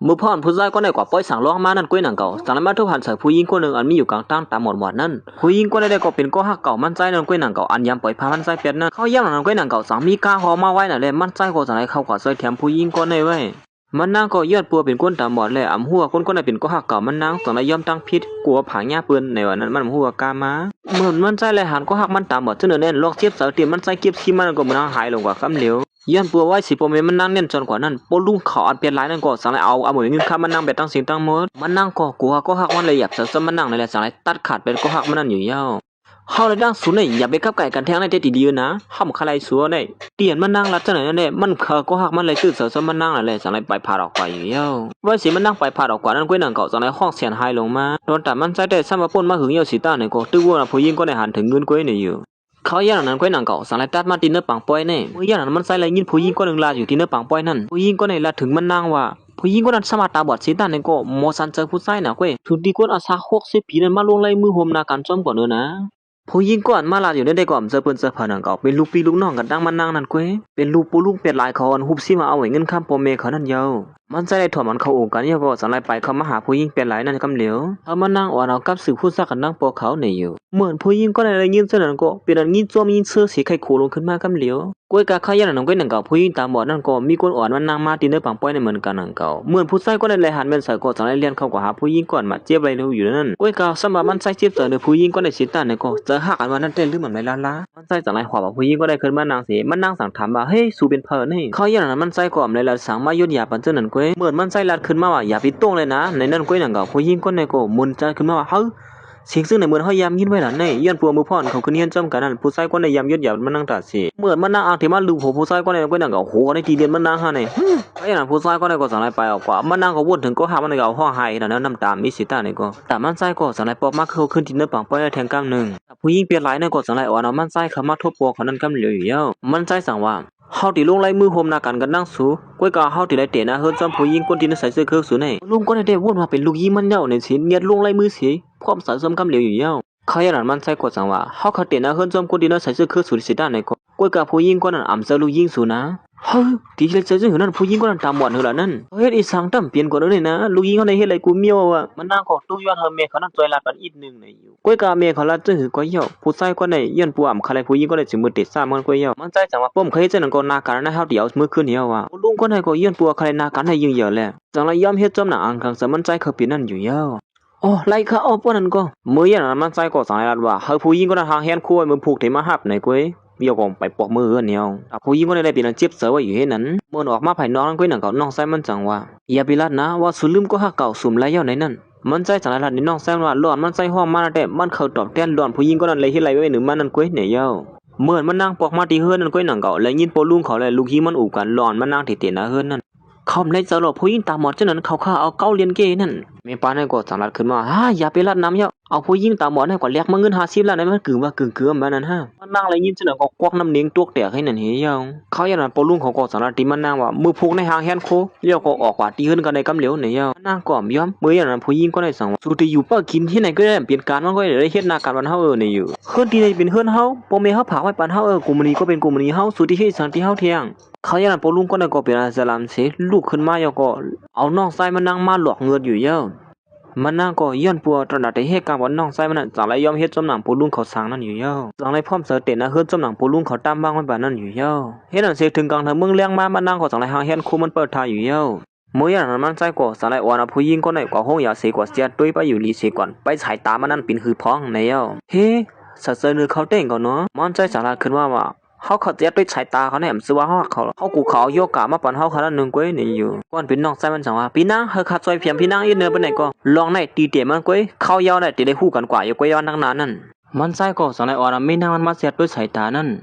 มือพ่อนผู้ชายก็ได้กว่าป้อยสั่งร้องมานั่นก้อยหนังเก่าสั่งแล้วมาทุกหันใส่ผู้หญิงคนหนึ่งอันมีอยู่กลางตั้งตามหมดนั่นผู้หญิงก็ได้ก็เป็นก็หักเก่ามันใจนั่นก้อยหนังเก่าอันยำปล่อยพามันใจเป็ดนั่นเขาย่ำนั่นก้อยหนังเก่าสั่งมีกาหอมาไว้น่ะเลยมันใจก็สั่งให้เข้ากว่าใส่แถมผู้หญิงก็ได้ไว้มันนางก็ยอดปัวเป็นก้นตามหมดเลยหัวคนก็ได้เป็นก็หักเก่ามันนางสั่งแล้วย่อมตั้งพิษกลัวผางหญ้าปืนในวันนั้นมันหัวกามาเหมือนมันใจเลยหันก็หักมันตามหมดจนเน่นลอกเทียบเสาเตรียมมันใจเก็บขี้มันก็มันหายลงกว่าคำเหลวย้อนปัวไว้สิโปเมมันนั่งเน่นจนกว่านั้นปลุงเขาอันเปลี่ยนหลายนั่นก็สั่งเลยเอาหมวยเงินข้ามันนั่งแบบตั้งสิ่งตั้งหมดมันนั่งก็กลัวก็หักมันเลยหยับเสามันนั่งเลยสั่งเลยตัดขาดเป็นก็หักมันนั่นอยู่ยาวเฮาเลยดังสุดเลยอย่าไปขับไก่กันแทงในเด็ดดีๆนะห้ามใครสัวได้เตียนมันนั่งรัดจังไหนนั่นแหละมันก็หักมันเลยตื่นเสามันนั่งเลยสั่งเลยไปพาออกไปอยู่ยาวไว้สิมันนั่งไปพาออกกว่านั้นก้อยหนังเก่าสั่งเลยห้องเสียนหายลงมาโดนแต่มันใจแต่ซ้ำมาป่นมาหึงยาวสีตาเนี่ยก็ตื้อว่าผู้หญิงก็ได้หันถึงเงินก้อยเนี่ยอยู่เขาย่านนั้นก้อยหนังเก่าสั่งเลยตัดมาตีเนื้อปังป้อยเนี่ยเมื่อย่านนั้นมันใส่เลยยินผู้หญิงก็หนึ่งลาอยู่ที่เนื้อปังป้อยนั่นผู้หญิงก็ในลาถึงมันนั่งว่าผู้หญิงก็นั้นสมาตาบอดสีตาเนี่ยก็โมซันเจอผู้ชายนะก้อยทุนดีกว่าอาซา60 ปีนั้นมาลงไล่มือโฮมนาการจอมก่อนเนอะนะผู้หญิงก่อนมาลาอยู่ในได้ก่อนเจอเปิ้นเจอผ่านหนังเก่าเป็นลูกพี่ลูกน้องกันดังมันนั่งนั่นก้อยเป็นลูกปูลูกเป็ดหลายคนหุบซีมาเอาไว้เงินข้ามพ่อแม่เขานั่นเยามันใจได้ถ่วมันเขาโองกันเนี่ยก็สั่งไล่ไปเขามาหาผู้หญิงเป็นหลายนั่นกำเหลียวเอามานั่งอ่อนเอากับสื่อพูดซักกันนั่งปอเขาในอยู่เหมือนผู้หญิงก็ได้ยินเสนอก็เป็นอันยินโจมยินเสื้อสีไข่ขู่ลงขึ้นมากำเหลียวก้อยกาข้ายันนั่งก้อยหนังเก่าผู้หญิงตาบอดนั่นก็มีคนอ่อนมันนั่งมาตีเนื้อปังป้อยในเหมือนกันหนังเก่าเหมือนผู้ชายก็ได้เลยหันเป็นสายก็สั่งไล่เลี้ยนเข้ากว่าหาผู้หญิงก่อนมาเจี๊ยบอะไรรู้อยู่นั่นก้อยกาสมบัติมันใส่เจี๊ยบเจอในผู้หญิงก็ได้ชิดตาในก็เจอหักอันวันนั้นเต้นหรือเหมือนไรล้ามันใส่สั่งไล่ขวาผู้หญิงก็ได้ขึ้นมานางเสียมันนั่งสั่งถามว่าเฮ้ยสู้เป็นเพลินนี่เขายันนั่นมันใส่ก่อนเลยละสั่งมายศยาปันเจ้านั่นก้อยเหมือนมันใส่ลัดขึ้นมาว่าอย่าปิดต้งเลยนะในนั่นก้อยหนังเก่าผู้หญิงก็ในก็มุนใจขึ้นมาว่าเฮ้ยเสียงซึ่งในเหมือนเขายำยินไว้หล่ะในย้อนปัวมือพ่อนเขาขึ้นเฮียนจอมกันนั่นผู้ชายก็ในยำยศหยาบมันนั่งตัดสิเหมือนมันนั่งอ่างที่มันลูบหัวผู้ชายก็ในก้อยหนังเก่าโหในทีเดียนมันนั่งฮะในไอ้หนังผู้ชายก็ในก็สั่งไล่ไปออกกว่ามันนั่งก็วนถึงก็หามันในเก่าห้องไห้นั่นน้ำตามีสีตาในก็แต่มันใส่ก็สั่งไล่ปอกมากเขาขึ้นที่เนื้อปังป้อยแทงกำหนึ่งผู้หญิงเปลี่ยนหลายในก็สั่งไล่อ่อนเอามันใส่เขามาทบปอกเขานั่นกำเหลียวอยู่แล้วมันใส่สั่งว่าเฮาติลงไล่มือโฮมนากันกันนั่งสูก้อยกาเฮาติไล่เตะนะเฮิรจอมผู้หญิงคนที่ใส่เสื้อเครื่องสูในลุงก็ได้วนมาเป็นลูกยิงมันเย้าในสิเนียดลงไล่มือสิพร้อมสารสมกำเหลียวอยู่เย้าเขาอย่างนั้นมันใส่กดสั่งว่าเฮาเขาเตะนะเฮิรจอมคนที่ใส่เสื้อเครื่องสูสิด้านในก็ก้อยกาผู้หญิงคนนั้นอ่ำเสื้อลูกยิงสูนะเฮ้ยที่เจอซึ่งนั้นผู้หญิงคนนั้นตามหมดเหรอนั่นเฮ็ดอีสังตั้มเปลี่ยนกว่าเลยนะลูกยิงเขาในเฮ็ดอะไรกูเมียวอ่ะมันนั่งก็ตู้ย้อนเฮาเมเขานั่นจอยลาดกันอีกนึงในอยู่ก้อยกาเมเขาลาดจึงหือก้อยเย้าผู้ชายคนไหนย้อนปูอ่ำเขาเลยผู้หญิงก็ได้สิมือเตะซ้ำมันก้อยเย้ามันใจสั่งว่าป้อมเคยเจอนั่นก็นาการนะเฮาเดี๋ยวมือขึ้นเหี่ยวว่าลุงคนไหนก็ย้อนปูเขาเลยนาการให้ยิงเยอะแหละจังไรย่อมเฮ็ดจอมหนังอังคังสมันใจเขาเปลี่ยนนั่นอยู่เย้าโอ้ไล่เขาเอาป้อนั่นก็มือยันนั้นมันใจก็สั่งลาดว่าเฮาผู้หญิงก็น่าหางแฮนคู่มือผูกเทมาหับในก้อยเบี้ยวกองไปปอกมือเฮือนเนียวผู้หญิงก็ได้เป็นอันเจ็บเสือไว้อยู่เฮ็ดนั้นเมื่อออกมาภายนอกนั้นก้อยหนังเก่าน้องไส้มันจังว่าอย่าไปลัดนะว่าสุลืมก็หักเก่าสุ่มไล่เย้าในนั้นมันใจสั่งลาดนี่น้องไส้ว่าหลอนมันใจห้องมาแต่มันเข้าตอบแทนหลอนผู้หญิงก็นั่นเลยเฮ็ดไรไว้หนึ่งมันนั่นก้อยเนี่ยเย้าเมื่อมันนั่งปอกมาที่เฮือนนั่นก้อยหนังเก่าและยินโปลุงเขาเลยลูกหิมันอู่กันหลอนมันนั่งที่เตียนเฮือนนั่นเขาในสลบผู้หญิงตาหมอดเจ้านั้นเขาฆ่าเอาเก้าเลียนเกนั่นเมปานให้กดสั่งลัดขึ้นมาอย่าไปลัดน้ำเยอะเอาผู้หญิงตาหมอดให้กว่าเรียกมาเงิน50 ล้านในมันกึ่งว่าเกลือมันนั่นมันนั่งอะไรยินเจ้านั้นก็ควักน้ำเลี้ยงตัวแตกให้นั่นเฮียงเขาอย่างนั้นปลุงเขาก็สั่งลัดที่มันนั่งว่ามือผูกในหางแฮนโคเลี้ยวก็ออกกว่าตีเฮือนกันในกำเหลียวเนี่ยมันนั่งก่อมย้อมมืออย่างนั้นผู้หญิงก็ได้สั่งว่าสุดที่อยู่ป้ากินที่ไหนก็ได้เปลี่ยนการมันก็ได้เฮ็ดนาการวันเฮาเนี่ยอยู่เฮือนที่ไหนเป็นเฮือนเฮาพ่อแม่เฮาผากไว้ปานเฮากุมณีก็เป็นกุมณีเฮาสุดที่เฮ็ดสังที่เฮาเที่ยงเขาอย่างนั้นปลุงก็ได้ก็เป็นอัสลามเสลูกขึ้นมาแล้วก็เอาน้องชายมานั่งมาหลอกเงินอยู่เยอะมันนั่งก็ย้อนปัวตระหนักแต่เหตุการณ์ว่าน้องชายมันนั่นจากไรยอมเฮ็ดจมหนังปลุงเขาสั่งนั่นอยู่เยอะจากไรพร้อมเสด็จนะเฮือนจมหนังปลุงเขาตามบ้างไว้บ้านนั่นอยู่เยอะเฮ็ดนั่นเสถึงกลางทางเมืองเลี้ยงมามันนั่งก็จากไรหางเฮ็ดคู่มันเปิดทางอยู่เยอะเมื่ออย่างนั้นมันใจก็จากไรอ่อนผู้หญิงก็ในกว่าห้องยาเสกว่าเสียตุ้ยไปอยู่ลีเสก่อนไปฉายตามันนั่นเป็นคือพ้องในเยอะเฮ้สัตว์เสือเขาเต้งก่อนเนาะมันใจสาระขึ้นว่าเขาเจ็บด้วยสายตาเขาเนี่ยมันซื้อว่าเขากูเขาโยกกะมาปั่นเขาขนาดนึงก้อยนี่อยู่ก่อนเป็นน้องใส่มันสั่งว่าพี่นางเฮาขัดซอยเพียงพี่นางยืนเนื้อไปไหนก็ลองในตีเตี๋ยมันก้อยเข้ายาวได้ตีได้คู่กันกว่าอยู่ก้อยย้อนทั้งนั้นนั่นมันใส่ก็สั่งในอ่อนไม่นางมันมาเสียดด้วยสายตานั่น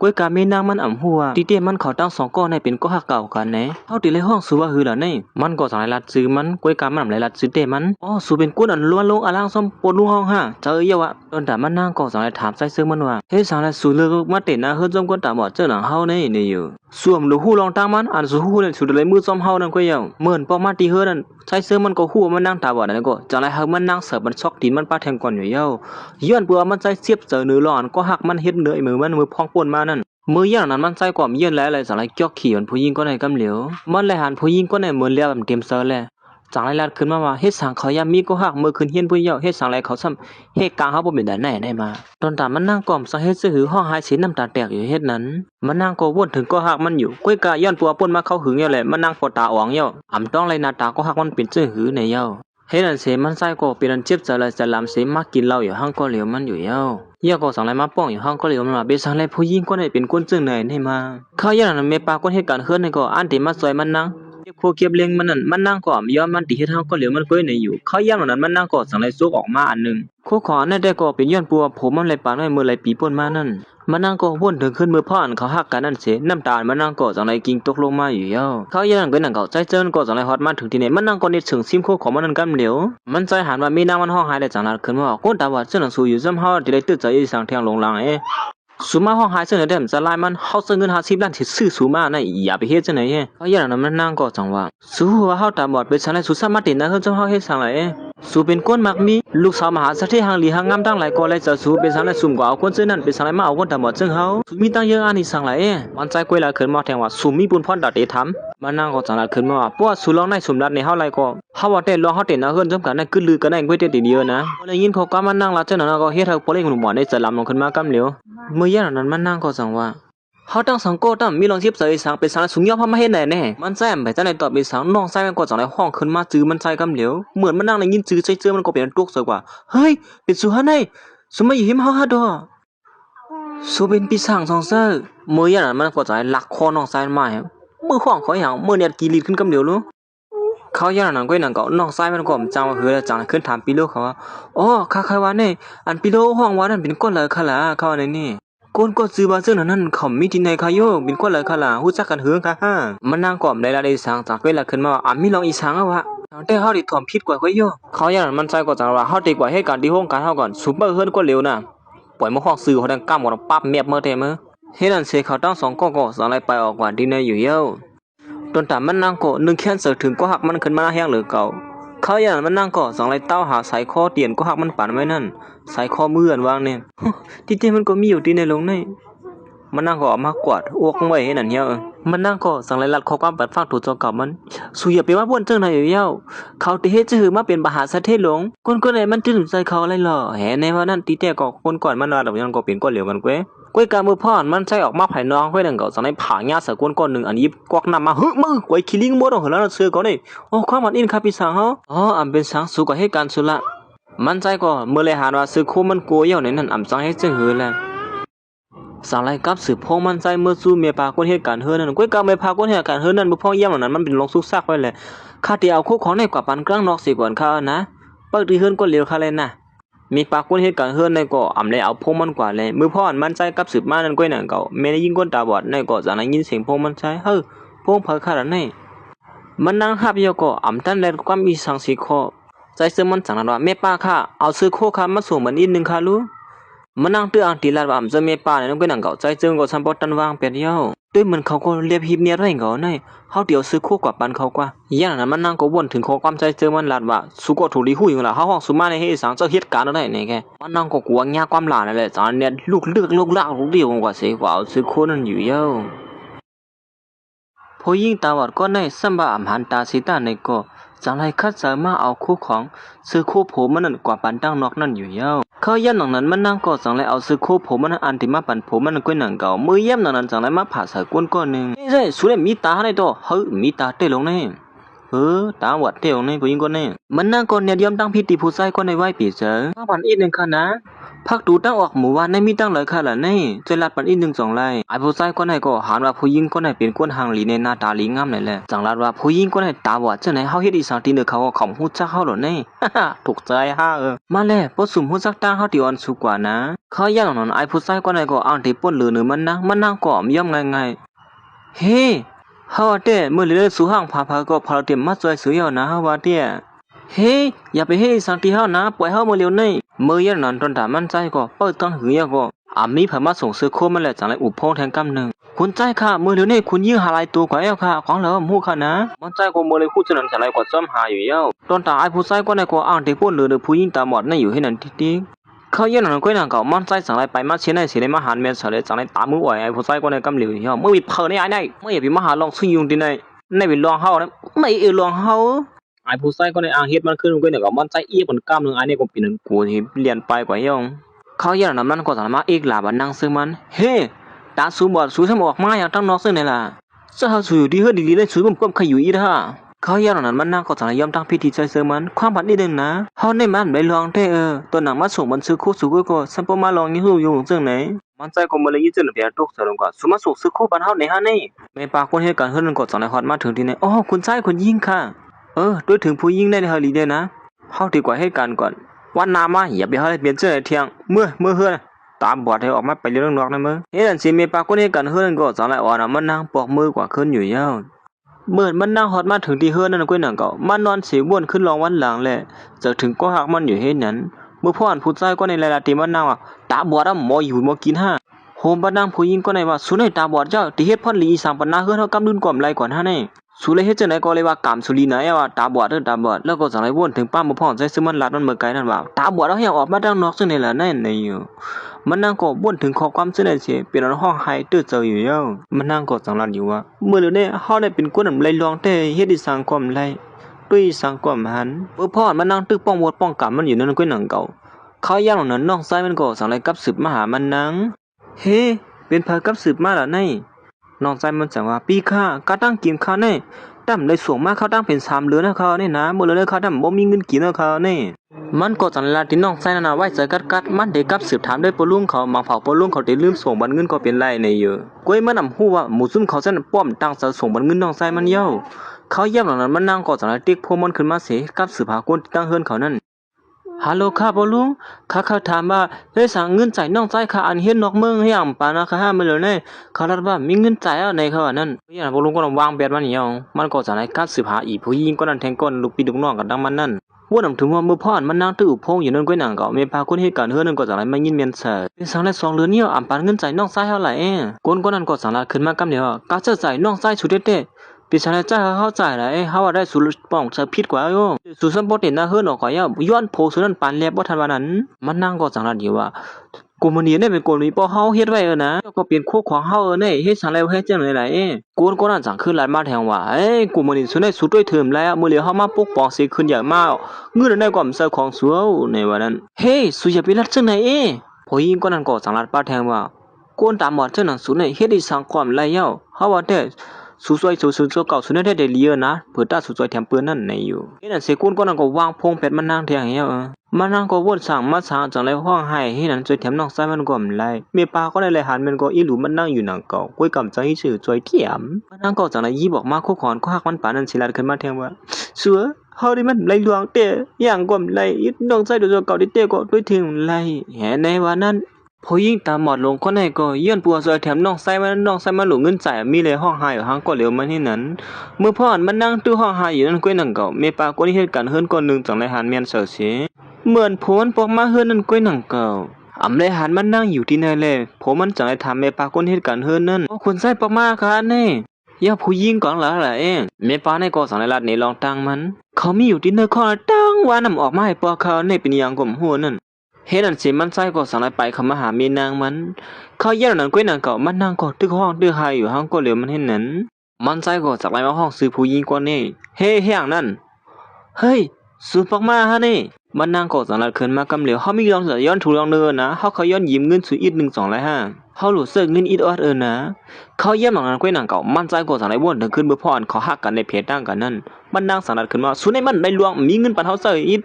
ก้อยกาไม่นางมันอ่ำหัวตีเตี๋ยมันเขาตั้ง2 ก้อนในเป็นก็หักเก่ากันแน่เขาตีเลยห้องสู้ว่าฮือล่ะนี่มันก็สั่งในรัดซื้อมันก้อยกามันไหลรัดซื้อเตี๋ยมันสู้เป็นกุ้นอันล้วนลงอล่างซ้อมปนลูกห้องเจอเยอะวะตอนแต่มันนั่งก็สั่งในถามใส่ซื้อมันว่าเฮ้สั่งในสู้เลิกมาเตะนะเฮือจอมก้นตาหมอเจ้าหนังเฮานี่อยู่สวมลูกหูลองตั้งมันอันสู้หูเลยสู้เลยมือซ้อมเฮานั่นก็ยังเหมือนพอมาตีเฮือนั่นใส่ซื้อมันก็หูมันนั่งตาบอดนั่นก็จังไรเฮามันนั่งเสิร์ฟมันซอกตีนมันปาแทงก่อนอยู่เย้าย้อนเปื่อมันใจเสียบเจอเนื้อร้อนก็หักมันเฮ็ดเนื้อมือมันมือพองป่นมานั่น มืออย่างนั้นมันใจกว่ามีเยอะแล้วเลยจังไรจอกขี่มันผู้หญิงก็ในกำเหลียวมันเลยหันผู้หญิงก็ในเหมือนเลี้ยแบบเต็มเซอร์เลยจังไรลัดขึ้นมาว่าเฮ็ดสังเขายามมีก็หักมือขึ้นเฮียนผู้เยาเฮ็ดสังไรเขาซ้ำเฮ็ดกลางเขาบ่เป็นได้ไหนได้มาตอนตามันนั่งก่อมสังเฮ็ดซื้อหือห้องหายสีน้ำตาแตกอยู่เฮ็ดนั้นมันนั่งก็วนถึงก็หักมันอยู่ก้อยกะย้อนปัวป่นมาเข้าหึงเยาแหละมันนั่งปอตาอ่องเยาอำต้องไรหน้าตาก็หักมันเป็นซื้อหือในเยาเฮ็ดอันเสมันใส่ก็เป็นอันเจ็บใจเลยจะลำเสมากินเหล้าอยู่ห้างก็เหลียวมันอยู่เยาเยาก็สังไรมาป้องอยู่ห้างก็เหลียวมันมาเบสังไรผู้หญิงก็ได้เป็นคนจึงไหนให้มาเขาอย่างนั้นเมปาก็เหตุการณ์เฮือนในก็อันที่มาซอยมันนั่งเก็บโคเก็บเลี้ยงมันนั่นมันนั่งก็ย้อนมันติเฮ็ดห้างก็เหลียวมันก้อยในอยู่เขาอย่างนั้นมันนั่งก็สังไรซุกออกมาอันนึงคู่ขอนั่นได้ก็เป็นย้อนปัวผมมันเลยปานไว้มื้อไหลปีป่นมานั่นมันนั่งก็วนถึงขึ้นมือพ่ออันเขาฮักกันนั่นเสน้ำตาลมันนั่งก็จังไรกิ่งตกลงมาอยู่เย้าเขาอย่างนั้นก็นั่งก็ใจเจิ้นก็จังไรฮอดมาถึงที่ไหนมันนั่งก็นิดถึงซิมโคของมันนั่นกำเหลียวมันใจหันว่ามีนางมันห้องหายได้จังนั้นขึ้นว่าก้นตาว่าเจ้าหนังสูอยู่ซ้ำเฮาที่ได้ตึกใจอีสังเทียงลงหลังสุมาห้องหายเสนอเดมจะไล่มันเฮาเสนเงิน50 ล้านที่ซื้อสุมาน่ะอย่าไปเฮ็ดจังไหนเขาอย่างนั้นมันนั่งก็จังว่าสู้ว่าเฮาตาบอดไปจังไรสุสามารถติดนะเฮาเจ้าเฮาเฮ็ดจังไรสูเป็นก้นมักมีลูกสาวมหาเศรษฐีหางหลีหางงามตั้งหลายก็เลยจะสูเป็นสังไรสุ่มกว่าเอาคนซื้อนั่นเป็นสังไรมาเอาคนตาบอดซึ่งเฮาสูมีตั้งเยอะอันนี้สังไรมันใจกวยละเขินมาแทงว่าสูมีบุญพรดาเตถามมันนั่งก็จังละขึ้นมาว่าปัวสูลองในสุ่มรัดในเฮาไรก็เฮาว่าแต่ลองเฮาเต็นนะเฮิรนจำกันนั่นกึลือกันได้กวยเตติเดียวนะเลยยินเขาก็มันนั่งละเจ้านั้นก็เฮ็ดให้พอเล่งหนุ่มบ่ได้จะลำลงขึ้นมากำเหลียวเมื่อย่างนั้นมันนั่งก็จังว่าเขาตั้งสังโกตั้มมีลองเทียบใส่สังเป็นสังสูงยอดพม่าเฮ็ดไหนแน่มันแซมไปจังได๋ตอบเป็นสังน้องใส่มันก็จังได๋ห้องขึ้นมาจื้อมันใส่กำเหลียวเหมือนมันนั่งได้ยินจื้อใส่เจอมันก็เป็นตุกซะกว่าเฮ้ยเป็นสุฮาไนสุมาอยู่หิมเฮาฮาดอสุเป็นปีศาจสองเซอร์เมื่อย่างนั้นมันก็จังได๋ลักคอน้องใส่มามือของเขาหยังมือเนี่ยกีลีดขึ้นกำเหลียวลูเขาอย่างนั้นก็นั่นก็น้องใส่มันก็จังว่าเฮือจังขึ้นถามปีโลเขาว่าอ๋อข้าว่านี่อันปีโลห้องว่านั่นเป็นก้นเลยค่ะล่ะเขาว่านี่ก้นก็ซื้อมาซึ่งนั้นเขามีที่ไหนคะโยเป็นก้นเลยค่ะล่ะฮู้จักกันเฮือค่ะฮะมันนั่งกอมได้ละได้สังจากเวลาขึ้นมาว่ามีลองอีสังอ่ะวะแต่เฮาได้ถ่อมผิดกว่าก็โยเขาอย่างนั้นมันใส่ก็จังว่าเฮาดีกว่าเหตุการณ์ที่ห้องการเฮาก่อนซุปเปอร์เฮือนก็เร็วน่ะปล่อยมาห้องซื้อเขาดังก้ำก็ปั๊บแมบเมื่อแต่มื้อเฮ็ดนั่นเสเขาตั้ง2ก็สังไรไปออกว่าที่ไหนอยู่เย้าตอนตามมันนั่งก็นึงแค้นเสือถึงก็หักมันขึ้นมาแห้งเหลือเก่าเขาอย่างมันนั่งก็สังไรเต้าหาสายคอเตียนก็หักมันปั่นไว้นั่นสายคอมืออันวางเนี่ยที่เต้มันก็มีอยู่ที่ในลงในมันนั่งก็ออกมากวาดอ้วกไว้ให้นั่นเหี้ยมันนั่งก็สังไรลัดข้อความปัดฟังถูกจอกับมันสุยไปว่าบ่นเจังไหนอยู่เย้าเขาที่เฮ็ดจะหือมาเป็นมหาเศรษฐีหลงคนไหนมันตื่นใจเขาอะไรหรอแหในว่านั่นตีแต่ก็คนก่อนมันว่าดอกยังก็เป็นก้อนเหลวกันเว้ยก้วยกามือพ่อนมันใช้ออกมาภายนอกไว้ดังเก่าสังในผาหญ้าสะก้นก้อนนึงอันยิบกอกนำมาฮึมือกวยคิลิงบ่ต้องเฮาแล้วเสือก่อนนี่โอ้ความมันอินครับพี่สังเฮาอ๋ออำเป็นสังสู่กับเหตุการณ์สุละมันใจก็เมื่อเลยหาว่าซื้อคู่มันโกยอยู่ในนั้นอำสังให้จึงหือแลสังไรกับสืบพงมันใจเมื่อสู้เมียปาคนเหตุการณ์เฮือนั่นก้วยกาเมียปาคนเหตุการณ์เฮือนั่นบ่พ่อเยี่ยมนั้นมันเป็นลงซุกซักไว้แหละข้าที่เอาคู่ของในกว่าปันกลางนอกสิก่อนข้านะปักที่เฮือนก็เหลียวข้าเลยนะมีปากคนเหตุการณ์เฮือนในก็อำเลยเอาพงมันกว่าเลยมือพ่ออันมันใจกับสืบมานั่นก้อยหนังเก่าแม่ได้ยิงก้นตาบอดในก็จะได้ยินเสียงพงมันใจเฮ้อพงเผาขาดในมันนั่งหับยก็อำตันแลความมีสังสีคอใจเสื่อมันสั่งว่าแม่ป้าข้าเอาซื้อโคข้ามาส่งมันอีกนึงข้ารู้มันนั่งเตื้ออังตีลาดว่าอำจะแม่ป้าเนี่ยก้อยหนังเก่าใจเจิงก็ซันปอตันวางเป็ดเย้าด้วยมันเขาก็เรียบหิบเนี่ยไรเก่าในเฮาเดี๋ยวซื้อโคกว่าปันเขากว่าอย่างนั้นมันนั่งก็วนถึงขอความใจเจอมันลาดว่าสุก็ถูกลีหูอยู่ล่ะเฮาห้องสุมาในเฮสังเจ้าเหตุการณ์อะไรนี่แกมันนั่งก็กลัวยาความหลานนั่นแหละจานเนี่ยลูกเลือกลูกลากลูกเดียวกว่าเสียกว่าเอาซื้อโคนั่นอยู่เย้าผู้หญิงตาบอดก็ในสัมบาอำหันตาสีตาในก็จังไรคัดสามารถเอาคู่ของซื้อคู่ผมมันนั่นกว่าปันตั้งนอกนั่นอยู่เย้าเขาย่ำหนังนั้นมันนั่งก็จังไรเอาซื้อคู่ผมมันอันที่มาปันผมมันก้อยหนังเก่ามือย่ำหนังนั้นจังไรมาผ่าใส่ก้นก้อนหนึ่งใช่สุดเลยมีตาในตัวเฮ้ยมีตาเตะลงในตาวัดเตะลงในผู้หญิงก้อนในมันนั่งก็เนี่ยยอมตั้งพิธีผู้ชายก้อนในไหวปีเจอถ้าปันอีกหนึ่งค่ะนะพักดูตั้งออกหมู่วันในมีตั้งเลยค่ะล่ะในเจลัดปันอีก1 2 ไร่ไอ้ผู้ชายก้อนในก็หันว่าผู้หญิงก้อนในเป็นก้นหางหลีในหน้าตาหลีงามนั่นแหละจังลัดว่าผู้หญิงก้อนในตาบอดเจ้าไหนเฮาเฮ็ดอีสังตีเนื้อเขาก็ขำฮู้จักเฮาหรอในถูกใจฮะมาแล้วบ่สุ่มฮู้จักตั้งเฮาที่อ่อนสุกว่านะเขาย่างนั้นไอ้ผู้ชายก้อนในก็อ้างที่ป่นเหลือเนื้อมันนะมันนั่งก็ย่อมง่ายๆเฮ้เฮาแต่เมื่อเลยสู่ห้างพาก็พาเต็มมาช่วยซื้อนะเฮาว่าเตี้ยเฮ้อย่าไปเฮ็ดสังตีเฮานะปล่อยเฮามื้อเร็วในมือยันนั้นตอนตามันใจก็เปิดตั้งหือยก็มีผมาส่งซื้อโคมันแหละจังไรอุบพงแทงกำหนึ่งคุณใจค่ะมือเดี๋ยวนี้คุณยิ่งหาลายตัวกว่าค่ะของเหลือมูค่ะนะมันใจก็มือเลยพูดฉะนั้นจังไรก็ซ้อมหาอยู่เย้าตอนตาไอ้ผู้ชายก็ในก็อ้างที่พูดหรือผู้หญิงตาบอดนั่นอยู่ให้นั่นที เขาเยี่ยนหนังก้อยหนังเก่ามันใจสั่งไรไปมาเชียนในสีในมหาเมียนเฉลยสั่งไรตามมือไหวไอ้ผู้ใจก็ในกำเหลียวเหี้ยเมื่อวิเพอในไอ้ในเมื่ออย่าไปมหาลองซุยยุงที่ในวิลองเฮานะไม่ลองเฮาไอ้ผู้ใจก็ในอ่างเฮ็ดมันขึ้นก้อยหนังเก่ามันใจเอี้ยบนกล้ามหนึ่งไอ้เนี่ยก็เป็นกูที่เรียนไปกว่าเหี้ยเขาเยี่ยนหนังนั้นก็สั่งมาอีกหลาบันนั่งซึ่งมันเฮ้ตาสูบอดสูสมออกมาอย่างตั้งนอกซึ่งนี่ล่ะเจ้าสูอยู่ดีเฮือดีๆเลยสูบผมใครอยู่อีท่าเขาเยี่ยนหนังนั้นมันนั่งก็สั่งยอมตั้งพิธีใจเสมันความผัดนิดนึงนะเฮาในมันไปลองเท่ตัวหนังมาส่งมันซื้อคู่สู่ก็สัมปมาลองนี่หูอยู่ซึ่งไหนมันใจก็มาเลยยี่สิบเปียตุกเสร็จแล้วก็สมาสุกซื้อคู่บ้านเฮาในฮะนี่แม่ปาคนเหตุการณ์เฮือนก็สั่งในฮอดมาถึงที่ไหนอ๋อคุณชายคนยิงค่ะด้วยถึงผู้ยิงได้ในเฮลีได้นะเฮาดีกว่าเหตุการณ์ก่อนวันนามาอย่าไปเฮาเปลี่ยนเสื้อเที่ยงเมื่อเฮือนตามบอดให้ออกมาไปเรื่องนอกนะมึงเฮ็ดอันสิแม่ปาคนเหตุการณ์เฮือนก็สั่งในอ่อนมันนั่งปอกมือกว่าขึ้นอยู่ยาวเมื่อมันนั่งฮอดมาถึงที่เฮือนนั่นก็หนังเก่ามันนอนเสียบ้วนขึ้นรองวันหลังแหละจะถึงก็หักมันอยู่เฮ็ดนั้นเมื่อพ่ออันผู้ชายก็ในรายละตีมันนั่งว่าตาบอดหมออยู่หมอกินห้าโฮมบ้านนั่งผู้หญิงก็ในว่าสุนัยตาบอดเจ้าที่เฮ็ดพ่นลีสามปันนาเฮือนเฮากำดุนก่อมไรก่อนฮะนี่สุเลยเฮ็ดจังได๋ก็เลยว่ากามสุลีไหนว่าตาบอดตาบอดแล้วก็จังได๋วนถึงป้าบ่พ่อใจซึ่งมันลัดมันเมื่อไกลนั่นว่าตาบอดแล้วยังออกมาด้านนอกซึ่งนี่ล่ะนั่นนี่อยู่มันนั่งก็บ่นถึงข้อความซึ่งนั่นสิเป็นห้องไห้ตื้อเจออยู่แล้วมันนั่งก็จังลัดอยู่ว่าเมื่อเนี่ยเฮาได้เป็นคนนำไรลองแต่เฮ็ดให้สังคมไรด้วยสังคมหันเมื่อพ่อมันนั่งตึกป้องวดป้องกรรมมันอยู่นั่นก็หนังเก่าเขาย่างนั้นน้องชายมันก็สั่งไรกับสืบมาหามันนังเฮ้เป็นพากับสืบมาล่ะนี่น้องชายมันสั่งว่าปีข้ากะตั้งกินข้าวนี่ตั้มเลยส่งมาเขาตั้งเป็น3เดือนนะเขานี่นะบ่เลยเขาตั้มบ่มีเงินกินนะเขานี่มันก็จังลาที่น้องชายนั่นน่ะไว้ใจกัดมันได้กับสืบถามด้วยปลุงเขามาเผาปลุงเขาได้ลืมส่งบัตรเงินก็เป็นไรในเยอะกวยมันนำฮู้ว่าหมู่ซุ่มเขาซั่นป้อมตั้งส่งบัตรเงินน้องชายมันเย้าเขาเยี่ยมหลังนั้นมันนั่งก็จังติ๊กพวกมันขึ้นมาเสกับสืบหาคนตั้งเฮือนเขานั่นฮัลโหลค่ะปลุงข้าถามว่าได้สั่งเงินจ่ายน้องชายข้าอันเฮ็ดนอกเมืองให้อ่ำปานะข้ามื้อแล้วนี่เขารับว่ามีเงินจ่ายในเขาว่านั่นอย่างปลุงก็วางแผนมันเหี่ยวมันก็จังได๋กับสืบหาอีผู้หญิงก็นั้นแทงก้นลูกพี่ลูกน้องกันดังมันนั่นว่านำถึงว่าเมื่อพ่อมันนั่งตื้อพงอยู่นั่นก็หนังเก่าเมพาคนเหตุการณ์เฮือนนั่นก็จังไรมายินเมียนเสเป็นสังได้2เดือนเนี่ยอ่ำปานเงินใจน้องชายเฮาไหลคนก็นั้นก็จังละขึ้นมากำเดียวกะจะจ่ายน้องชายสุดเด็ดเป็นสังได้จ่ายเฮาจ่ายไหลเฮาว่าได้สุดป้องจะผิดกว่าโยสุสัมบ่เห็นนะเฮือนออกก็ย้อนโพสุนั้นปานแลบ่ทันว่านั้นมันนั่งก็จังละดีว่ากูมันนี่เนี่ยเป็นคนมีป้อเฮาเฮ็ดไว้นะก็เป็นคู่ของเฮาเนี่ยเฮ็ดสังแล้วเฮ็ดจังได๋ล่ะกูก็นั้นจังขึ้นหลายมาแทงว่ากูมันนี่สุดได้สุดด้วยเทอมแล้วมื้อเหลียวเฮามาปกป้องสิขึ้นอย่างมากเงินได้ความเซอของสัวในวันนั้นเฮ้สุอย่าไปรัดจังไหนผู้หญิงก็นั้นก็จังลัดป้าแทงว่ากูตามหมดจังนั้นสุดเนี่ยเฮ็ดได้สังความไรเฮาเฮาว่าแต่สุสวยเก่าสุดได้เลียนะเปิดตาสุสวยแถมปืนนั่นในอยู่นี่นั่นเสกุนก็นั้นก็วางพงเป็ดมันนั่งแทงเฮามันนั่งก็วนสั่งมาสั่งจังไรห้องให้ให้นั่นจอยแถมน้องซ้ายมันก็มไรเมียปาก็ได้เลยหันมันก็อีหลูมันนั่งอยู่หนังเก่าก้อยกำใจชื่อจอยเถียมมันนั่งก็จังไรยีบอกมาคู่ขอนก็หักมันป่านั่นสิลัดขึ้นมาแทงว่าเสือเฮาได้มันไรลวงเตะอย่างก็มไรอีน้องซ้ายโดยเก่าได้เตะก็ด้วยถึงไรแห่ในวันนั้นผู้หญิงตาหมอดลงคนไหนก็ย้อนปัวซอยแถมน้องไส้มันหลงเงินจ่ายมีเลยห้องหายห้างก็เหลียวมันที่นั้นเมื่อพ่อมันนั่งตู้ห้องหายอยู่นั่นก้อยหนังเก่าเมปาคนที่เหตุการณ์เฮือนคนหนึ่งจังไรหันเมียนเสือเสียเหมือนผัวมันปอกมาเฮือนนั่นก้อยหนังเก่าอำไรหันมันนั่งอยู่ที่ไหนเลยผัวมันจังไรถามเมปาคนเหตุการณ์เฮือนนั่นคนไส้ปอกมาค่ะนี่อย่าผู้หญิงก่อนละแหละเมปาในก็จังไรลัดนี่ลองตั้งมันเขามีอยู่ที่เนื้อข้อตั้งว่านำออกมาให้ปอกเขาในเป็นอย่างกลมหัวนั่นเฮ็ดอันสิมันใส่ก็สั่งไปเข้ามาหาเมียนางมันเขาแย่นั้นก้อยนางเก่ามันนางก็ตึกห้องตึกหายอยู่ห้องก็เหลียวมันเห็นนั้นมันใส่ก็จากไรมาห้องซื้อผู้หญิงกว่านี่เฮ้อย่างนั้นเฮ้ยสุดปักมาฮะนี่มันนางก็สั่งละขึ้นมากำเหลียวเฮามีลองจะย้อนถูกลองเนินนะเฮาเขาย้อนยิ้มเงินสุดอีก1 2 5เฮารู้สึกเงินอีดอดนะเขาแย่หลังนั้นก้อยนางเก่ามันใส่ก็สั่งไรวนถึงขึ้นเมื่อพ่อนเขาฮักกันในเพจตั้งกันนั่นมันนางสั่งละขึ้นมาสุดในมันได้ลวงมีเงินปันเฮาใส่อีก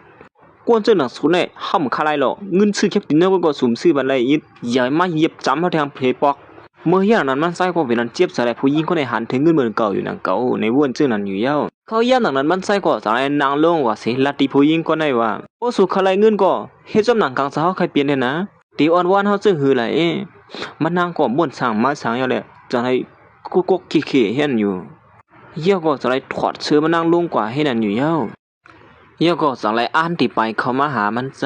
วนเจ้าหนังสุดเนี่ยห้ามคาไรหรอกเงินซื้อแค่ดินเนอร์ก็สุ่มซื้อบันไดอีกใหญ่มาเหยียบจำเขาแทงเพปอกเมื่ออย่างนั้นมันใส่ก็เป็นนันเจี๊ยบสลายผู้หญิงคนในหันถึงเงินเหมือนเก่าอยู่นังเก่าในวนเจ้านั้นอยู่ยาวเขาย่างหนังนั้นมันใส่ก็สลายนางลงว่าสิลัดตีผู้หญิงก็ได้ว่าโอ้สุขอะไรเงินก็เฮ็ดจำหนังกลางสาวใครเปลี่ยนเนี่ยนะตีอ่อนวานเขาซึ่งหือไหลมันนางก็บ่นสั่งมาสั่งอย่างเลยจังให้กุกขี้เห็นอยู่เยี่ยก็สลายถอดเสื้อมานั่งลงกว่าให้นั่นอยู่ยาวเยาก็สั่งไรอ่านที่ไปเขามาหามันใ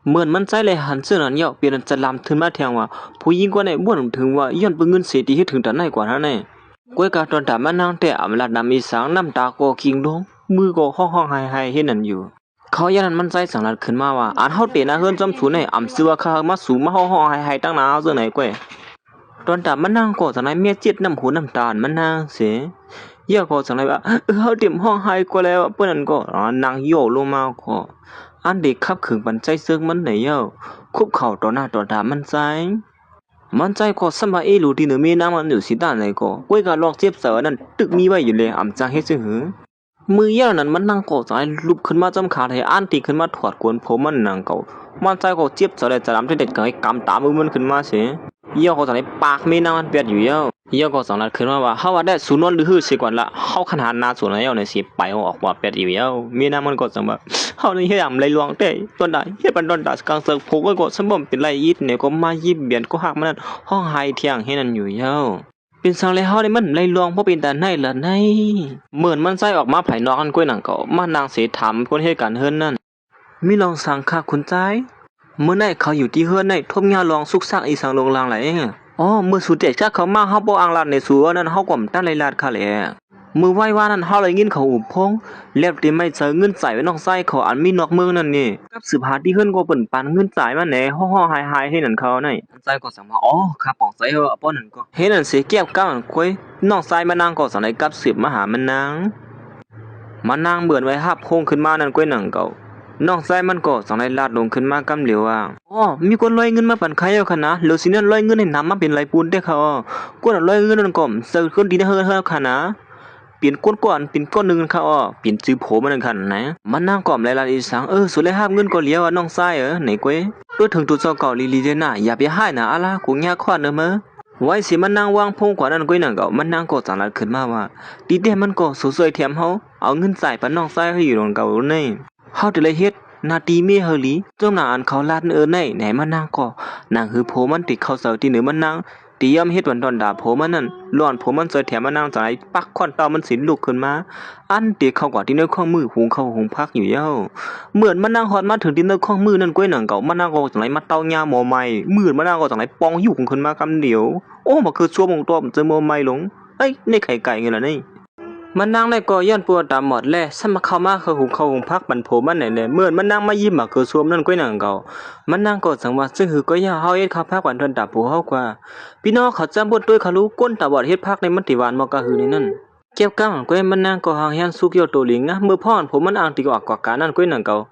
จเหมือนมันใจเลยหันเสื้อนั้นเยาเปลี่ยนจะลำถึงมาแทงว่าผู้หญิงกว่าในบ้วนถึงว่าย้อนเปเงินเสียที่ให้ถึงแต่ไหนกว่านั้นแน่ก้อยกาตอนถามมันนั่งแต่อำลาดำอีสางน้ำตาก็คิงลงมือก็ห้องหายเห็นนั่นอยู่ เขายันมันใจสังหลัดขึ้นมาว่าอันเฮาเตนะเฮือนจำสูในอำซื้อว่าข้ามาสู่มาฮ้อๆให้ตั้งหนาวจังไหนก้อยตอนตามันนางก็จังไหนเมียเจ็ดน้ำหูน้ำตาลมันนางเสเยอะก็จังไหนว่าเฮาเต็มห้องให้กว่าแล้วเปิ้นนั่นก็นางโยลงมาก็อันเด็กขับขึงปันใจซึกมันไหนเยอะคุบเข่าต่อหน้าต่อตามันใจมันใจก็สมาเอลูที่เนมีน้ำมันอยู่สิด้านไหนก็ก้อยก็ลอกเจ็บเสือนั่นตึกมีไว้อยู่เลยอำจังเฮ็ดซื่อหือมือเยอะนั้นมันนั่งก็ใจลุกขึ้นมาจำขาให้อันตีขึ้นมาถอดกวนผมมันนางเก่ามันใจก็เจ็บเสือเลยจะทำให้เด็ดก็ให้กำตามือมันขึ้นมาเสียเยอะก็จังได๋ปากมีนางมันเปียดอยู่เยอะเยอะก็สังลัดขึ้นมาว่าเฮาว่าได้สูนอนลือสิก่อนละเฮาขนาดนาสูนแล้วในสิไปออกว่าเปียดอยู่เยอะมีนางมันก็จังว่าเฮานี่เฮ็ดยามไหลลวงเต้ต้นใดเฮ็ดปันต้นตากลางเสิร์ฟผูกก็สมบ่เป็นไรอีดเนี่ยก็มายิบเบียนก็ฮักมันห้องไห้เที่ยงให้นั่นอยู่เยอะเป็นสังเลยเฮาได้มันไหลลวงบ่เป็นตาไหนล่ะไหนเหมือนมันใส่ออกมาภายนอกอันก้อยหนังก็มานางเสถามคนเฮ็ดการเฮือนนั่นมีลองสั่งค่าคุณใจเมื่อไหร่เขาอยู่ที่เฮือนในทบยาลองสุกซักอีสังลงลางไหลอ๋อมือสุดเด็กชักเขามาเฮาบ่อ่างลาดในสัวนั่นเฮาก็ตั้นไล่ลาดค่ะแหละมือไหว้ว่านั่นเฮาเลยยินเขาอุบพงแล้วติไม่เจอเงินใส่ไว้นอกไส้เขาอันมีนอกเมืองนั่นนี่กับสืบหาที่เฮือนก็เปิ้นปันเงินจ่ายมาแหน่ฮ้อๆหายๆให้นั่นเขานั่นใจก็สั่งมาอ๋อข้าปองใส่เฮาป้อนั่นก็เฮ็ดนั่นสิแก้วก้าวอันควยน้องไส้มานางก็สั่งได้กับสืบมาหามันนางเบิ่นไว้ฮับโคงขึ้นมานั่นก้อยหนังเก่าน้องไส้มันก็สั่งได้ลาดลงขึ้นมากำเหลียวว่าอ๋อมีคนลอยเงินมาปั่นใครเอาคั่นนะแล้วสินั้นลอยเงินให้นำมาเป็นไรปูนเด้เขากวนลอยเงินนั่นก็เซอคนดีนะเฮือคั่นนะเปลี่ยนก้นก่อนเป็นก้อนนึงค่ะอ้อเปลี่ยนชื่อโผมันนั่นคั่นนะมันนั่งก่อมหลายๆอีสังสุดเลยฮับเงินก็เหลียวน้องไส้ไหนก้อยตัวถึงตัวเจ้าเก่าลีๆเด้น่ะอย่าไปให้นะอะล่ะกูยากขวานเด้อมื้อไว้สิมันนั่งวางพงกว่านั้นก้อยนั่นก็มันนั่งก็จังลัดขึ้นมาว่าดีแต่มันก็สวยๆแถมเฮาเอาเงินจ่ายปานน้องไส้ให้อยู่ตรงเก่านี่เฮาจะเลยเฮ็ดนาตีเมีเฮลีจงนางอันเขาลาดในไหนมันนางก็นางหือโผมันติเขาเสาที่เหนือมันนางตีย่อมเฮ็ดวันดอนด่าโผมันนั่นล้อนโผมันเจอแถมมันนางใจปักค่อนเตามันสินลุกขึ้นมาอันตีเข้ากว่าที่ในข้องมือหุงเข้าหุงพักอยู่เย้าเหมือนมันนางฮอดมาถึงที่ในข้องมือนั่นก้อยหนังเก่ามันนางก็จังไหนมาเตาหญ้าหมอใหม่มืดมันนางก็จังไหนปองอยู่ขึ้นมากำเดียวโอ้มันคือชั่วโมงตัวมันเจอหมอใหม่หลงเอ้ยในไข่ไก่ไงล่ะนี่มันนั่งได้ก็ย้อนปัวตามหมดแลสมาเข้ามาคือหุงพักบันโผมันไหนเลยเมื่อมันนั่งมายิ้มมาคือสวมนั่นก้อยหนังเก่ามันนั่งก็สังว่าซึ่งหือก็ย่าเฮาเฮ็ดข้าวพักวันทนตาผู้เฮากว่าพี่น้องเขาจำบ่ด้วยเขารู้ก้นตาบอดเฮ็ดพักในมันติวานมอกะหือนี่นั่นเกี่ยวกังก้อยมันนั่งก็หางเฮียนสุกโยโตลิงเมื่อพ่อนผมมันอ่างติกว่าการนั่นก้อยหนังเก่า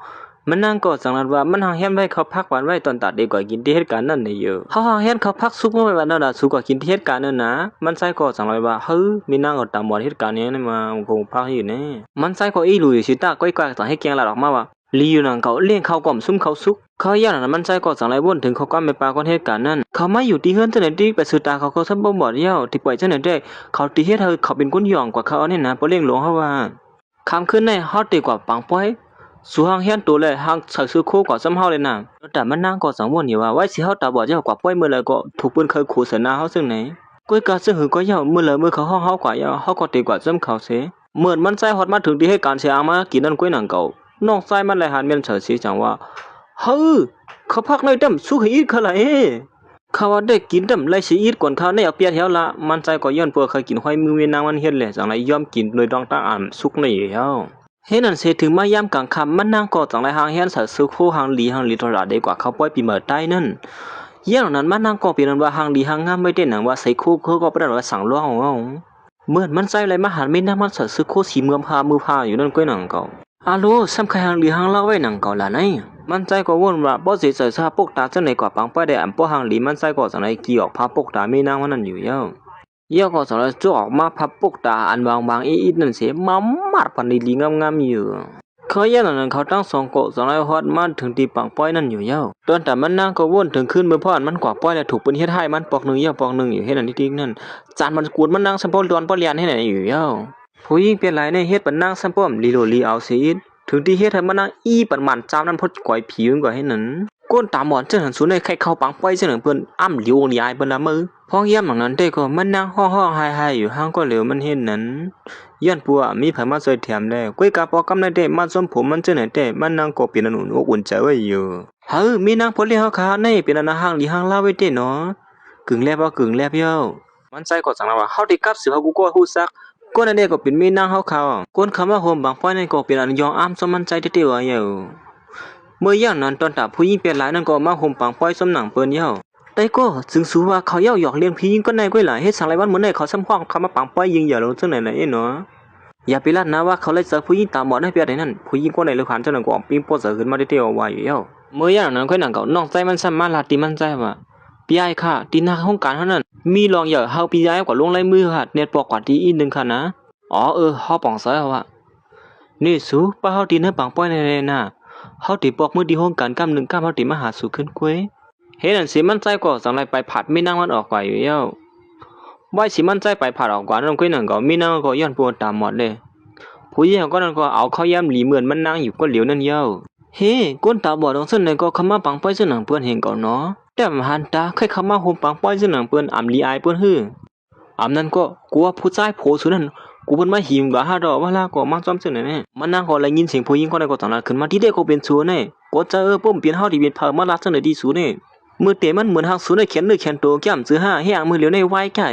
มันนั่งก็สังนั้นว่ามันหางเฮียนไว้เขาพักวันไว้ตอนตัดดีกว่ากินที่เหตุการณ์นั่นนี่เยอะเฮาหางเฮียนเขาพักสุกเมื่อวันนั้นน่ะสุกกว่ากินที่เหตุการณ์นั่นนะมันใส่ก็สังเลยว่าเฮ้ยมีนั่งก็ตามบ่เหตุการณ์นี้มาคงพักอยู่แน่มันใส่ก็อีหลุยสิตาก้อยกว่าสังให้แกงลาดออกมาว่าลีอยู่นั่งเขาเลี้ยงเขาก่อมซุ่มเขาสุกเขาย่านนั้นมันใส่ก็สังเลยวนถึงเขาก็ไม่ปาคนเหตุการณ์นั้นเขามาอยู่ที่เฮือนจังได๋ติไปสุดตาเขาก็ซับบ่เดียวที่ปล่อยจังได๋ได้เขาติเฮ็ดให้เขาเป็นคนย่องกว่าเขานี่นะบ่เลี้ยงหลวงเฮาว่าคำขึ้นในเฮาติกว่าปังป้อยสู่หางเฮียนตัวเลยหางใส่ซื้อคู่กว่าซ้ำเฮาเลยนะแต่มันนั่งก็สังวนอยู่ว่าไว้สิเฮาตาบอดเจ้ากว่าป้อยมื้อเลยก็ถูกปืนเคยขู่ใส่หน้าเฮาซึ่งไหนก้อยกาซึ่งหือก็ยาวมื้อเลยมื้อเขาเฮากว่าเฮาก็ติกว่าซ้ำเขาเสเหมือนมันใส่ฮอดมาถึงที่ให้การเสียมากินนั่นก้อยหนังเก่าน้องใส่มันเลยหันเมียนเฉยสิจังว่าเฮ้อเขาพักในดำสุขอีกเขาล่ะเขาว่าได้กินดำไล่สิอีกก่อนเขาในเอาเปียเหี่ยวละมันใจก็ย้อนเปื่อเคยกินห้อยมือเมียนางมันเฮ็ดแหละจังได๋ยอมกินโดยดองตาอ่านสุกในเหี่ยวเฮ็ดนั่นเสถึงมายามกลางค่ำมันนางก็จังได๋หางเฮียนใส่ซื้อคู่หางลีตลาดได้กว่าเขาปล่อยปีเมื่อใต้นั่นอย่างนั้นมันนางก็เป็นนั้นว่าหางลีหางงามไม่ได้หนังว่าใส่คู่เขาก็บ่ได้ว่าสั่งล่วงเอาเหมือนมันใจอะไรมาหันไม่นางมันใส่ซื้อคู่สีมือพาอยู่นั่นก้อยหนังเก่าอาโลซ้ำใครหางลีหางเล่าไว้หนังเก่าล่ะไหนมันใจก็วนว่าบ่สิใส่ซาปกตาจังได๋กว่าปังป้อยได้อันป้อหางลีมันใจก็จังได๋กี่ออกพาปกตาไม่นางมันนั่นอยู่ยาวก็จังได๋จ่อออกมาพับปกตาอันบางๆอีๆนั่นเสิมามัดปานลีงามๆอยู่เขาย่านนั้นเขาตั้งสองโกสองไล่ฮอดมาถึงที่ปังป้อยนั่นอยู่ยาวตอนแต่มันนางก็วนถึงขึ้นเมื่อพ่อนมันกว่าป้อยแล้วถูกปืนเฮ็ดให้มันปอกนึงปอกนึงอยู่เฮ็ดอันนี้นั่นจานมันกูดมันนางซัมโพดอนป้อเลียนให้ไหนอยู่ยาวผู้หญิงเปลี่ยนหลายในเฮ็ดปานนางซัมโพมลีโลลีเอาสิถึงที่เฮ็ดให้มันนางอีปานมันจามนั้นพดก่อยผิวกว่าให้นั้นก้นตาหมอนจังหันสูในใครเข้าปังป้อยจังเพิ่นอ้ำลิวลีอายเพิ่นละมือพ้องเยี่ยมหลังนั้นได้ก็มันนางฮ้อๆหายๆอยู่ห้างก็เหลวมันเห็นนั้นย้อนปัวมีไผมาช่วยแถมได้ก้อยกะปอกำได้ได้มาส้มผมมันจังไหนได้มันนางก็เป็นอันอุ่นใจไว้อยู่เฮ้อมีนางพลเลี้ยงเฮาค่ะในเป็นอันห้างลีห้างลาไว้เด้เนาะกึ่งแลบบ่กึ่งแลบเย้ามันใจก็จังว่าเฮาได้กลับสิเฮากูก็ฮู้ซัก ก้นอันเดียก็เป็นมีนางเฮาเขาก้นคำว่าโฮมบางป้อยนั่นก็เป็นอันยองอ้ามสมันใจเตี้ยวๆอยู่เมื่อย่างนั้นตอนตาผู้หญิงเปลี่ยนหลายนั่นก็มาโฮมปังป้อยสำหนังเปิ้นเย้าแต่ก็จึงสู้ว่าเขาเย้าหยอกเลี้ยงพี่ยิงก็ในก้อยหลายเฮ็ดสังไรวันเหมือนในเขาซ้ำห้องคำว่าปังป้อยยิงอย่าลงจังไหนไหนเนาะอย่าไปลัดนะว่าเขาเลยเจอผู้หญิงตาบอดให้เปียดนั่นผู้หญิงก็ในเลยขันจังนั้นก็ปิ้งโปเสือขึ้นมาเตี้ยวๆว่าอยู่เย้าเมื่อย่างนั้นก้อยหนังก็น้องใจมันซ้ำมาลาตีมันใจว่าพี่ไอ้ค่ะตีหน้าห้องการเท่านั้นมีลองอย่าเฮาพี่ไอ้กว่าลงลายมือหัดเน็ตปอกกว่าที่อีกนึงค่ะนะอ๋อเฮาป่องซอยว่านี่สูป้าเฮาตีนให้ปังป้อยในน่ะเฮาตีปอกมือที่ห้องการกำหนึ่งกำเฮาตีมาหาสู่ขึ้นกวยเฮ็ดอันสิมันใจก็สังไรไปผัดไม่นั่งมันออกกว่าอยู่เย้าไว้สิมันใจไปผัดออกกว่านั่นกวยนั่นก็มีนั่งก็ย้อนปวดตามหมดเลยผู้หญิงก็นั่นก็เอาเข้าย่ำหลีเหมือนมันนั่งอยู่ก็เหลียวนั่นเย้าเฮ้ก้นตาบอดของเส้นไหนก็คำมาปังป้อยซึ่งหนังเปิ้นเห็นก่อนเนาะแต่มหันตาค่อยคำมาโฮมปังป้อยซึ่งหนังเปิ้นอำลีอายเปิ้นฮื้ออำนั้นก็กลัวผู้ชายโผสุนั่นกูเพิ่นมาหิมว่าหาดอกว่าลาก็มาจอมซึ่งไหนแน่มันนั่งก็เลยยินเสียงผู้หญิงคนใดก็ต่างนั้นขึ้นมาที่ได้ก็เป็นสูแน่ก็จะป้มเปลี่ยนเฮาที่เป็นเผามาลัดซึ่งไหนดีสูแน่มือเตะมันเหมือนหักสูในแขนแขนโตแก้มซื้อห้าแห้งมือเหลียวในไว้ไก่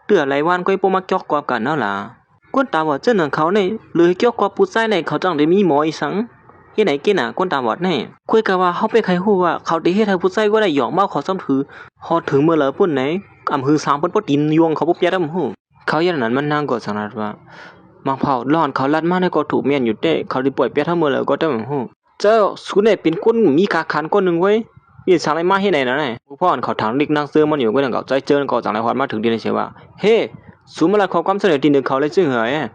เตื้อไหลวานก็ป้มมาจอกกว่ากันเนาะล่ะก้นตาบอดเจ้าหนังเขาเนี่ยเลยจอกกว่าผู้ชายในเขาจังได้มีหมออีสังเฮ็ดไหนเกน่ะก้นตาบอดแน่คุยกันว่าเฮาไปใครฮู้ว่าเขาได้เฮ็ดให้ผู้ชายก็ได้หยอกมาขอซ้ำถือฮอดถึงเมื่อละปุ่นไหนอำหือสางเปิ้นบ่ดินยวงเขาบ่เปียดำฮู้เขาอย่างนั้นมันนางก็สังนัดว่ามังเผาร้อนเขาลัดมาในก็ถูกเมียนอยู่เด้เขาได้ปล่อยเปียทั้งมื้อแล้วก็ต้องฮู้เจ้าสุเนี่ยเป็นคนมีกาขันคนนึงเว้ยมีสังไรมาเฮ็ดไหนน่ะแน่ผู้พ่อเขาถางลิกนางเสื้อมันอยู่ก็นั่นก็ใจเจินก็จังไรฮอดมาถึงดินเสียว่าเฮ้สูมาละขอความเสนอดินนึงเขาเลยจึงเหย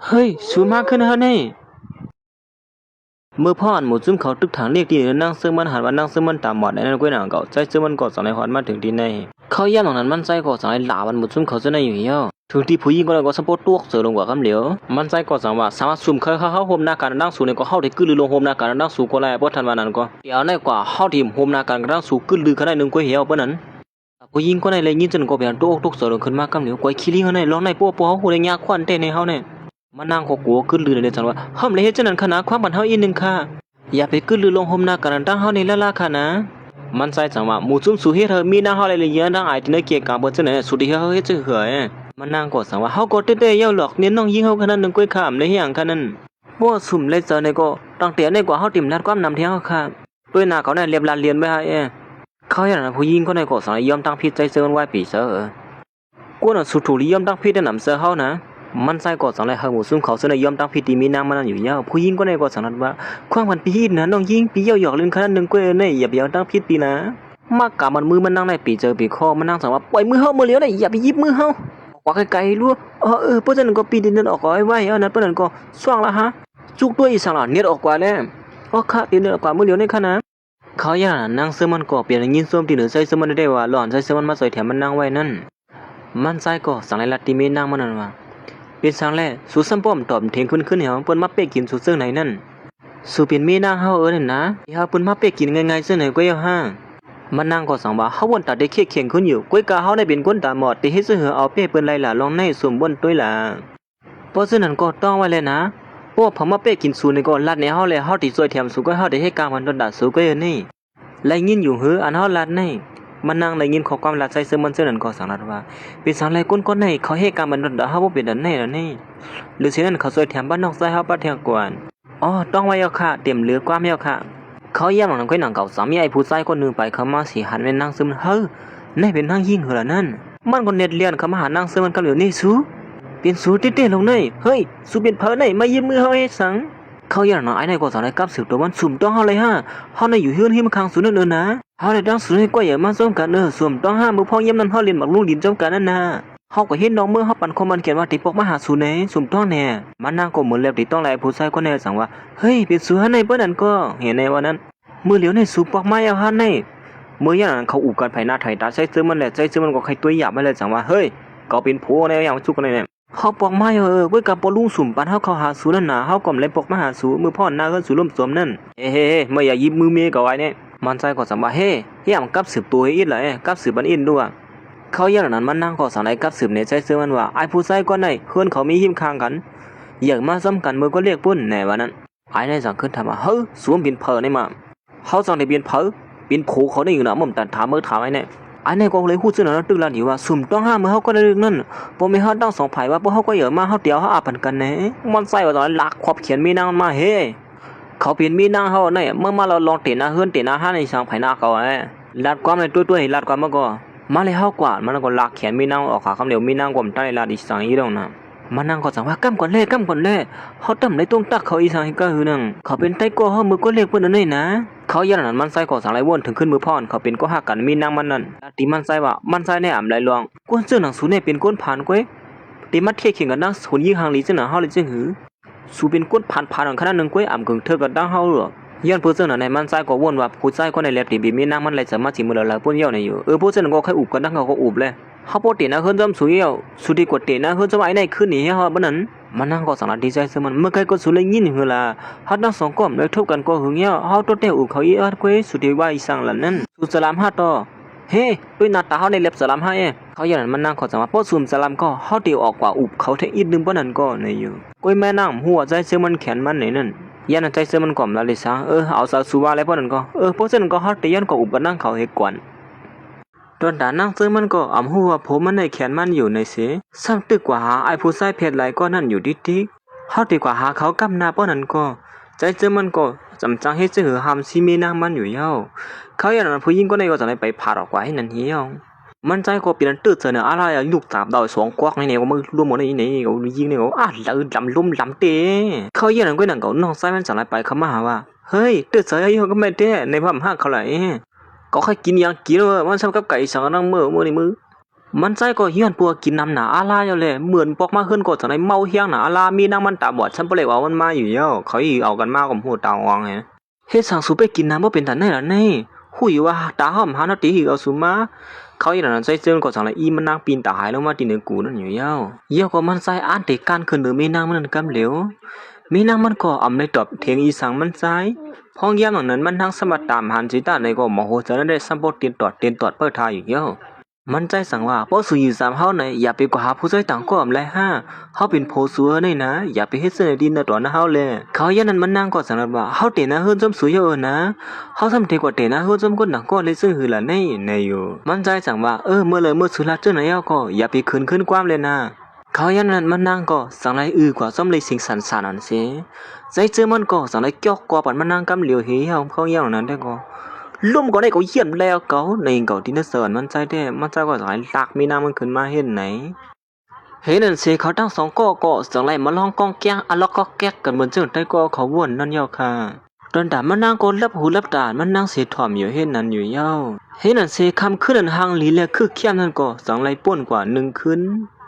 เฮ้ยสูมากขึ้นเฮานี่เมื่อพ่อนหมูจุ้มเขาตึกถางเรียกดินนั่งเสื้อมันหันว่านั่งเสื้อมันตามหมอดในนั้นก็นั่นก็ใจเสื้อมันก็จังไรฮอดมาถึงดินในเขาย่านตรงนั้นมันใจก็จังไรหลามันหมูจุ้มเขาจะได้อยู่เหี้ยวถึงที่ผู้หญิงก็เลยก็สะโพกตวกเสือลงกว่าคำเหลียวมันใจก็จังว่าสามารถสุ่มเคยเข้าโฮมหน้าการนั่งสู่ในก็เข้าได้กึ่ลือลงโฮมหน้าการนั่งสู่ก็แล้วบ่ทันว่านั้นก็เดี๋ยวในกว่าเข้าทีมโฮมหน้าการนั่งสู่กึ่ลือขนาดนึงก็เหี่ยวเปิ้นนั้นผู้หญิงก็ในเลยยินจนก็เปลี่ยนตวกตวกเสือลงขึ้นมาคำเหลียวกวยขี้ลิงเฮาในร้องในปัวเฮาฮู้ได้ยากควันเต้ในเฮาเนี่ยมันนั่งก็กลัวกึ่ลือเลยจังว่าห้ามเลยเฮ็ดจังนั้นขนาดความบันเฮาอีกนึงค่ะอย่าไปกึ่ลือลงโฮมหน้าการตั้งเฮาในละค่ะนะมันใจจังว่าหมู่จุ้มสู่เฮ็ดเธอมีนางเฮาเลยเยอะนางอายที่ในเกียกางเปิ้นจังไหนสุดที่เฮาเฮ็ดจังเหยมันนางก็สั่งว่าเฮาก็เต้ๆเย้าหลอกเน้นน้องยิงเฮาขนาดนึงก้อยข้ามในเฮียงขนาดนั้นบ่สุ่มเลยเจอในก็ตั้งแต่ในกว่าเฮาติ่มนัดความนำเที่ยงเฮาค่ะด้วยหน้าเขาเนี่ยเรียบลานเรียนไว้ให้เขาอย่างนั้นผู้หญิงก็ในก็สั่งยอมตั้งผิดใจเซินไว้ปีเซอกวนสุถูริยอมตั้งผิดได้นำเซอเฮานะมันใส่ก็สั่งเลยเฮาหมู่ซุ่มเขาเสนยอมตั้งผิดที่มีนางมันนั่นอยู่ยาวผู้หญิงก็ในก็สั่งนั้นว่าความมันปีนะน้องยิงปีเย้าหยอกเล่นขนาดนึงก้อยในอย่าไปเอาตั้งผิดปีนะมากกะมันมือมันนั่งในปีเจอปีคอมันนั่งสั่งว่าปล่อยมือเฮามือเลี้ยวได้อย่าไปยิบมือเฮาออกไกลๆรู้เพราะฉะนั้นก็ปีดินออกไว้นั้นเพราะนั้นก็สว่างละฮะจุกด้วยอีสังหลานเน็ตออกกว่าแล้วค่ะปีเน็ตออกกว่ามือเลี้ยวในขณะเขาอย่างนั้นนั่งเสื้อมันก็เปลี่ยนยินส้มที่เหนือใส่เสื้อมันได้ว่าหล่อนใส่เสื้อมันมาใส่แถมมันนั่งไว้นั่นมันใส่ก็สั่งไรลัดติเมนั่งมันนั่นว่าเป็นสั่งแรกสูซ้ำป้อมตอบเถียงขึ้นเหรอเปิ้นมาเป๊กกินสูเสื้อไหนนั่นสูเป็นเมนั่งเฮานั่นนะที่เฮาเปิ้นมาเป๊กกินง่ายๆเสื้อไหนก็ยังห้ามันนั่งก็สั่งว่าเฮาวนตัดได้เคียงขึ้นอยู่ก้อยกาเฮาได้เป็นคนตาหมอดที่เฮ็ดซื้อเอาเป้เปิ้นไรล่ะลองในสมบนด้วยล่ะเพราะฉะนั้นก็ต้องไว้เลยนะพวกผมมาเป้กินสูในก็ลัดในเฮาเลยเฮาที่ซวยแถมสูก็เฮาได้ให้กลางวันตอนดัดสูก็อย่างนี้ไล่ยินอยู่อันเฮาลัดในมันนั่งไล่ยินขอความลัดใส่เสื้อมันเสื้อนั้นก็สั่งลัดว่าเป็นสั่งไรก้นในเขาให้กลางวันตอนดัดเฮาบ่เป็นดันในแล้วนี่หรือฉะนั้นเขาซวยแถมบ้านนอกใส่เฮาปะเที่ยงกวนต้องไว้เอาค่ะเตรียมเหลือความเอาค่ะเขาเยี่ยมหลังก้อยหนังเก่าสามีไอ้ผู้ชายคนนึงไปเขามาสิหันเป็นนางซึมนี่เป็นนางยิงเหรอนั่นมันก็เน็ตเลียนเขามาหานางซึมมันกับเหลียวนี่สูเป็นสูเต้ๆลงเลยเฮ้ยสูเป็นเพอไหนมายืมมือเฮาให้สังเขาอย่างน้อยในก็สอนให้กับสืบตัวมันสุ่มต้องเฮาเลยฮะเฮาในอยู่เฮือนที่มันค้างสูนั่นนะเฮาได้ดังสูให้ก้อยอย่ามาซ้อมกันสุ่มต้องห้ามมือพ่อเยี่ยมนั้นเฮาเรียนบักลุงดินจ้อมกันนั่นนะเฮาก็เห็นน้องเมื่อเฮาปั่นคอมมันเขียนว่าติปกมาหาสูไหนสุ่มต้องแน่มันนางก็เหมือนแล้วติต้องไล่ผู้ชายคนนี้สั่งว่าเฮ้ยเป็นสูให้ในเปิ้นนั่นก็เห็นในวันนั้นมือเหลียวในสูปอกไม้เอาฮันในเมื่ออย่างนั้นเขาอู่กันภายหน้าไทยตาใช้ซื้อมันแหละใช้ซื้อมันก็ใครตัวหยาบไม่เลยสั่งว่าเฮ้ยก็เป็นผัวในอย่างชุกกันเนี่ยเขาปอกไม้เว้ยกับปอลุงสุ่มปันเขาหาสูนั่นน่ะเขาก่อมเลยปอกมาหาสูมือพ่อหน้าก็สูร่มสวมนั่นเฮ้ไม่อย่ายิบมือเมียกับไว้เนี่ยมันใจก็สั่งว่าเฮ้ยามกับสืบตัวให้อิดเลยกับสืบมันอินด้วยเขาอย่างนั้นมันนั่งก็สั่งในกับสืบเนี่ยใช้ซื้อมันว่าไอ้ผู้ชายก็ในเพื่อนเขามีหิมคางกันอย่างมาซ้ำกันมือก็เรียกปุ่นแน่วันนั้นไอ้ในสั่งขึ้นทำว่าเฮ้ยสวมบินเพอในมาเขาสั่งในเบียนเพอเป็นผูเขาได้อยู่นะมุมแต่ถามไอ้เนี่ย อันนี้ก็เลยพูดซึ่งนั้นตึกละนี่ว่าสุ่มต้องห้ามเมื่อเฮาก็ได้เรื่องนั้นบ่มีเฮาตั้งสองไผว่าบ่เฮาก็เยอะมาเฮาเดียวเฮาอาปันกันแหน่มันใส่ว่าตอนลักขอบเขียนมีนางมาเฮ้เขาเปลี่ยนมีนางเฮาเนี่ยเมื่อมาเราลองเตะหน้าเฮือนเตะหน้าห้าในสังไผหน้าเขาลาดความในตัวๆลาดความมาก็มาเลยเฮากว่ามันก็ลักเขียนมีนางออกขาคำเดียวมีนางกว่าตั้งในลาดอีสังอีดองนะมันนั่งก็สั่งว่ากำก่อนแลเฮาตำในตรงตักเขาอีสังก็หือนึงเขาเป็นไต้กัวเฮามือก็เล็กเพิ่นนั่นนี่นะเขายันนั้นมันใส่ก็สั่งไหลวนถึงขึ้นมือพรเขาเป็นก็ฮักกันมีนางมันนั่นตีมันใส่ว่ามันใส่ในอ่ำไหลลวงกวนเสื้อหนังสูเนี่ยเป็นก้นผ่านก้อยตีมัดเทียเขียงกันดังสุนยิงหางลีจังหนังเฮาเลยจังหือสูเป็นก้นผ่านขนาดนึงก้อยอ่ำกึ่งเธอก็ดังเฮาหรอย้อนผู้เสื้อในมันใส่ก็วนว่าผู้ใส่ก็ในแลบตีบีมีนางมันไหลสามารถสิมือละปุ่นเหี่ยวในอยู่ผู้เสื้อก็ใครอุบกันดังเขาก็อุบเลยเฮาบ่เตะนะเฮิรนจำสุเหี่ยวสุดีกว่าเตะนะเฮิรนจำไอ้ในคืนนี้เฮาบ่นั้นมันนั่งก็สังละดีใจเสมันเมื่อไกลก็สุเลยยินหือละเฮาทั้งสองก้มเลยทบกันก็หึงเหี่ยวเฮาตัวเตะอุบเขาอีอัดก้อยสุดีว่าอีสังละนั้นสุสลามฮาต่อเฮ้ด้วยหน้าตาเฮาในเล็บสลามฮาเขาอย่างนั้นมันนั่งขอจังว่าพอซุ่มสลามก็เฮาเตียวออกกว่าอุบเขาแท้อีกนึงบ่นั้นก็ในอยู่ก้อยแม่นางหัวใจเสือมันแขนมันไหนนั่นยันใจเสือมันก่อมละเลยซะเอาซะสุว่าแล้วบ่นั้นก็พวกเส้นก็เฮาเตียนก็อุบกันนั่งเขาเฮ็ดกวนตอนด่านั่งเสือมันก็อำหัวผมมันในแขนมันอยู่ในเสซ้ำตึกกว่าหาไอ้ผู้ชายเพชรไหลก็นั่นอยู่ดิกเฮาดีกว่าหาเขากำหน้าบ่นั้นก็ใจเสือมันก็จำจังเฮ็ดซื่อหามสิมีนางมันอยู่เย้าเขาอย่างนั้นผู้หญิงก็ในก็จะได้ไปพาออกไว้นั่นเหี่ยวมันใจก็เปลี่ยนตื้อเสนออะไรลูกตาบดาวสองกวักนี่ก็มือรวมหมดในนี่ก็ยิงนี่ก็ลำลุ่มลำเตะเขาอย่างนั้นก็นั่งก็น้องชายมันจะไปเขามาหาว่าเฮ้ยตื้อเสยก็ไม่ได้ในพม่าเขาไหลก็แค่กินอย่างกินมันซ้ำกับไก่สังนั่งมือในมือมันใจก็เฮียนปัวกินน้ำหนาอาลาอยู่เลยเหมือนปอกมาขึ้นก็จะในเมาเฮียงหนาอาลามีนางมันตาบอดฉันบ่เลยว่ามันมาอยู่เย้าเขาเอากันมากกับหัวตาอ่องเฮ็ดสังสูไปกินน้ำบ่เป็นตันได้ล่ะนี่หุยว่าตาหอมหานาตีเอาสุมาเขาอย่างนั้นใจเจินก็สั่งเลยอีมันนางปีนตาหายลงมาที่เหนือกูนั่นอยู่เย้าก็มันใจอ่านเด็กการขึ้นเหนือมีนางมันกำเหลวมีนางมันก็อำในตอบเถียงอีสังมันใจพ้องยามนั้นมันทั้งสมัดตามหันจิตาในก็มโหจะได้สัมปเตียนตอดเปิดทายอยู่เย้ามันใจสั่งว่าป้อสุยสามเฮาไหนอย่าไปกว่าหาผู้ใจต่างก็อำไรห้าเฮาเป็นโพสัวนี่นะอย่าไปเฮ็ดเสนอดินนะตอนนะเฮาเลยเขาอย่างนั้นมันนั่งก็สั่งว่าเฮาเตนะเฮือนจมสุยนะเฮาทำเทกว่าเตนะเฮือนจมคนหนังก็เลยซึ่งหือละในอยู่มันใจสั่งว่าเมื่อเลยเมื่อสุราเจ้าไหนเฮาก็อย่าไปขึ้นความเลยนะเขาอย่างนั้นมันนั่งก็สั่งไรกว่าซ่อมเลยสิ่งสันนั่นสิใจเจอมันก็สั่งไรเกี่ยวกว่าปันมันนั่งกำเหลียวเหี่ยวเขาอย่างนั้นได้ก็ลุ่มก็ได้ก็เยี่ยมแล้วเขาในเขาที่นั่นเสิร์นมันใจได้มันใจก็สายหลักมีน้ำมันขึ้นมาเห็นไหนเห็นนั่นสิเขาตั้งสองก็สังไรมาลองกองแก้งล็อกก็แก๊กกันเหมือนเจ้าใต้ก็เขาวนนั่นเย้าค่ะตอนด่ามันนั่งก็รับหูรับตามันนั่งเสียถ่อมอยู่เห็นนั่นอยู่เย้าเห็นนั่นสิคำขึ้นนั่นหางลีและคือเขี้ยมนั่นก็สังไรป่วนกว่า1ขึ้น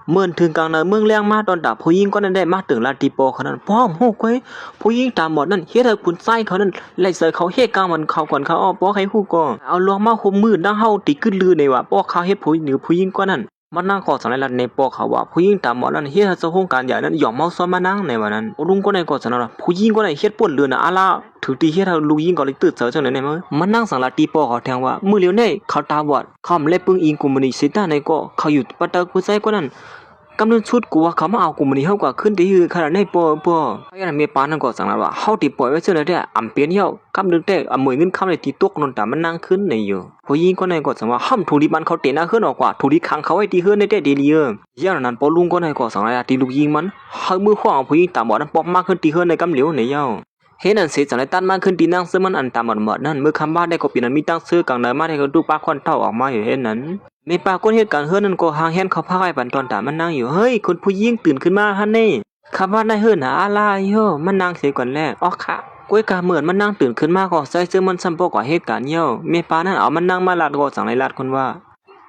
เมื่อถึงกลางเมืองแรงมาตอนด่าผู้หญิงก็นั่นได้มาถึงลาติโปเขานั้นพร้อมฮู้ก้อยผู้หญิงตามหมดนั่นเฮ็ดให้คุณไส้เขานั่นไล่เสยเขาเฮ็ดกลางมันเขาก่อนเขาอ้อป้อให้ฮู้ก็เอาลวงมาห่มมือดังเฮาติขึ้นลือในว่าป้อเขาเฮ็ดผู้หญิงผู้หญิงก็นั่นมันนั่งขอสังไรลัดในป้อเขาว่าผู้หญิงตามหมดนั่นเฮ็ดให้เจ้าโครงการใหญ่นั้นยอมเมาซ้อนมานั่งในวันนั้นลุงก็ในก็สังว่าผู้หญิงก็ในเฮ็ดป่วนเรือน่ะอาลาถือตีเฮ็ดให้ลูกหญิงก็เลยตื่นเสือจังไหนมั้ยมันนั่งสังลาตีป้อเขาแทงว่ามื้อเหลียวในเขาตาบอดเขาไม่เล่ปึ้งอิงกุมณีสิตาในก็เขาอยู่ปัตตะกุไสก็นั่นกำลังชุดกูว่าเขามาเอากูมันนี่เฮากว่าขึ้นที่ขนาดในปอเขาอย่างนั้นมีปานนั่นก็สั่งแล้วว่าเฮาติปล่อยไว้เฉยๆได้อำเปียนเหี่ยวกำนึงแต่อำมือเงินคำในที่ตกนนตามันนั่งขึ้นในอยู่ผู้หญิงก็ในก็สั่งว่าห้ามถูดิมันเขาเตะหน้าขึ้นออกกว่าถูดิขังเขาไว้ที่เฮือนในแต่เดลีอย่างนั้นปอลุงก็ในก็สั่งแล้วตีลูกยิงมันเฮามือขวางผู้หญิงตาบอดนั้นปอมมากขึ้นที่เฮือนในกำเหลียวในเย้าเห็นนั่นเสียจังไรตันมากขึ้นที่นั่งเสื้อมันอันตามหมดนั่นเมื่อคำบ้านได้ก็ปีนั้นมีตั้งเสื้อกลางเดินมาได้ก็ดูปากควันเท่าออกมาอยู่เห็นนั้นมีปากก้นเหตุการณ์เฮือนนั่นก็หางแหนเขาพาไอ้ปันตอนตามันนั่งอยู่เฮ้ยคนผู้หญิงตื่นขึ้นมาฮันนี่คำว่าได้เฮือนหาอะไรโยมันนั่งเสียก่อนแรกอ๋อค่ะก้วยกาเหมือนมันนั่งตื่นขึ้นมาก็ใส่เสื้อมันซ้ำโปกว่าเหตุการณ์เยี่ยวมีปานั่นเอามันนั่งมาลาดก็สั่งไรลาดคนว่า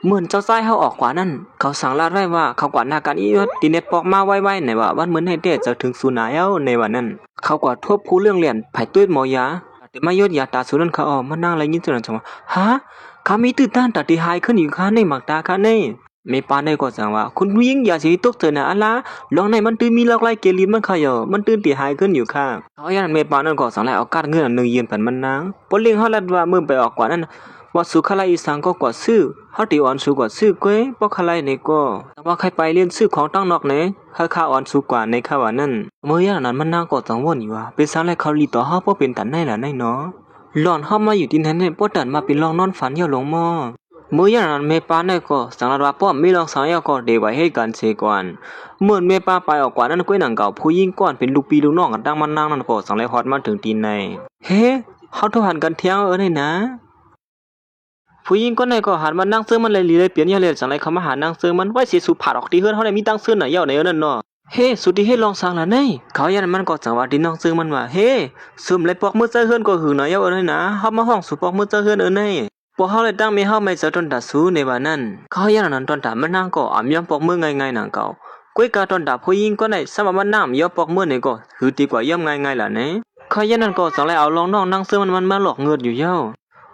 เหมือนเจ้าชายเฮาออกกว่านั่นเขาสั่งลาดไว้ว่าเขากว่าหน้ากันอีตีเน็ตปอกมาไว้ๆในว่าวันเหมือนให้เดจะถึงสุนายในวันนั้นเขากว่าทบผู้เรื่องเรียนไผตุ้ยหมอยาแต่มายดยาตาสุนันเขาออกมานั่งอะไรยินจนจังว่าฮะข้ามีตื่นต้านตาที่หายขึ้นอยู่ข้าในหมักตาข้าในไม่ปานได้ก็สั่งว่าคุณผู้หญิงอย่าสิตกเจอนะอะล่ะลองในมันตื่นมีหลากหลายเกลีมันขยอมันตื่นที่หายขึ้นอยู่ค่ะเขาอย่างนั้นไม่ปานนั่นก็สั่งแล้วเอาการเงินอันนึงยืมผันมันนางปนเลี้ยงเฮาลัดว่ามือไปออกกว่านั้นว่าสุขะไลอีสังก็กว่าซื้อเฮาติอ่อนสูกว่าซื้อก้อยบ่คะไลนี่ก็แต่ว่าใครไปเรียนซื้อของตั้งนอกไหนค่าอ่อนสูกว่าในค่าว่านั้นเมื่ออย่างนั้นมันนางก็ต้องวนอยู่ว่าเป็นสังแล้วเขาลีต่อเฮาบ่เป็นตันได้ล่ะในเนาะหลอนเฮามาอยู่ที่นั้นเนี่ยบ่ตันมาเป็นลองนอนฝันเหี่ยวหลงหม้อ เมื่ออย่างนั้นเมปาเนี่ยก็สังราป้อมมีลองสายก็เดไว้ให้กันเสก่อนเมื่อเมปาไปออกกว่านั้นก้อยหนังเก่าผู้ยิ่งก้อนเป็นลูกปีลูกน้องกันดังมันนางนั่นก็สังไรฮอดมาถึงตีนในเฮ้เขาทุหันกันเที่ยงเนี่ยนะผู้หญิงคนไหนก็หันมานั่งซื้อมันเลยลีเลยเปลี่ยนยาเลยสังไรเขามาหานั่งซื้อมันไว้เสียสุผาดออกที่เฮือนเขาได้มีตั้งซื้อไหนเย่าไหนนั่นเนาะเฮ้สุดที่เฮ้ลองสั่งละนี่เขายันมันก็จังว่าดินน้องซื้อมันว่าเฮ้ซึมเลยปอกมือเจอเฮือนก็หือไหนเย่าเลยนะเขามาห้องสุปอกมือเจอเฮือนนี่พวกเขาเลยตั้งมีเขาไม่เจอตอนตัดสู้ในวันนั้นเขายันนั้นตอนตัดมันนั่งก็อ่ำย้อมปอกมือง่ายๆนั่งเก่ากุ้ยกาตอนตัดผู้หญิงก็ได้สมัยมันนั่งย้อมปอกมือนี่ก็คือดีกว่าย้อมง่ายๆล่ะเนี่ยเขายันนั้นก็จังไรเอาลองน้องนั่งซื้อมันมาหลอกเงินอยู่เย่า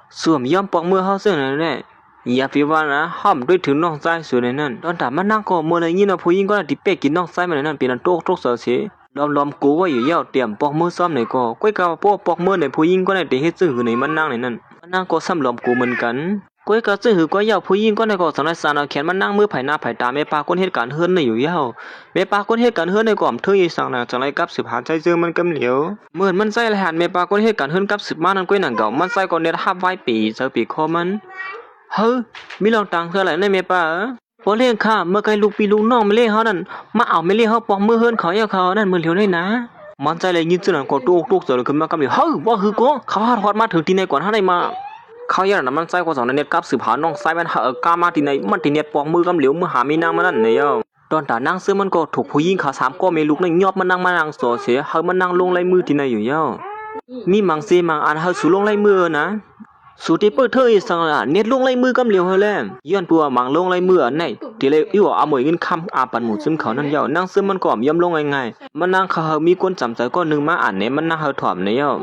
สวมย้อมปอกมือเขาซึ่งนั่นแหละอย่าไปว่านะห้ามด้วยถึงน้องชายส่วนนั้นตอนถามมันนั่งก็เมื่อไรยินว่าผู้หญิงก็ได้ติเป๊กกินน้องชายมันนั่นเป็นอันโต๊ะเสือเสียลอมกูว่าอยู่เย่าเตรียมปอกมือซ้อมไหนก็ก้อยกาปอกมือในผู้หญิงก็ได้ติเฮ็ดซื่อหือในมันนั่งในนั้นมันนั่งก็ซ้ำลอมกูเหมือนกันก้อยกาซื่อหือก็เย่าผู้หญิงก็ได้ก็สังไรสารเอาแขนมันนั่งมือไผ่หน้าไผ่ตาแม่ปาคนเหตุการณ์เฮือนในอยู่เย่าแม่ปาคนเหตุการณ์เฮือนในก่อมเธออีสังนะจังไรกับสืบหาใจเจอมันกำเหลียวเหมือนมันใจละหันแม่ปาคนเหตุการณ์เฮือนกับสืบมานั่นก้อยหนังเก่ามันใจก่อนเน็ตฮับไว้ปีเจอปีคอมันเฮ้ยมีลองตังเท่าไหร่ในเมป้าพอเลี้ยงข้าเมื่อไกลลูกปีลูกน้องไม่เลี้ยงเขานั่นมาเอาไม่เลี้ยงเขาปอกมือเฮิร์นเขาอย่าเขานั่นมือเหลียวได้นะมันใจเลยยินเสียงก็ตุกเสือขึ้นมากำเหลียวเฮ้ยว่าคือก็เขาฮอดมาถึงที่ไหนก่อนเขาได้มาเขาอย่างนั้นมันใจกว่าสองเน็ตกับสืบหาน้องไซมันกามาที่ไหนมันที่เน็ตปอกมือกำเหลียวมือหามีนางมานั่นเนี่ยตอนตานั่งซื้อมันก็ถูกผู้หญิงขาสามก็ไม่ลุกในยอบมันนั่งโซเสียเฮ้ยมันนั่งลงไล่มือที่ไหนอยู่เย้ามีมังซีมังอันเฮ้ยสูลงไล่มือนะสุดที่เปิดเธออีสังละเน็ตลงไล่มือกำเหลียวเฮแลมย้อนปัวมังลงไล่มืออันไหนที่เลยอยู่เอาหมวยเงินคำอาปันหมูซึมเขานั่นเย้านั่งซึมมันก่อมย่ำลงง่ายๆมันนั่งเขามีคนจำใจก็นึงมาอ่านเนี่ยมันนั่งเฮถ่อมเนี่ยเย้า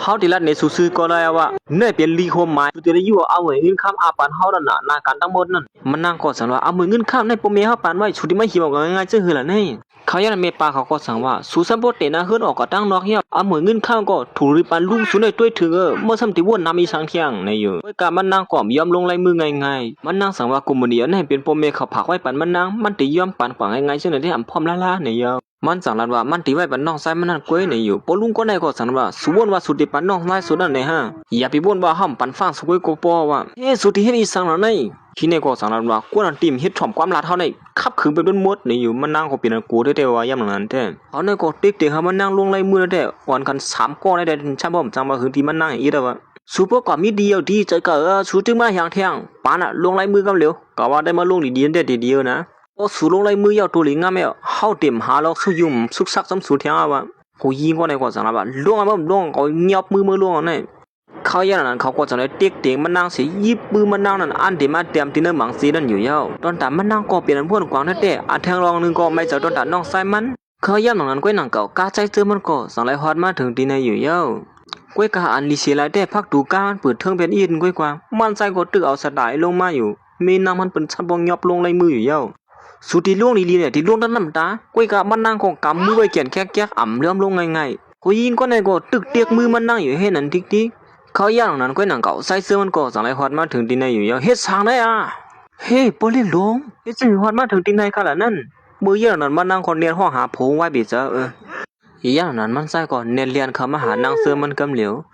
เขาที่รัดในซื่อก็ได้ว่าเนี่ยเป็นรีโฮมไม้สุดที่เลยอยู่เอาหมวยเงินคำอาปันเขานั่นน่ะนาการทั้งหมดนั่นมันนั่งก็สั่งว่าเอาหมวยเงินคำในปมเมียเขาปันไว้สุดที่ไม่หิวง่ายๆจะหือละนี่เขายันเมปาเขาก็สั่งว่าสุสัมโบเตนะเฮือนออกก็ตั้งนอกเฮียเอาเหมือนเงินข้าวก็ถูริปันลุงสุนในด้วยถึงเมื่อสมติวนนามีสังเทียงในอยู่ด้วยการมันนางก่อมยอมลงไล่มือง่ายๆมันนางสั่งว่ากุมนี้ให้เป็นปมเมเขาผักไว้ปันมันนางมันติยอมปันปังง่ายๆซึ่งในที่อ่ำพร้อมล่าในเยอะมันสั่งรันว่ามันติไว้ปันน้องไส้มันนั่นกล้วยในอยู่ปลุงก็ในก็สั่งว่าสุวนว่าสุติปันน้องไส้สุดนั่นในฮะอย่าไปบ่นว่าห้ามปันฟังสุกวยก็ปอว่าสุติเฮ็ดอีสังแล้วในที่ในก็สั่งรันว่ากวนติมเฮ็ดถ่อมความลาเท่าในขับขืนไปด้วยมดในอยู่มันนางก็เป็นกูได้ว่าย่ำนั้นแท้เขาในก็ติ๊กๆเขามันนั่งลงไล่มือได้อ่อนกัน3ก้อนได้ช่างบ่จังว่าคือที่มันนั่งอีดว่าซูเปอร์ก็มีเดียวดีใจก็สูถึงมาอย่างเที่ยงปานน่ะลงไล่มือกันเร็วก็ว่าได้มาลงดีๆได้เดียวนะโอ้สูลงไล่มือยาวตัวลิงอ่ะแม่เฮาเต็มหาลอกสุยุ่มสุกซักซ้ำสูเที่ยงว่าผู้ยิงก็ในก็จังว่าลงอ่ะบ่ลงก็เงียบมือลงอ่ะเนี่ยเขาอย่างนั้นเขาก็จะได้เด็กๆมันนั่งสิยิบมือมันนั่งนั่นอันเดียมาเตรียมที่เนื้อหมังสีนั่นอยู่เย้าตอนแต่มันนั่งก็เปลี่ยนพวนกวางนั่นเด้อันแทงรองนึงก็ไม่เจอตอนแต่น้องไซมันเขาย่ำหนังนั้นก้อยหนังเก่ากาใจเจอมันก็สังไรฮอดมาถึงที่ในอยู่เย้าก้อยกาอันลิเชียไรได้พักดูก้ามันเปิดเทิงเป็นอินก้อยกวางมันใจก็ตึกเอาสดายลงมาอยู่มีนางมันเป็นชันบองยอบลงในมืออยู่เย้าสุดที่ล่วงลีเนี่ยที่ล่วงด้านน้ำตาก้อยกามันนั่งก็กำมือไว้เขียนแก๊กๆอ่ำเลื่อมลงง่ายๆก้อยยิงก็ในก็ตึกเตียกมือมันนั่งอยู่ให้นั่นทิกเขาย่างนั้นก้อยหนังเก่าใส่เสื้อมันก็สังไรฮอดมาถึงที่ไหนอยู่เฮ็ดสางได้อ่ะเฮ้ปอเล่นลงเฮ็ดสื่อฮอดมาถึงที่ไหนกันล่ะนั่นมือย่างนั้นมันนั่งคนเรียนห้องหาผงไว้บิดเจอย่างนั้นมันใส่ก่อนเรียนเขามาหานางเสื้อมันกำเหลียว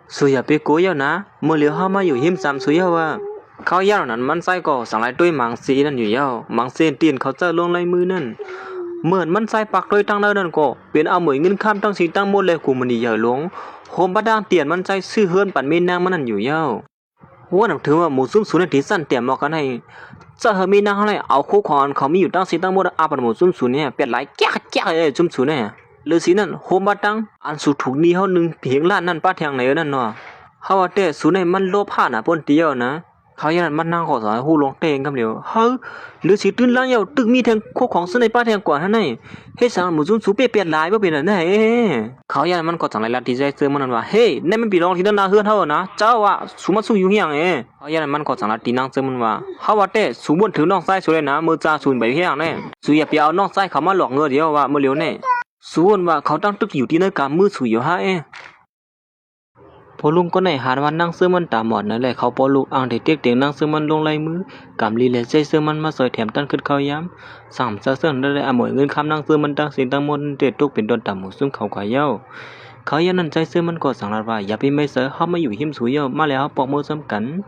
สุยาไปกูยานะมือเหลียวเข้ามาอยู่หิมซ้ำสุยาว่าเขาย่างนั้นมันใส่ก่อสังไรด้วยมังสีนั่นอยู่เย้ามังเส้นตีนเขาเจอลงในมือนั่นเหมือนมันใส่ปักด้วยตั้งนั่นก็เป็นเอาเหมือนเงินข้ามตั้งสีตั้งหมดเลยกูมันดีใหญ่ลงโฮมบาดามเตียนมันใจซื้อเฮือนปั่นเมนางมันนั่นอยู่เย้าว่าหนังถือว่าหมูซุ่มสูนในที่สั้นเตียมบอกกันให้จะเฮมีนางอะไรเอาคู่คอนเขามีอยู่ตั้งสีตั้งหมดอาปันหมูซุ่มสูนเนี่ยเปลี่ยนหลายแก่ซุ่มสูนเนี่ยฤาษีนั่นโฮมบาดังอันสุถูกนี้เขาหนึ่งเพียงล้านนั่นป้าแทงไหนนั่นเนาะเขาว่าแต่สูนในมันโลภะน่ะปนเดียวนะเขาอย่างนั้นมันนั่งขอสอนหูลงเตงกันเดียวเฮ้ยฤาษีตื่นล้านเยาตึกมีแทงคู่ของซึ่งในป้าแทงกว่าท่านไหนเฮ้ยสั่งหมูซุ่มสูเปลี่ยนลายว่าเป็นอะไรเขาอย่างนั้นมันก็จังไรลัดที่ใจเจอมันนั่นว่าเฮ้ยนั่นมันปีรองที่นั่นนาเฮือนเท่านะเจ้าว่าสูมาสู้อยู่เฮียงเขาอย่างนั้นมันก็จังลัดที่นั่งเจอมันว่าเขาว่าแต่สูบนถือน้องไส้ช่วยนะมือจ่าสูนไปเฮียงแน่สูอย่าไปเอาน้องไส้เขามาหลอกเงินเดียวว่ามือเลี้ยวแน่สูนว่าเขาตั้งตึกอยู่ที่นั่นการมือสูอยู่ฮะพอลุงก็ในหาวันนั่งซื้อมันตามหมดนั่นแหละเขาพอลูกอ่างเด็กเตียงนั่งซื้อมันลงลายมือกำลีเลยใจซื้อมันมาซอยแถมตั้งขึ้นเขาย้ำ3 เสื้อได้หมวยเงินคำนั่งซื้อมันตั้งสินตั้งมนเด็ดตุกเป็นต้นต่ำหมูซึ่งเขาขายเย้า เขายันนั้นใจซื้อมันก็สั่งรัดว่าอย่าไปไม่เสือเขามาอยู่หิมสูเยอะมาแล้วปอกมือซ้ำกัน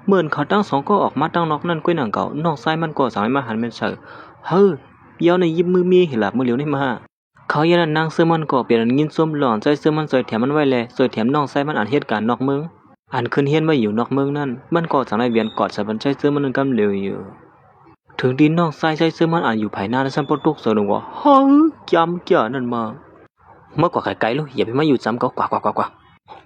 เหมือนเขาตั้งสองก็ออกมาตั้งนอกนั่นก้อยหนังเก่านอกไส้มันก็สั่งให้มาหันเป็นเสือเฮ้ยเย้าในยิบมือมีเห็นหลับมือเหลียวนี่มาเขายันนั้นนางซื้อมันก็เปลี่ยนยินส้มหล่อนใจซื้อมันซอยแถมมันไว้เลยซอยแถมนอกไส้มันอ่านเหตุการณ์นอกเมืองอ่านขึ้นเฮียนไว้อยู่นอกเมืองนั่นมันก็สั่งให้เวียนกอดใส่บันใจซื้อมันกำเหลียวอยู่ถึงดินนอกไส้ใจซื้อมันอ่านอยู่ภายหน้าและซ้ำปตุกเสือหนึ่งว่าเฮ้ยจำเจ้านั่นมาเมื่อกว่าไกลๆลูกอย่าไปมาอยู่จำก็กว่า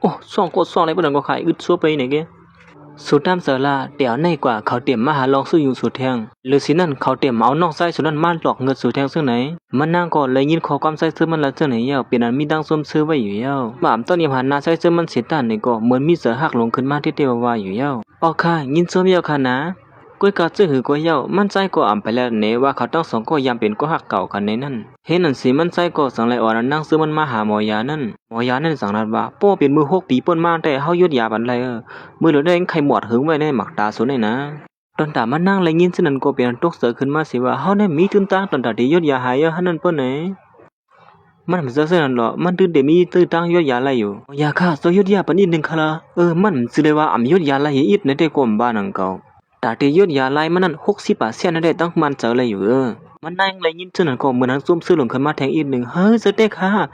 โอ้สองกดสองอะไรบ้างก็ขายอึดซัวไปไหนแกสุดตามเสือละเดี๋ยวในกว่าเขาเตรียมมาหาลองสู้อยู่สุดแทงหรือสินั่นเขาเตรียมเอานอกไส้สุดนั้นมาหลอกเงินสุดแทงซึ่งไหนมันนั่งก่อนเลยยินขอความไส้ซื้อมันละซึ่งไหนเย้าเปลี่ยนอันมีดังส้มซื้อไว้อยู่เย้าหม่ามต้นยำหันนาไส้ซื้อมันเสียตันนี่ก็เหมือนมีเสือหักลงขึ้นมาที่เทววาอยู่เย้าอ๋อค่ะยินส้มเย้าค่ะนะก้อยกาจื้อหือก้อยเย้ามันใจก็อ่ำไปแล้วเนว่าเขาตั้งสองก็ยามเป็นก็หักเก่ากันในนั่นเห็นนั่นสิมันใจก็สั่งเลยอ่อนนั่งซื้อมันมาหาหมอยานั่นสั่งนัดว่าป้อเป็นมือ6 ปีเปิ้นมาแต่เฮายุดยาบันไรมือเหลือได้ไข่หมวดหึงไว้ในหมักตาสุนเลยนะตอนตามันนั่งเลยยินสนั่นก็เป็นตกเสือขึ้นมาสิว่าเฮาได้มีตื่นตาตอนตาที่ยุดยาหายหันนั่นเปิ้นไหนมันเสือนั่นหรอมันตื่นเดมีตื่นตั้งยุดยาไรอยู่ยาค่ะซอยุดยาปานนิดนึงค่ะละมันสิเลยว่าอ่ำยุดยาไรอีดในแต่กมบ้านนังเก่าตาที่ยุดยาไรมันนั่น60%นั่นได้ตั้งมันเจอเลยอยู่มันนั่งเลยยินสนั่นก็เหมือนนั้นซุ่มซื้อหลงขึ้นมาแทงอีกนึงเฮ้ยเสด็จค่ะ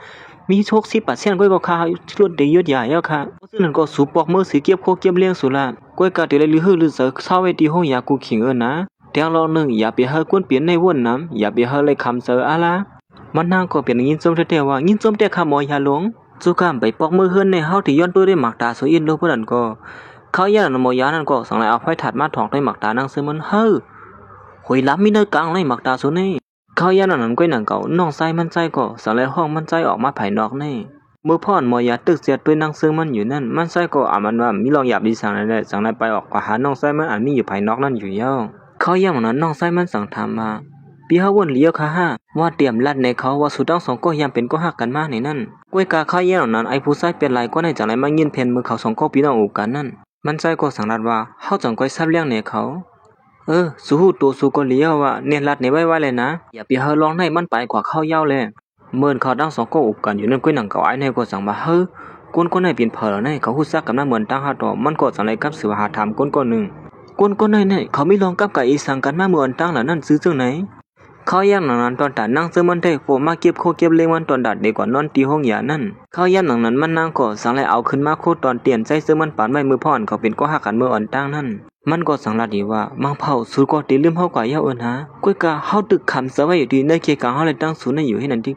มีโชค10%ก้อยก็ค่าชุดเดียดยาแล้วค่ะซึ่งนั่นก็สูบปอกมือสีเก็บโคเก็บเลี้ยงสุราก้อยกะเดเลยลือหือลือเสือเศร้าไว้ที่ห้องยากูขิงนะแตงรอนึงอย่าไปเฮากวนเปลี่ยนในวนน้ำอย่าไปเฮาเลยคำเสืออะล่ะมันนางก็เปลี่ยนยินส้มเท่ๆว่ายินส้มแต่ข้าหมอยาหลวงจู่กามไปปอกมือเฮือนในเฮาที่ย้อนตัวได้หมักตาสวยอินโลเพิ่นนั่นก็เขาย่านหมอยานั่นก็สั่งให้เอาไฟถัดมาถอกด้วยหมักตานางซื้อมันเฮ้อหอยล้ำมีเนื้อกลางในหมักตาสวยนี่เขาย่านนั้นก้อยหนังเก่าน้องไส้มันใจก็สั่งให้ห้องมันใจออกมาภายนอกนี่เมื่อพ่อนหมอยาตึกเสียด้วยนางซึ่งมันอยู่นั่นมันไส้ก็มันว่ามีลองหยาบดีสั่งได้สั่งได้ไปออกกว่าหาน้องไส้มันมีอยู่ภายนอกนั่นอยู่เย้าเขาย่างนั้นน้องไส้มันสั่งถามมาปีเฮาวนเลี้ยวค่ะว่าเตรียมลัดในเขาว่าสุดทั้งสองก็ยามเป็นก็หักกันมาในนั่นก้วยกาเขาย่างนั้นไอ้ผู้ไส้เป็นไรก็ในจังไรมายินเพนมือเขาสองก็พี่น้องอูกันนั่นมันไส้ก็สั่งรัดว่าเฮาจังก้อยซับเลี้ยงในเขาสู้ตัวสู้ก็เลี้ยวว่าเนียนลัดในไว้เลยนะอย่าไปเฮาลองให้มันไปกว่าเข้าเย้าเลยเมื่อเขาตั้งสองก็อุบกันอยู่นั่นก้อยหนังเก่าไอ้ในก็สั่งว่าก้นให้เปลี่ยนเผอในเขาฮู้ซักกับน้าเหมือนตั้งหาต่อมันก็สั่งเลยกับสือหาถามก้นนึงก้นในเขาไม่ลองกับอีสังกันมาเหมือนตั้งหล่ะนั่นซื้อจังไหนเขาย่างหนังนั้นตอนตัดนั่งซื้อมันได้โผล่มาเก็บโคเก็บเลมันตอนดัดเด็กกว่านอนตีห้องยานั่นเขาย่างหนังนั้นมันนั่งก็สั่งเลยเอาขึ้นมาโคตอนเตียนใจซื้อมันปานไว้มือพ่อนเขาเป็นก็หักกันมืออ่อนตั้งนั่นมันก็สั่งละดีว่ามังเผาสูก็ตีลืมเฮากว่าเย้าหาก้อยกาเฮาตึกคำเสไว้อยู่ดีในเขตกลางเฮาเลยตั้งศูนย์อยู่ให้นั่นติ๊ก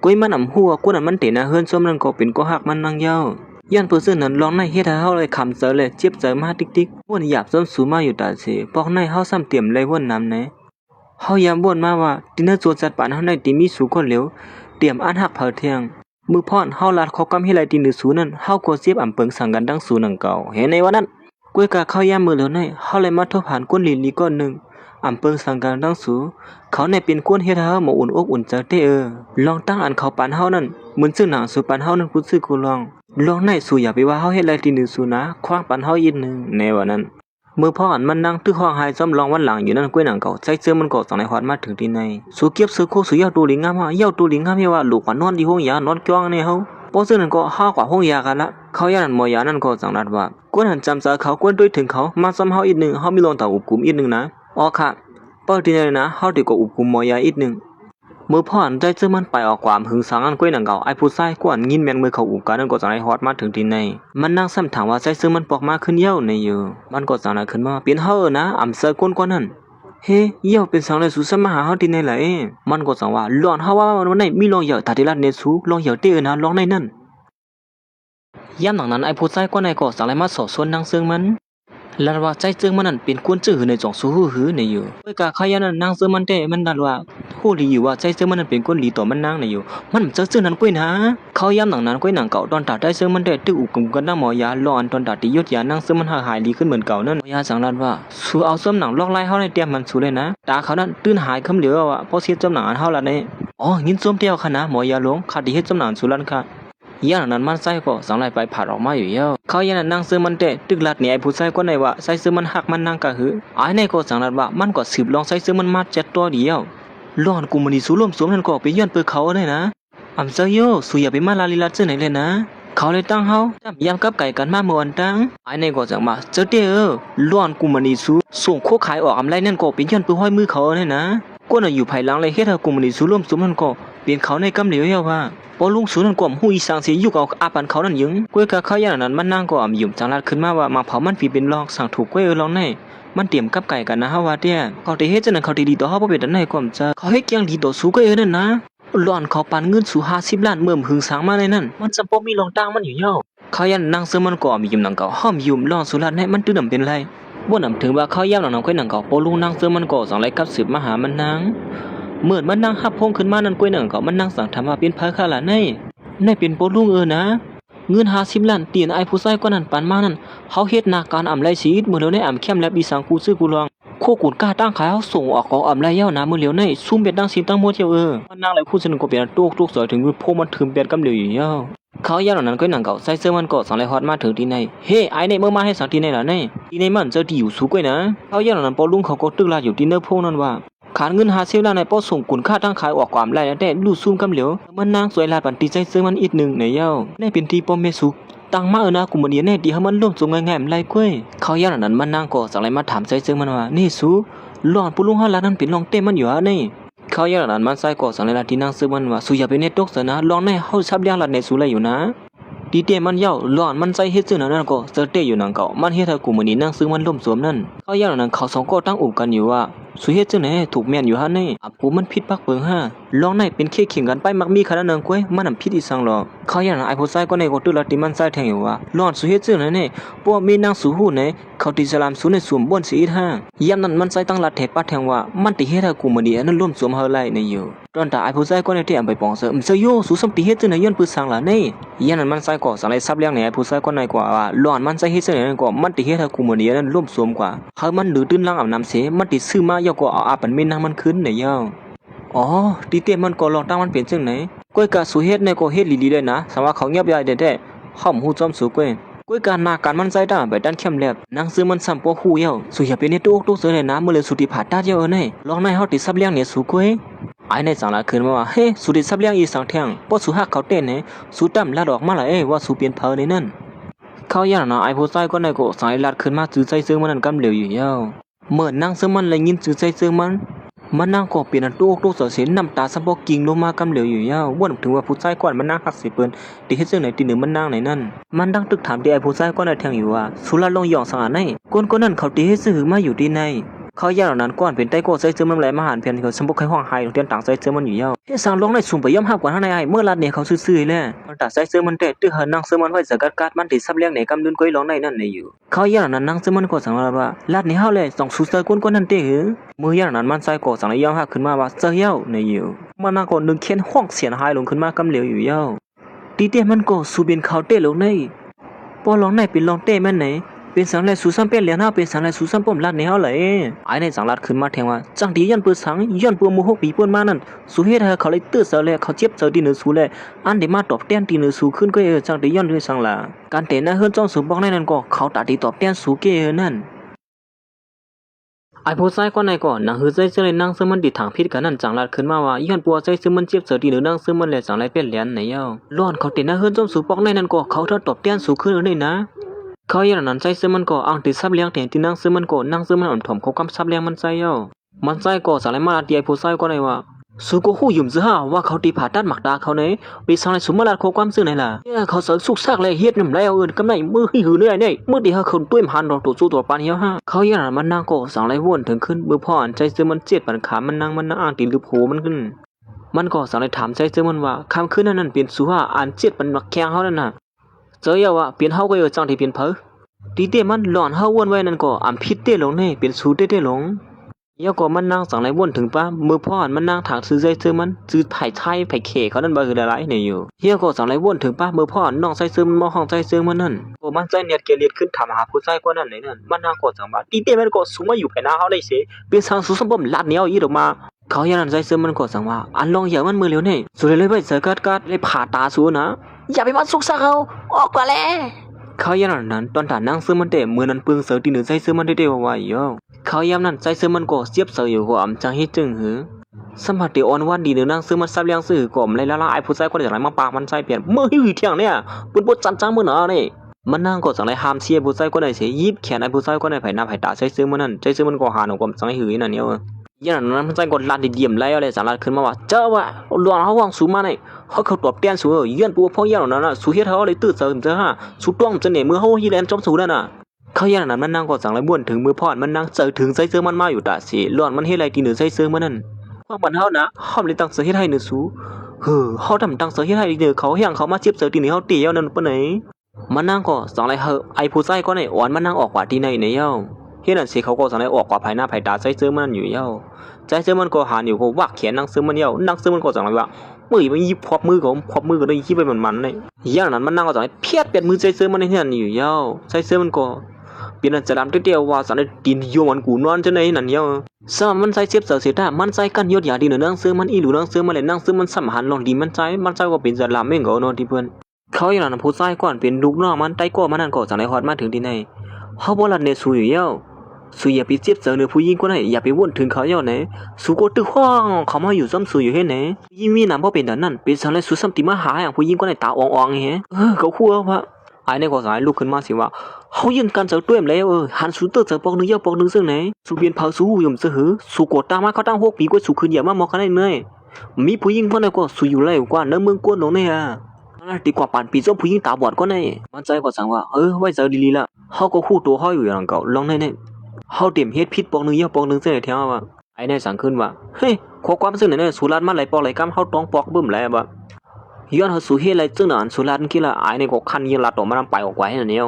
ก้อยมันอ่ำหัวก้นนั้นมันเตะนะเฮือนส้มนั่นก็เป็นก็หักมันนั่งเย้าย่านเพื่อซื้อนั้นลองในเฮ็ดให้เฮาเลยคำเสเลยเจ็บใจมาติ๊กวนหยาบส้นสูมาอยู่ตาสิปอกในเฮาซ้ำเตรียมเลยวนน้ำไหนเฮายามบ่นมาว่าดินเนอร์สวนสัตว์ป่าเฮาได้ติมีสูคนเหลวเตรียมอันหักเผาเที่ยงมือพ่อนเฮาลาดขอกำให้ไหลตินสูนั่นเฮาก็เสียบอำเปิงสังกันดังสูนังเก่าเห็นในวันนั้นก้วยกาเข้ายามมือเหลวในเฮาเลยมาทบผ่านก้นลีก้อนนึงอำเปิงสังกันดังสูเขาในเป็นก้นเฮ็ดให้เฮาบ่อุ่นอกอุ่นใจเด้ลองตั้งอันเขาปานเฮานั่นเหมือนซึ่งหนังสูปานเฮานั่นผู้ซื้อกูลองในสู่อย่าไปว่าเฮาเฮ็ดไหลตินสูนะคว้างปานเฮาอีกนึงในวันนั้นเมื่อพ่อมันนั่งตึกห้องหายซ้อมลองวันหลังอยู่นั่นก้วยหนังเก่าใจเสื้อมันก็สั่งในฮอดมาถึงที่ในสู้เก็บซื้อโคซื้อยาตูลิงงามเย้าตูลิงงามว่าลูกนอนที่ห้องยานอนจ้องในเฮาพอซื้อนั่นก็ห้ากว่าห้องยากันละเขาย่านหมอยานั่นก็สั่งนัดว่าก้วยหันจำสาเขาก้วยด้วยถึงเขามาซ้ำเฮาอีกนึงเฮามีลองต่ออุบกุมอีกนึงนะอ๋อค่ะเปิดที่ไหนนะเฮาติก็อุบกุมหมอยาอีกนึงเมื่อพ่อนใจเสื้อมันไปออกความหึงสังอันก้วยหนังเก่าไอ้ผู้ชายกวนยินแมงมือเขาอุบกันนั่นก็สั่งในฮอดมาถึงที่ในมันนั่งซ้ำถามว่าใจเสื้อมันปอกมาขึ้นเย้าในอยู่มันก็สั่งขึ้นมาเปลี่ยนเฮานะอำเสื้อก้นกว่านั้นเฮ้เย้าเป็นสังเลยสู่สมาหาเฮาที่ไหนล่ะมันก็สั่งว่าลอนเฮาว่าวันไหนมีลองเหยาตาที่ลัดเนสูลองเหยาเตอนะลองในนั่นย่ำหนังนั้นไอ้ผู้ชายกว่าในก็สั่งเลยมาสอบสวนนางซึ่งมันลัดว่าใจเจืองมันนั่นเป็นกวนจื้อในจ่องสู้หือในอยู่ก้วยกาขยันนั้นนางซึ่งมันแต่มันดันว่าผู้ลีอยู่ว่าใจเจืองมันนั่นเป็นกวนลีต่อมันนางในอยู่มันเจื้อนั้นก้วยนะเขาย่ำหนังนั้นก้วยหนังเก่าตอนตัดได้เจื้อมันแต่ตึกอุกกุมกันนั่งหมอยาลอนตอนตัดที่ยศยานางซึ่งมันหายดีขึ้นเหมือนเก่านั่นหมอยาสั่งลัดว่าสู้เอาส้มหนังลอกไล่เฮาในเตรียมมันสู้เลยนะตาเขานั่นตื้นหายคำเหลือว่าพอเสียส้มหนังอันเฮาละในอ๋อยินส้มเดียวค่ะนะหมอยาหลวงขาดที่เฮ็ดส้มหนังสู้ลันค่ะย่างนั้นมันไส้ก็สั่งไล่ไปผ่าออกมาอยู่เย้าเขาย่างนั้นนางซื้อมันแต่ตึกลัดเนี่ยไอ้ผู้ชายก็ในว่าใส่ซื้อมันหักมันนางกะหือไอ้ในก็สั่งลัดว่ามันก็สืบลองใส่ซื้อมันมา7 ตัวเดียวร้อนกูมันนี่สู้ร่วมสวมนั่นก็ไปย้อนเปิดเขาได้นะ อำเซโยสุอย่าไปมาลาลีลาเจอไหนเลยนะเขาเลยตั้งเฮาจับยามกับไก่กันมาเมื่อวันตั้งไอ้ในก็จังมาเจอเด้อล้วนกูมันนี่สูส่งโคขายออกอำไรนั่นก็เป็นย้อนปืนห้อยมือเขาเนี่ยนะก้นอยู่ภายหลังเลยเฮ็ดให้กูมันนี่สูร่วมสมนั่นก็เป็นเขาในกำเหลียวเฮาว่าพอลุงสูนั่นก็หูอีสางเสียอยู่กับอาปันเขานั่นยึงก้วยกะเขาอย่างนั้นมันนั่งก็อำยุ่มจังลาดขึ้นมาว่ามาเผามันฝีเป็นลอกสั่งถูกก้วยลองในมันเตรียมกับไก่กันนะฮะว่าเตี้ยเขาได้เฮ็ดจังนั้นเขาดีต่อเฮาบ่เป็นอันไหนก็มจะเขาเฮ็ดอย่างดีต่อสู้ก้วยนั่นนะหล่อนเขาปันเงินสู่50 ล้านเมื่อมหึงสางมาในนั้นมันจำบ่มีรองตั้งมันอยู่เฮาเขายันนางเสือมันก็มียิ้มนังเก่าห้อมยิ้มหล่อนสุรัตให้มันตื้อนำเป็นไรบ่นำถึงว่าเขาย่ำหนังก้อยนังเก่าโปลุงนางเสือมันก็สังไรกับสืบมาหามันนางเมื่อมันนางหับพงขึ้นมานั่นก้อยนังเก่ามันนางสั่งทำว่าเป็นพระคาละในเป็นโปลุงนะเงิน50 ล้านเตียนไอ้ผู้ชายก็นั่นปานมานั่นเขาเฮ็ดนาการอำไรชีวิตมื้อเหลียวในอำเข้มและบีสังกูซื้อกูลองโคกุนกล้าตั้งขายเขาส่งออกของอำไรเย้านะมื้อเหลียวในซุ่มเป็ดตั้ง10ตั้งโมเที่ยวมันนางเลยคู่สนึงก็เป็นตุกสวยถึงพวกมันถึมเป็ดกำเหลียวอยู่เย้าเขาย่าเหล่านั้นก็หนังเก่าใส่เสื้อมันก็สังไรฮอดมาถึงที่ในเฮ้ไอ้ในเมื่อมาให้สังที่ในล่ะในที่ในมันเจอที่อยู่สูงกว่านะเขาย่าเหล่านั้นพอลุงเขาก็ตึกลาอยู่ที่เนื้อพวกนั้นว่าขาดเงิน50 ล้านในป้อส่งกุนค่าตั้งขายออกความไรแล้วแต่ดูซุ่มกำเหลียวมันนางสวยลาดปันตีใส่เสื้อมันอีกนึงในเย้าในเป็นที่ป้อมเมสุตั้งมานะกูมันเนี่ยดีให้มันร่วมสงง่ายๆมันไรกล้วยเขาย่าเหล่านั้นมันนางก็สังไรมาถามใส่เสื้อมันว่านี่สูหลอนปู่ลุงเฮาลานั้นเป็นรองเต้มันอยู่อ่ะนี่เขาย่าเหล่านั้นมันใส่ก็สังไรลาที่นางซื้อมันว่าสุอย่าไปเน็ตตกซะนะลองในเฮาชับเลี้ยงลัดในสูเลยอยู่นะดีเตมันเย้าหลอนมันใจเฮ็ดซื่อนั่นก็เจอเตอยู่นังเก่ามันเฮ็ดให้กูมื้อนี้นั่งซื้อมันล่มสวมนั่นเขาย่านั้นเขาสองก็ตั้งอุบกันอยู่ว่าสุเฮ็ดจังไหนถูกแม่นอยู่หั่นนี่อ่ะกูมันผิดปักเปิงห้าลองในเป็นเคขิงกันไปมักมีขนาดนั้นกวยมันนำผิดอีสังหรอเขาย่านั้นไอ้ผู้ชายก็ในก็ตึกละที่มันใส่แทงอยู่ว่าหลอนสุเฮ็ดจังไหนนี่พวกมีนางสู่ฮู้ไหนเขาติสลามสู่ในสวมบ่นสิอีห้ายามนั้นมันใส่ตั้งลัดแทกปัดแทงว่ามันติเฮ็ดให้กูมื้อนี้นั้นล่มสวมเฮาไล่ในอยู่ตอนตาไอ้ผู้ชายก็ในที่อำไปปองเสเสยโยสู่สมติเฮ็ดจังไหนย้อนปืนสังล่ะนี่ยามนั้นมันใส่ก็สังไรซับเลี้ยงในไอ้ผู้ชายก็ในกว่าว่าหลอนมันใส่เฮ็ดจังไหนก็มันติเฮ็ดให้กูมื้อนี้นั้นล่มสวมกว่าเขามันดื้อตื้นลังอาบน้ำเสมันติซื้อมาย่อก็เอาอาปันเม่นนางมันขึ้นในเย้าอ๋อตีเต้มันก็ลองตั้งมันเป็นจังไหนก้อยกะสุเฮ็ดในก็เฮ็ดลีๆเลยนะสำว่าเขาเงียบใหญ่แท้ๆห้อมฮู้จอมสุก้อยก้อยการนาการมันใจตาไปด้านเข้มแลบนางซื้อมันซ้ำปอฮู้เย้าสุอย่าเป็นเนตุกตุกเสือเลยนะมื้อเลยสุติผาตาเย้าในลองในเฮาติซับเลี้ยงเนี่ยสุก้อยไอ้ในสังละขึ้นมาว่าเฮ้สุติซับเลี้ยงอีสังแทงบ่สุฮักเขาเต้นสุตํลาดออกมาละว่าสุเปลี่ยนเผอในนั่นเขาย่านนะไอ้ผู้ชายก็ในก็สายลาดขึ้นมาจื้อใจซึ่งมันนั่นกำเหลวอยู่เย้าเมื่อนางซึ่งมันเลยยินจื้อใจซึ่งมันนั่งก็เป็นอันตุกเสียน้ำตาสะบอกกิ่งลงมากำเหลวอยู่ยาวบ่นถึงว่าผู้ชายก่อนมันนั่งหักสิเปิ้นติเฮ็ดจังไหนติหนึ่งมันนั่งไหนนั่นมันดังตึกถามที่ไอ้ผู้ชายก่อนได้แทงอยู่ว่าสุราลงหยองสังหารไหนคนนั้นเขาติเฮ็ดซื่อมาอยู่ที่ไหนเขาย่าเหล่านั้นก่อนเป็นใต้ก็ใส่เสื้อมันไหลมาหานเพียนเขาสมบุกให้ห้องไห้เตียนต่างใส่เสื้อมันอยู่ยาวเฮ็ดสั่งลงในสุ่มไปย่อมหับกว่าทางในไอ้เมื่อลัดเนี่ยเขาซื่อๆแลมันตัดใส่เสื้อมันแต่ตึกเหินนั่งเสื้อมันไว้สกัดมันติซับเลี้ยงในกำดุนก้อยลองในนั่นในอยู่เขาย่าเหล่านั้นนั่งเสื้อมันก็สั่งว่าลัดนี่เฮาเลยต้องสู้เสื้อคนนั้นเต้หือมือย่านั้นมันใส่ก็สั่งเลยย่อมหักขึ้นมาว่าเสื้อเย้าในอยู่มันนั่งก็นึงเขียนห้องเสียนหายลงขึ้นมากำเหลวอยู่เย้าตีเต้มันก็สูเป็นเขาเต้ลงในพอลองในเป็นลองเต้แม่นไหนเป็นสังไรสุสัมเป็นเหลียนเฮาเป็นสังไรสุสัมปมลัดในเฮาเลยไอ้ในสังลัดขึ้นมาแทงว่าจังดียันปืนสังย้อนปืนโมโหปีปืนมานั่นสุเฮ็ดให้เขาเลยตื้อเสเลยเขาเจ็บเสดินสูเลยอันเดมาตอบแต้นตีนสูขึ้นก็จังดีย้อนด้วยสังละการเตะนะเฮือนจ้องสูบอกในนั้นก็เขาตัดตีตอบแต้นสูเกนั่นไอ้ผู้ชายคนไหนก่อนนางฮือใจเสเลยนางซึ่งมันดิทางพิษกันนั่นจังลัดขึ้นมาว่าย้อนปัวใจซึ่งมันเจ็บเสดินนางซึ่งมันเลยจังไรเป็นเหลียนในเย้าร้อนเขาเตะนะเฮือนจ้องสูบอกในนั้นก็เขาตอบแต้นสูขึ้นเลยนะเขาอย่างนั้นใจซื้อมันก็อ่างติดซับเลี้ยงแทนที่นั่งซื้อมันก็นั่งซื้อมันอ่อนถ่อมเขากำซับเลี้ยงมันใจเย้ามันใจก็สารมาตีไอผู้ชายก็ได้ว่าสุก็หู้ยุ่มซื้อว่าเขาตีผ่าตัดหมักตาเขาเนี่ยไปสั่งในสมมาลาเขาความซื้อไหนล่ะเขาเสริมสุกซากเลยเฮ็ดน้ำไหลเอากำไรมือหือเนี่ยมือดีเขาตุ้ยหันดอกตัวสู้ตัวปานเหี้ยฮะเขาอย่างนั้นมันนั่งก็สั่งไรวนถึงขึ้นมือพ่ออ่านใจซื้อมันเจ็ดปันขามันนั่งอ่างตีลืบโผมันขึ้นมันก็สั่งไรถามใจซื้อมันว่าคำขึ้นนั่นเป็นสุว่าอ่านเจ็ดปันมักแข้งเขานั่นน่ะเจอว่าเปลี่ยนเฮาก็จังที่เปลี่ยนเผอตีเต้มันหลอนเฮาวนไว้นั่นก็อำพิษเต้ลงนี่เป็นสูเต้ลงยาก็มันนั่งสังไรวนถึงป้ามือพ่อมันนั่งถางซื้อใจซื้อมันซื้อไผ่ไทยไผ่เขเขานั่นบ่คืออะไรเนี่ยอยู่เฮียก็สังไรวนถึงป้ามือพ่อน้องใจซื้อมันมองห้องใจซื้อมันนั่นก็มันใจเนียดเกลียดขึ้นถามหาผู้ใจกว่านั้นเลยนั่นมันนั่งก็สังว่าตีเต้มันก็สูงมาอยู่ภายหน้าเฮาได้เสิเป็นสังสุสมบ่มลัดเหนียวอีดออกมาเขาอย่างนั้นใจซื้อมันก็สังว่าอันลองอย่ามันมือเร็วนี่สุดเลยไปเสือกัดเลยผ่าตาสูนะอย่าไปมันสุกซะเขาออกกว่าแล้วเขาอย่างนั้นตอนฐานนั่งซื้อมันเตะมือนั้นปึงเสือตีหนึ่งใจซื้อมันได้ว่าอยู่เขายามนั้นใจซื้อมันก็เสียบเสืออยู่หัวอำจังให้จึงหือ สมผัสเดียวอ่อนวันดีเนื้อนางซื้อมันซับเลี้ยงซื้อกลมเลยละไอ้ผู้ชายคนเดียวไหนมาปากมันใจเปลี่ยนเมื่อหิวเที่ยงเนี่ยปุ่นปุ่นจันจังมื้อหนาเนี่ยมันนั่งก็จังไรห้ามเชียร์ผู้ชายคนไหนเสียยิบแขนไอ้ผู้ชายคนไหนไผ่หน้าไผ่ตาใช้ซื้อมันนั่นใช้ซื้อมันก็หาหนูกลมจังไรหือนั่นเนี่ยยันนั้นมันใจกดลันดิเยี่ยมแล้วเลยสารขึ้นมาว่าเจ้าว่าหลวงเขาวางสูมาเนี่ยเขาตอบเตี้ยนสูย้อนปัวพ่อย่านั้นน่ะสูเฮ็ดเขาเลยตื้อเสริมเจ้าฮะสูต้องจะเนี่ยมือเขาฮีแลนจอมสูนั่นน่ะเขายันนั้นมันนั่งก็จังไรบ้วนถึงมือพอดมันนั่งเจอถึงใส่เสื้อมันมาอยู่ตาสิหลวงมันเฮ็ดอะไรกินหรือใส่เสื้อมันนั่นความบันเฮานะเขาเลยตั้งเสื้อเฮ็ดให้เนื้อสูเขาทำตั้งเสื้อเฮ็ดให้เนื้อเขาเฮียงเขามาเจ็บเสื้อตีนี่เขาตีเอานั่นปะไหนมันนั่งก็จังไรไอ้ผู้ชายก็เนี่ยอ่อนมันนั่งออกกว่าที่ไหนเนี่ยเย้าเฮ็ดนั่นสิเขาก็จังไรออกกว่าภายหน้าภายตาใส่เสื้อมันอยู่เย้าใจเสื้อมันก็หาอยู่ก็วักแขนนั่งเสื้อมันเย้านั่งเสื้อมันก็จังไรว่ามือมันยิบควับมือก็ได้ยิบไปมันเลยอย่างนั้นมันนั่งก็จังไรเพียดเปลี่ยนมือใจเสื้อมันในที่นั่นอยู่เย้าใจเสื้อมันก็เปลี่ยนจะดำเตี้ยวว่าจังไรดินโยมันกูนอนจะในนั่นเย้าสามมันใจเจ็บเสียได้มันใจกันยอดยาดีเนื้อนั่งเสื้อมันอีหลูนั่งเสื้อมันเลยนั่งเสื้อมันสัมหันลองดีมันใจก็เป็นจะลามเองก็นอนที่เพื่อนเขาอย่างนั้นผู้ชายก่อนเป็นลูกน้องมันไต้ก็มันนั่นก็จังไรฮอดมาถึงที่ไหนเขาบ่ลัดเนสูอยู่เย้าสูอย่าไปเจ็บเจอเนื้อผู้หญิงคนไหนอย่าไปวนถึงเขาเย้าไหนสูก็ตึกห้องเขามาอยู่ซ้ำสูอยู่เฮ็ดไหนยิ่งมีน้ำบ่เป็นดันนั่นเป็นสังไรสูซ้ำติมาหาอย่างผู้หญิงคนไหนตาอ่องๆเฮ้เขาคั่วว่าไอ้นี่ก็สายลุกขึ้นมาสิว่าเขายืนกันเจอด้วยแล้วหันสูเตอร์เจอปอกนึงเย้าปอกนึงซึ่งไหนสูเปลี่ยนเผาสูยมซะหือสูกดตามมาเขาตั้ง6 ปีก็สูขึ้นอย่ามามอกันได้เนื่อยมีผู้หญิงคนไหนก็สูอยู่แล้วกว่าเนื้อเมืองกวนลงเนี่ยดีกว่าป่านปีจนผู้หญิงตาบอดก็ได้มันใจก็สั่งว่าไว้เจอดีๆละเขาก็คู่ตัวเขาอยู่อย่างเก่าลองได้เขาเต็มเฮ็ดพิษปอกนึงเยอะปอกนึงเสียแถวว่าไอ้เนี่ยสั่งขึ้นว่าเฮ้ยขอความซึ่งเนี่ยสุราษฎร์มาไหลปอกไหลกำเขาต้องปอกบึ้มแล้วบ่ย้อนเขาสู่เฮ็ดอะไรซึ่งนั้นสุราษฎร์กี่ละไอ้เนี่ยก็คันยิงลัดออกมาทำไปออกไว้นั่นเนี่ย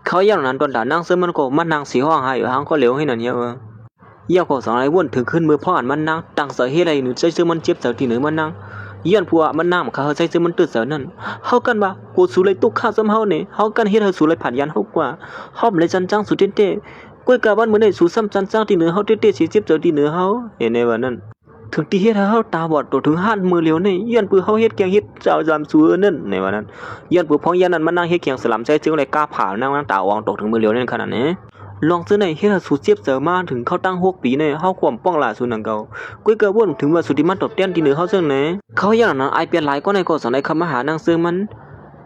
เขาอย่างนั้นตอนด่านั่งซึ่งมันก็มันนั่งสีห้องหายอยู่ห้างก็เหลวให้นั่นเนี่ยเยี่ยก็สั่งไอ้วนถึงขึ้นมือพ่ออันมันนั่งตั้งเสือเฮ็ดอะไรหนูใจซึ่งมันเจ็บเสือที่เหนือมันนั่งย้อนผัวมันน้ำเขาใจซึ่งมันตื่นเสือนั่นเฮากันว่ากูสู่เลยตุกข้าซ้ำเฮาเนี่ยเฮากันเฮ็ดเฮาสู่เลยผ่านยันเฮากว่าเฮาเลยจันจังสุดเต้ก้วยกาบ้านเหมือนได้สู่ซ้ำจันจังที่เหนือเฮาเต้สิเจ็บเจอที่เหนือเฮาเห็นในวันนั้นถึงที่เฮ็ดเฮาตาบอดตัวถึงหันมือเหลียวนี่ย้อนปือเฮาเฮ็ดแกงเฮ็ดเจ้าจำสู่นั่นในวันนั้นย้อนปือพ้องยันนั้นมันนั่งเฮ็ดแกงสลัมใจจึงเลยกล้าผ่านั่งตาอองตกถึงมือเหลียวนั่นขนาดนี้ลองซื้อในเฮ็ดสู่เจ็บเจอมาถึงเขาตั้ง6 ปีเนี่ยเฮาความป้องล่าสู่นังเก่าก้วยกาวนถึงว่าสุติมันตบเต้นที่เหนือเฮาซึ่งไหนเขาอย่างนั้นไอเปลี่ยนหลายก็ในก็สังในคำมาหานางซึ่งมัน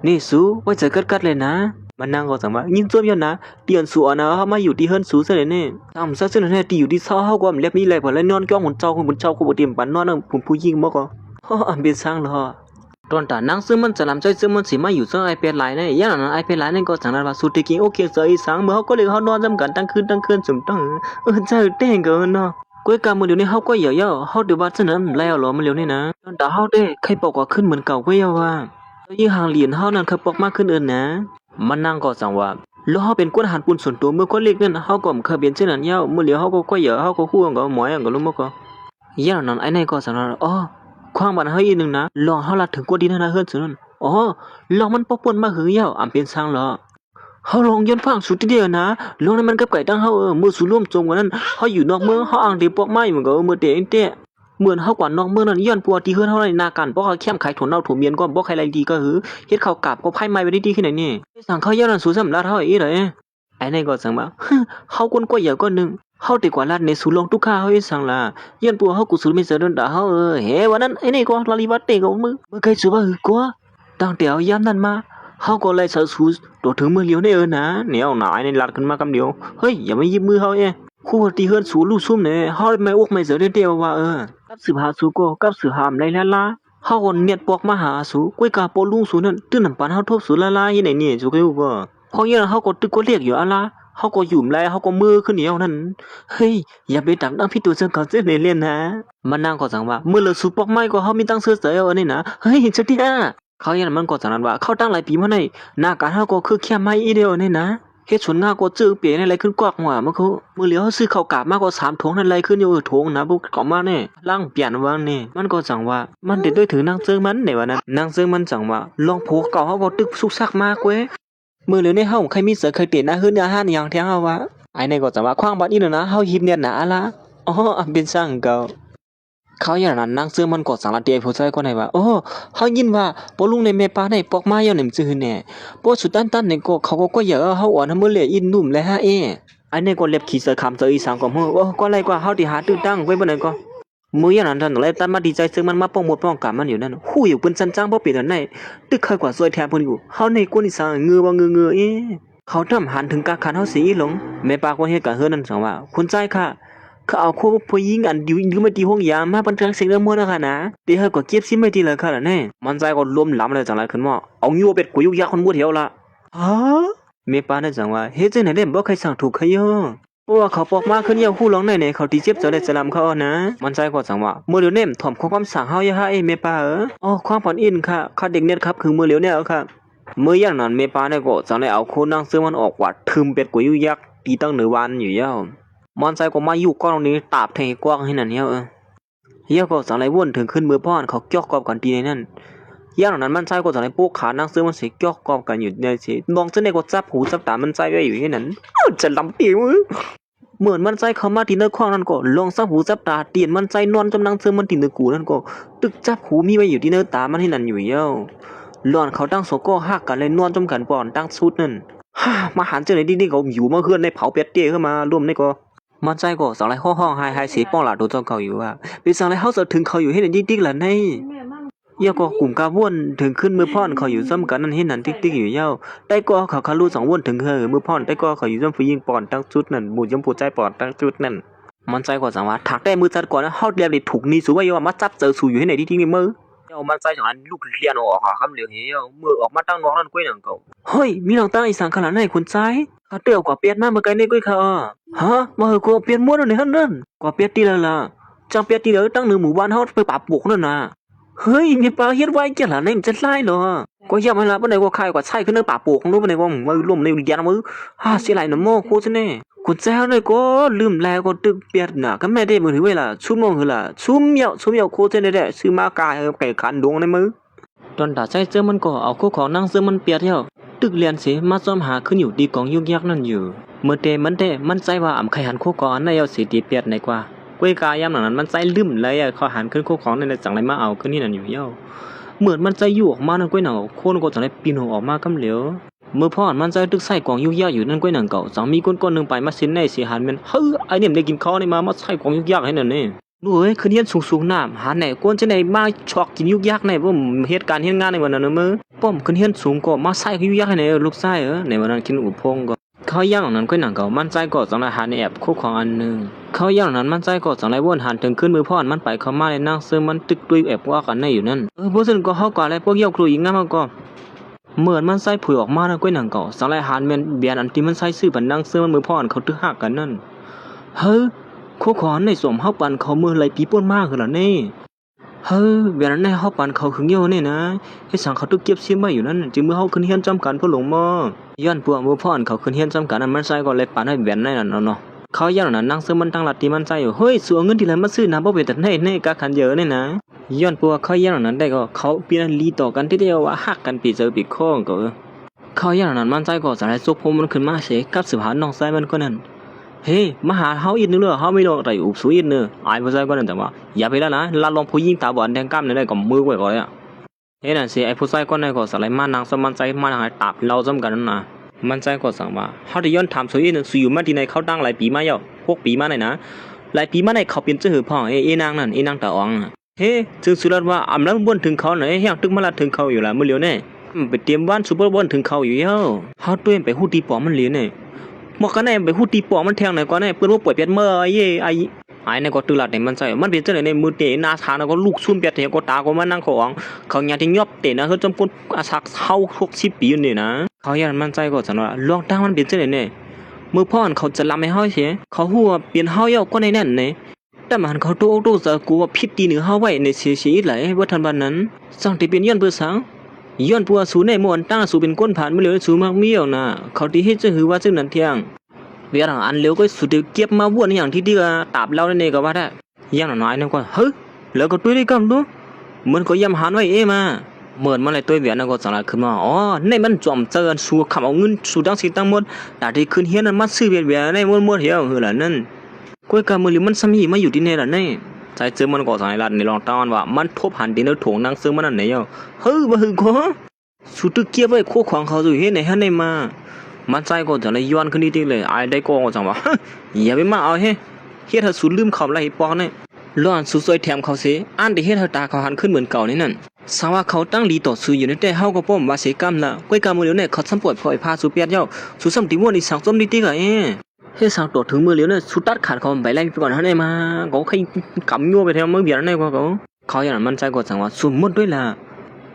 นี่สู้ไว้เจอกัดเลยนะมันนั่งก็สั่งว่ายิงจวมยอนนะเตียนสู่นะเฮามาอยู่ที่เฮิรนสู่ซะเนี่ยทำซะซึ่งเนี่ยที่อยู่ที่เซาเฮาก็เล็บมีแลบ่แล้วนอนก้องหุ่นเจ้าก็บ่เตรียมปันนอนผู้หญิงบ่ก็อันเป็นสร้างเหรอตอนตานั่งซึ่งมันจะลำใจซึ่งมันสิมาอยู่ซึ่งไอเปลี่ยนหลายเนี่ยอย่างนั้นไอเปลี่ยนหลายนี่ก็สั่งนั้นว่าสุติกิโอเคเจออีสังเมื่อเฮาก็เลยเฮานอนจำกันตั้งคืนสมต้องเจ้าเต้งก็เนาะก้วยกามือเดี๋ยวนี้เฮาก็เหี่ยวๆเฮาเดี๋ยวว่าซึ่งนั้นแล้วหรอมันเร็วนี่นะตอนตาเฮาเด้ใครบอกว่าขึ้นเหมือนเก่าก็เยาว่ายิ่งห่างเหรียญเฮานั้นเคยปอกมากขึ้นนะมันนั่งก็สั่งว่าแล้วเฮาเป็นคนหันปุ่นส่วนตัวเมื่อคนเล็กนั่นเฮาก็เคยเป็นเช่นนั้นยาวมื้อเหลียวเฮาก็เหี่ยวเฮาก็ฮู้ก็หมอยก็รู้บ่ก็อย่างนั้นไอ้นี่ก็สั่งนั้นความบันเฮาอีนึงนะลองเฮาละถึงกว่าดีนะเฮือนซุนั่นลองมันปป่นมาหือยาวอำเป็นสร้างเหรอเฮาลองย้อนฟังสุดทีเดียวนะลองนั้นมันกับไก่ตั้งเฮามื้อสู่ร่วมจงว่านั้นเฮาอยู่นอกเมืองเฮาอ่างเดปอกไม้มันก็มื้อเตะเตะเหมือนเฮากว่านอกเมืองนั้นย้อนปัวที่เฮือนเฮาในนากันบ่เขาเข้มขายถั่วเน่าถั่วเมียนก็บ่ใครไรดีก็หือเฮ็ดข้าวกาบก็ไผไม้ไว้ดีๆขึ้นไหนนี่สั่งเขาย้อนนั้นสู่สำลัดเฮาอีเลยไอ้นี่ก็สั่งว่าเฮาคนก็เหี่ยวก็นึงเฮาติกว่าลาดในสู่ลงทุกข้าเฮาอีสั่งล่ะย้อนปัวเฮากูสู่ไม่เสดนดาเฮาเฮ้วันนั้นไอ้นี่ก็ลาลีวัดเตก็มือเคยสู่ว่าหือกว่าตั้งแต่เอายามนั้นมาเฮาก็เลยเสือสู่ตัวถึงมือเหลียวนี่นะเนี่ยเอาหนาไอ้นี่ลัดขึ้นมากำเดียวเฮ้ยอย่ามายิบมือเฮาคู่ที่เฮือนสู่ลู่ซุ่มเนี่ยเฮาไม่อกไม่เสือเดียวว่ากับสืบหาสู่ก็กับสืบหามไรละเฮาก็เนียดปอกมาหาสู่ก้วยกาปอลุงสู่นั่นตื้นน้ำปานเฮาทบสู่ละยี่ไหนนี่สู่ก็ก็พออย่างเฮาก็ตึกก็เรียกอยู่อะล่ะเฮาก็ยุ่มแลเฮาก็มือขึ้นเหนียวนั่นเฮ้ยอย่าไปดังพี่ตัวเจ้าเขาเจ้าเล่นนะมันนั่งก็สั่งว่ามื้อละสู่ปอกไม้ก็เฮามีตั้งเสือเสือนี่นะเฮ้ยจะดิเขาอย่างนั้นมันก็สั่งนั้นว่าเขาตั้งหลายปีมาในหน้าการเฮาก็คือแค่ไม้อีเดียวนี่นะเฮ็ดสวนงาก็จื้อเปียอะไรขึ้นกวักหัวมันเขามื้อเหลียวซื้อข้าวกาบมากกว่า3 ถุงนั่นไรขึ้นอยู่ถุงนะพวกก็มาเนี่ยล่างเปลี่ยนวางนี่มันก็สั่งว่ามันเด็ดด้วยถือนางเซิงมันในวันนั้นนางเซิงมันสั่งว่าลองผัวเก่าเฮาก็ตึกสุกซักมากเว้ยมื้อเหลียวในเฮาใครมีเสือเคยเตียนนะฮื้ออาหารอย่างแท้เฮาว่าไอ้นี่ก็สั่งว่าขวางบัดนี้นะเฮาหิบเนี่ยนะล่ะเป็นสร้างเก่าเขาอย่างนั้นนางเสื้อมันกดสังละเตียผู้ชายคนไหนว่าเขายินว่าปอลุงในแม่ป้าในปอกมาอย่างหนึ่งซื่อแน่ปอสุดตันในก็เขาก็เยอะเขาอ่อนมื้อเหลียอินนุ่มและฮะอันนี้ก็เล็บขี้เสือคำเสืออีสังก็ก็ไรกว่าเขาที่หาตื้อตั้งไว้บ่ไหนก็ มืออย่างนั้นท่านเลยตัดมาดีใจซึ่งมันมาป้องหมดป้องกันมันอยู่นั่นหู้อยู่เป็นจันจ้างบ่เป็นอันไหนตึกเคยกว่าซวยแทนเพิ่นอยู่เฮาในกวนอีสานเงือบ่เงือเขาทำหันถึงกาคันเฮาสิหลงแม่ปากว่าเฮ็ดกะเฮือนั่นสังว่าคุณใจค่ะเขาเอาคู่ผู้หญิงอันอยู่มาที่ห้องยามมาบันเทิงเสียงเรื่องมั่วนะคะนะเดี๋ยวเฮาก็เก็บซิไม่ดีเลยค่ะล่ะแน่มันใจก็รวมล้ำเลยจังไรขึ้นว่าเอาอยู่เป็ดกูยุกยักคนบ่เที่ยวละฮะแม่ปานั่นจังว่าเฮ็ดจังไหนได้บ่เคยสั่งถูกเขาย่อเพราะว่าเขาปอกมาขึ้นเยาหู้ร้องในเขาที่เจ็บจะได้สลามเขานะมันใจก็จังว่ามือเดียวเนี่ยถ่อมความสั่งเฮาอย่าให้แม่ปาอ๋อความผ่อนอินค่ะค่ะเด็กเนี่ยครับคือมือเหลียวเนี่ยค่ะเมื่อย่างนั้นเมปาเนี่ยก็จังได้เอาโคนั่งซื้อมันออกว่าทึมเป็ดกว่ายุยักตีตั้ง1 วันอยู่ยาวมันใจก็มาอยู่ก้อนนี้ตาบแทงกว้างให้นั่นเฮียก็จังได้วนถึงขึ้นมือป้อนเขาเกี่ยวกอบกันทีในนั่นอย่างนั้นมันใจก็จังได้ปุ๊กขานั่งซื้อมันสิเกี่ยวกอบกันอยู่ในสิมองจังได้ก็จับหูจับตามันใจไว้อยู่ที่นั้นจะลำปีมือเหมือนมันใจเข้ามาที่เนื้อข้องนั่นก็ลองจับหูจับตาเตียนมันใจนอนจำนั่งซื้อมันที่เนื้อกูนั่นก็ตึกจับหูมีไว้อยู่ที่เนื้อตามันให้นั่นอยู่ยาวหลอนเขาตั้งโซโก้หักกันเลยนอนจมกันป่อนตั้งชุดนั่นฮ่ามาหันเจอไหนดีๆเขาอยู่เมื่อคืนในเผาเป็ดเตี้ยเข้ามาร่วมในก็มันใจก็สังไรห้องไฮเสียป้องหลาดูเจ้าเขาอยู่ว่าเป็นสังไรเขาจะถึงเขาอยู่ให้นั่นติ๊กๆล่ะในเยาก็กลุ่มกาวนถึงขึ้นมือพ่อนเขาอยู่ซ้ำกันนั่นให้นั่นติ๊กๆอยู่เย้าได้ก็เขาคารู้2 วนถึงมือพ่อนได้ก็เขาอยู่ซ้ำผู้ยิงป่อนตั้งชุดนั่นหมู่ยมผู้ใจป่อนตั้งชุดนั่นมันใจก็สังว่าถักได้มือจัดก่อนนะเฮาเรียบได้ถูกนี่สูว่าอยู่ว่ามาจับเจอสู่อยู่ให้ไหนติ๊กๆนี่มือเอามันใจของอันลูกเรียนออกคำเหลียวเหี่ยวเมื่อออกมาตั้งน้องนั่นกุ้ยนังเก่าเฮ้ยมีน้องตั้งอีสานขนาดไหนคุณใจเขาเตี้ยวกว่าเปียดมากเมื่อไกลนี่กุ้ยเขาฮะมาเหอะกว่าเปียดม้วนในฮั่นนั่นกว่าเปียดตีละละจังเปียดตีเลยตั้ง1 หมู่บ้านเฮาไปป่าปลูกนั่นน่ะเฮ้ยมีปลาเฮ็ดไว้เกี่ยล่ะนี่จะไล่เหรอก็อย่ามาละปานใดก็ใครก็ใช่ขึ้นในป่าปลูกของนู้นปานใดก็มือร่วมในเรียนมือสิไหลน้ำโมโคซะแน่คุณแจ้วเลยก็ลืมแล้วก็ตึกเปียดน่ะก็ไม่ได้มือถือเวลาชุ่มมองคือล่ะชุ่มเหยาโคซะแน่ซื้อมากายไก่ขันดวงในมือตอนตาใจเจอมันก็เอาคู่ของนั่งซื้อมันเปียดเที่ยวตึกเรียนสิมาซ้อมหาขึ้นอยู่ดีกองยุกยักนั่นอยู่เมื่อเตมันใจว่าอำไข่หันคู่ก่อนในเอาสิตีเปียดในกว่าก้วยกายามนั้นมันใจลืมเลยเขาหันขึ้นคู่ของในจังไรมาเอาขึ้นนี่นั่นอยู่เย้าเหมือนมันใจอยู่ออกมานั่นก้วยหนังโคนก็จังไรปีนหัวออกมากำเหลียวเมื่อพ่อมันใจตึกใส่กองยุกยักอยู่นั่นก้วยหนังเก่าจังมีก้นนึงไปมาสินในสิหันมันเฮ้ยไอเนี่ยได้กินข้าวในมาใส่กองยุกยักให้นั่นนี่ดูเอ้ยคืนเฮียนสูงน้ำหาไหนก้นจะไหนมาช็อกกินยุกยักในว่าเหตุการณ์เฮียนงานในวันนั้นมือป้อมคืนเฮียนสูงก็มาใส่ยุกยักให้ในลูกไส้ในวันนั้นกินอุปงก็เขาย่างนั้นก้อยหนังเก่ามันใจก็จังไรหันในแอบคู่ของอันนึงเขาย่างนั้นมันใจก็จังไรวนหันถึงขึ้นมือพ่อนมันไปเข้ามาในนั่งซึ่งมันตึกตุยแอบว่ากันในอยู่นั่นพวกซึ่งก็เข้าก่อนแล้วพวกเยี่ยวครูอีกงั้นมันก็เหมือนมันใส่ผุยออกมาแล้วก้อยหนังเก่าจังไรหันเป็นเบียนอันที่มันใส่ซื้อบันนั่งซึ่งมันมือพ่อนเขาตึกหักกันนั่นเฮ้ยคู่ขอนในสวมเฮาปันเขามือไหลปีป่นมากเหรอนี่เฮ้ยเวลาในเฮาปันเขาขึงเยี่ยวนี่นะให้สั่งเขาตึกเก็บเสียไว้อยู่นั่นจึงเมื่อเฮาขึ้นเฮียนจำกันเพื่อหลงมอย้อนพวกมือพ่อนเขาขึ้นเฮียนจำกันนั้นมันใส่ก็เลยปันให้แหวนในนั่นเนาะเขาย่างนั้นนั่งซื้อมันตั้งหลัดที่มันใจอยู่เฮ้ยสัวเงินที่ไหนมาซื้อน้ำบ่เป็นแต่ในกะขันเยอะนี่นะย้อนพวกเขาย่างนั้นได้ก็เขาเปลี่ยนลีต่อกันที่เดียวว่าฮักกันปีเจอปีโค้งก็เขาย่างนั้นมันใจก็จะได้ซุกพมมันขึ้นมาเสกับสืบหาน้องชายมันก็นั่นเฮ้มาหาเฮาอีกนึงเลยเฮาไม่ลงไรอุบสูอีกนึงไอ้ผู้ชายก็นั่นแต่ว่าอย่าไปแล้วนะลาลองผู้หญิงตาบอดแดงกล้ามนี่ได้ก็มือไว้ก่อนอ่ะเฮ้นั่นสิไอ้ผู้ชายก็นั่นก็สลายมานางสมันใจมานางตาบเราจำกันนั่นนะมันใจก็สั่งว่าเฮาได้ย้อนถามสูอีกนึงสูอยู่มาที่ไหนเขาตั้งหลายปีมาแล้ว6 ปีมาไหนนะหลายปีมาไหนเขาเป็นเจ้าหือพ่อเอ้นางนั่นนางตาอ๋องเฮ้จึงสุดว่าอำนั้นบนถึงเขาไหนยังตึกมาละถึงเขาอยู่ละมื้อเหลียวแน่ไปเตรียมบ้านซุปเปอร์บนถึงเขาอยู่เฮ้าเฮาตัวเองไปฮู้ตีปอมันเหลียวแน่หมอกกันแน่ไปฮู้ตีปอมันแทงไหนก่อนแน่เปิ้นว่าป่วยเปียดเมื่อไอ้ในก็ตื่นหลัดในมันใจมันเป็นจังได๋ในมือเตะหน้าทางแล้วก็ลูกซุ่มเปียดเตะก็ตาก็มานั่งของเขาญาติยอบเตะนะเขาจำคนอาศักเฮา60 ปีอยู่นี่นะเขาย่านมันใจก็ซั่นว่าลองตั้งมันเป็นจังได๋แน่มือพ่อนเขาจะลำให้เฮาเสียเขาฮู้ว่าเปลี่ยนเฮาเยาก็ในนั่นแน่แต่มันเขาโตโตซะกูว่าผิดตีเหนือเฮาไว้ในเสียอีหลายว่าทันบัดนั้นสั่งที่เป็นย้อนเพื่อสังย้อนปัวสูในม่วนตั้งสูเป็นก้นผ่านมื้อเหลือสูมากมีเอานะเขาที่เฮ็ดจังหือว่าจังนั้นเที่ยงเวลาอันเร็วก็สุดเก็บมาวนอย่างที่ดีก็ตาบเราในก็ว่าได้อย่างน้อยนั่นก็เฮ้ยแล้วก็ตุ้ยได้กำดูเหมือนก็ยำหันไว้มาเหมือนมันเลยตุ้ยเวียนนั่นก็สังละขึ้นมาอ๋อในมันจอมเจอสูขับเอาเงินสูดังสิตั้งหมดแต่ที่ขึ้นเฮียนนั้นมาซื้อเวียนในม้วนเหี่ยวหือล่ะนั่นก้อยกำมือหรือมันซ้ำหีมาอยู่ที่ไหนล่ะนี่ใจเจอมันก็สังละในลองตอนว่ามันทบหันดินแล้วถ่วงนั่งซื้อมันนั่นไหนเอ้าเฮ้ยบ่หือก็สุดเก็บไว้คู่ของเขาอยู่เฮ็ดไหนหันได้มามันใจก็จะเลยย้อนขึ้นนิดๆเลยไอ้ได้ก็จังว่าอย่าไปมาเอาเฮ็ดให้สุดลืมคำไรปองเนี่ย ล้อนสู้ซวยแถมเขาเสอันที่เฮ็ดให้ตาเขาหันขึ้นเหมือนเก่านี่นั่นสาว่าเขาตั้งลีต่อสู้อยู่ในแต่เฮาก็ป้อมว่าเสกรรมละก้อยกามือเหลียวเนี่ยเขาสำปวดพอยพาสู่เปียดเย้าสู่สำติม่วนอีสังส้มดิกะเฮ็ดสังตัวถึงมือเหลียวเนี่ยสุดตัดขาดเขาไปไล่ไปก่อนเฮาได้มาก็ใครกำยัวไปแถวมือเบียดนั่นก็เขาอย่างนั้นมั่นใจก็จังว่าสุ่มหมดด้วยล่ะ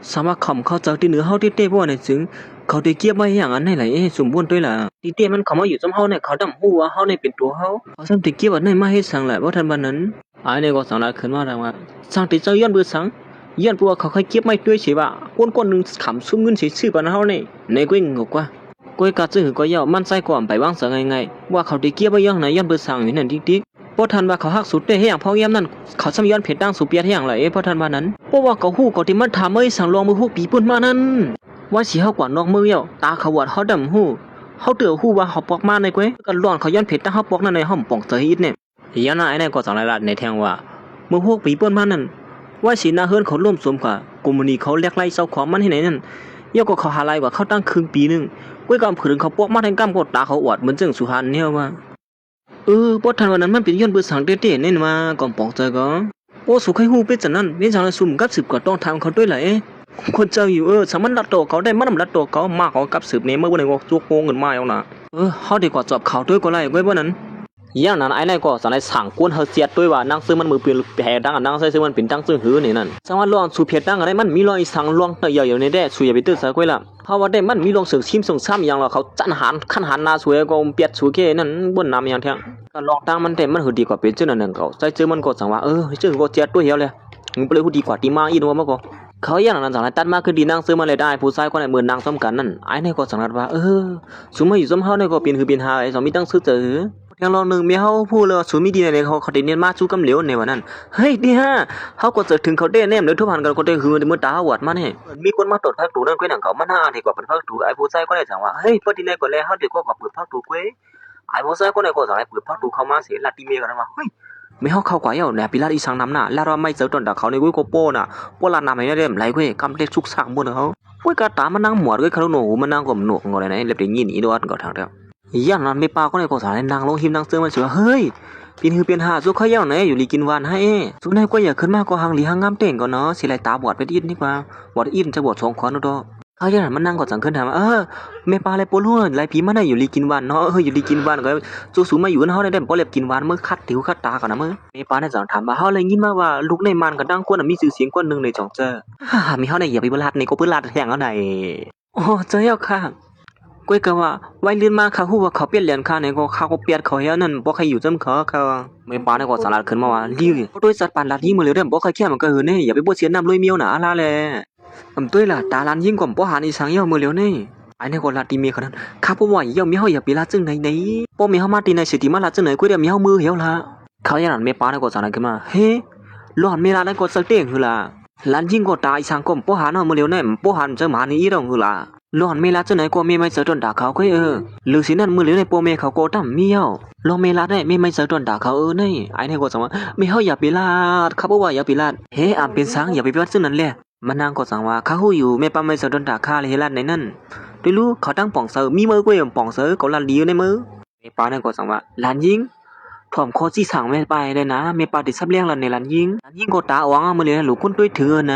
สาว่าคำเขาเจ้าที่เหนือเฮาที่เต้บ่เนี่ยจึงเขาได้เก็บไว้อย่างนั้นให้ไหลสุ่มบ่ด้วยล่ะที่เต้มันเข้ามาอยู่ซ้ำเฮาเนี่ยเขาดำฮู้ว่าเฮาเนี่ยเป็นตัวเฮาเขาซ้ำติเก็บไว้ในมาเฮ็ดสังแหละบ่ทันบัดนั้นไอ้เนี่ยก็สังละขึ้นมาว่าสังติเจ้าย้อนเบื่อสังย้อนเพราะว่าเขาเคยเก็บไว้ด้วยใช่ป่ะคนๆนึงขำซุ่มเงินซื่อๆปานเฮานี่ในกุ้งกว่าก้อยกะจื้อก็ย่อมันใส่ก่อนไปวางสังไงว่าเขาได้เก็บไว้อย่างไหนย้อนเบื่อสังอยู่นั่นติ๊กๆบ่ทันว่าเขาฮักสุดได้เฮ็ดหยังเพราะยามนั้นเขาซ้ำย้อนเพชรดังสุเปียดเฮ็ดหยังล่ะเพราะทันว่านั้นเพราะว่าเขาฮู้ก็ที่มันถามเอ้ยสังลองมือฮู้ปีปุ่นมานั้นว่าสิเฮากว่านอกมือเหี่ยวตาเขาวดเฮาดำฮู้เฮาเตือฮู้ว่าเฮาปอกมาในก้อยก็ร้อนเขาย้อนเพชรดังเฮาปอกนั่นในห้อมป่องเตยอีดเนี่ยยามนั้นไอ้นั่นก็สังหลายๆในแทงว่ามือฮู้ปีปุ่นมานั้นว่าสิหน้าเฮือนเขาร่วมสมค่ะกลุ่มนี้เขาเรียกไล่เจ้าของมันที่ไหนนั่นยก็เขาหาไล่กว่าเขาตั้งครึ่งปีนึงก้อยกำผืนเขาปอกมาแทงกำก็ตาเขาอวดเหมือนจึงสุหันเนี่ยว่าบ่ทันวันนั้นมันเป็นย้อนเบื่อสังเต้ๆนี่มาก่อนปอกเจอก็โอ้สุใครฮู้เป็นจังนั้นเว้นจังซุ่มกับสืบก็ต้องทำเขาด้วยล่ะคนเจ้าอยู่สามันรัดตัวเขาได้มันรัดตัวเขามาเขากับสืบเนี่ยเมื่อวันไหนก็จุกโกงเงินมาเอาน่ะเฮาดีกว่าจอบเขาด้วยก็ไล่ก้อยบ่นั้นอย่างนั้นไอ้นั่นก็สังได้สั่งกวนเฮาเสียดด้วยว่านั่งซื้อมันมือปืนแผ่ดังนั่งใส่ซื้อมันเป็นตั้งซื้อหือนี่นั่นจังว่าลองสู่เพียดดังอะไรมันมีรอยสั่งลวงเตยอยู่ในแด่สู่อย่าไปตื้อซะก้อยล่ะเพราะว่าได้มันมีลองสึกชิมส่งซ้ำอย่างเราเขาจันหันคันหันหน้าสวยก็เปียดสู่แค่นั้นบนน้ำอย่างแท้ก็ลองตั้งมันแต่มันหือดีกว่าเป็นจังนั้นเขาใส่ซื้อมันก็สังว่าจื้อก็เจ็ดด้วยเหี่ยวเลยมึงไปเลยฮู้ดีกว่าที่มาอีนัวมาก็เขาอย่างนั้นจังไรตัดมาคือดีนั่งซื้อมาเลยได้ผู้ชายคนไหนมือนางซ้ำกันนั่นไอ้นี่ก็สังกัดว่าสมมาอยู่ซ้ำเฮาเนี่ยก็เป็นคือเป็นหาไอ้สองมีตั้งซื้อเจออย่างลองหนึ่งมีเฮาพูดเลยสูมีดีในเขาได้เนียนมาสู้กำเหลวในวันนั้นเฮ้ยดีฮะเฮาก็จะถึงเขาได้แนมเลยทุกพันกันก็ได้คือเมื่อตาหวดมาเนี่ยมีคนมาตรวจภาคตูนั่นก็หนังเขามันน่าดีกว่าเป็นภาคตูไอ้ผู้ชายก็ได้จังว่าเฮ้ยพอดีในก็แล้วเฮาดีกว่าเปิดภาคตูเว้ยไอ้ผู้ชายก็ได้ก็สั่งให้เปิดภาคตูเข้ามาเสียลาติเมกันว่าเฮ้ยไม่เฮาเข้ากว่าเหี่ยวแหนปีลาอีสังนำน่ะแล้วเราไม่เจอตอนดักเขาในกุ้ยโกโป้น่ะพวกลานำให้ได้ไหลกุ้ยกำเล็กสุกสังบนเขากุ้ยกะตามันนั่งหมวดกุ้ยคารุโนมันนั่งก็หนวกงอเลยนะเล็บได้ยินอีดอดก็ทางเดียวอย่างนั้นไม่ปาก็ได้ก็สารนางลงหิมนางเสื้อมันเสือเฮ้ยปีนคือเป็นหาสุขย่างไหนอยู่ลีกินวันให้สุนัยก็อย่าขึ้นมากก็หังลีหังงามเต่งก็เนาะสิไหลตาบอดไปอินดีกว่าบอดอินจะบอด2 ขอนดอเขาอย่างนั้นมันนั่งก็จังขึ้นถามแม่ปลาอะไรปนหัวไหลผีมันได้อยู่ลีกินวันเนาะอยู่ลีกินวันก็จูสูมาอยู่กันเฮาได้บ่เล็บกินวันมื้อคัดถิวคัดตากันนะมื้อแม่ปลาได้จังถามว่าเฮาเลยยินมาว่าลูกในมันก็ดังคนมีชื่อเสียงคนนึงในจ่องเจอมีเฮาได้อย่าไปบ่ลาดในก็เปิ้นลาดแท้งเอาได้เจ้าค่ะก้อยก็ว่าไว้ลื่นมาเขาฮู้ว่าเขาเปลี่ยนเหรียญค่าเนี่ยก็เขาก็เปลี่ยนเขาเฮียนั่นบ่ใครอยู่จำเขาไม่ปานก็สาราขึ้นมาว่าลีโดยสัตว์ปานลาดยิงมื้อเลยเด้อบ่ใครแค่มันก็เนี่ยอย่าไปบ่เสียน้ำลอยเมียวน่ะอะล่ะแลตุ้ยล่ะตาลานยิงก็บ่หาอีสังเหี่ยวมื้อแล้วนี่ไอ้เนี่ยก็ลาติเมียเขานั้นข้าบ่ว่าเหี่ยวมีเฮาอย่าไปลาจึงไหนบ่มีเฮามาตีในสิติมาลาจึงไหนก้อยเดี๋ยวมีเฮามือเหี่ยวล่ะเขาอย่างนั้นไม่ปานก็สาราขึ้นมาเฮ้ร้อนเมลานั้นก็สักเต้งหือล่ะลานยิงก็ตาอีสังก็บ่หาเนาะมื้อแล้วนี่บ่หันจะมานี่อีดองหือล่ะร้อนเมลาจะไหนก็ไม่เจอตอนด่าเขาก็หรือสินั่นมือเหลือในโปเมเขาก็ตั้มเมียวลองเมลาได้ไม่เจอตอนด่าเขานี่ไอ้นี่ก็สั่งว่าไม่เฮาอย่าไปลาดเขาบอกว่าอย่าไปลาดเฮ้เป็นสังอย่าไปวัดซึ่งนั่นแหละมันนางก็สั่งว่าเขาฮู้อยู่ไม่ปาไม่เจอตอนด่าข้าเลยลาดในนั่นด้วยรู้เขาตั้งป่องเสือมีมือก็ยังป่องเสือเขาลาดดีอยู่ในมือไม่ปาเนี่ยก็สั่งว่าลานยิงถ่อมคอจี้สั่งไม่ไปเลยนะไม่ปาติดซับเลี้ยงลันในลานยิงก็ตาหวังมือเลยหลูกคนด้วยเถื่อน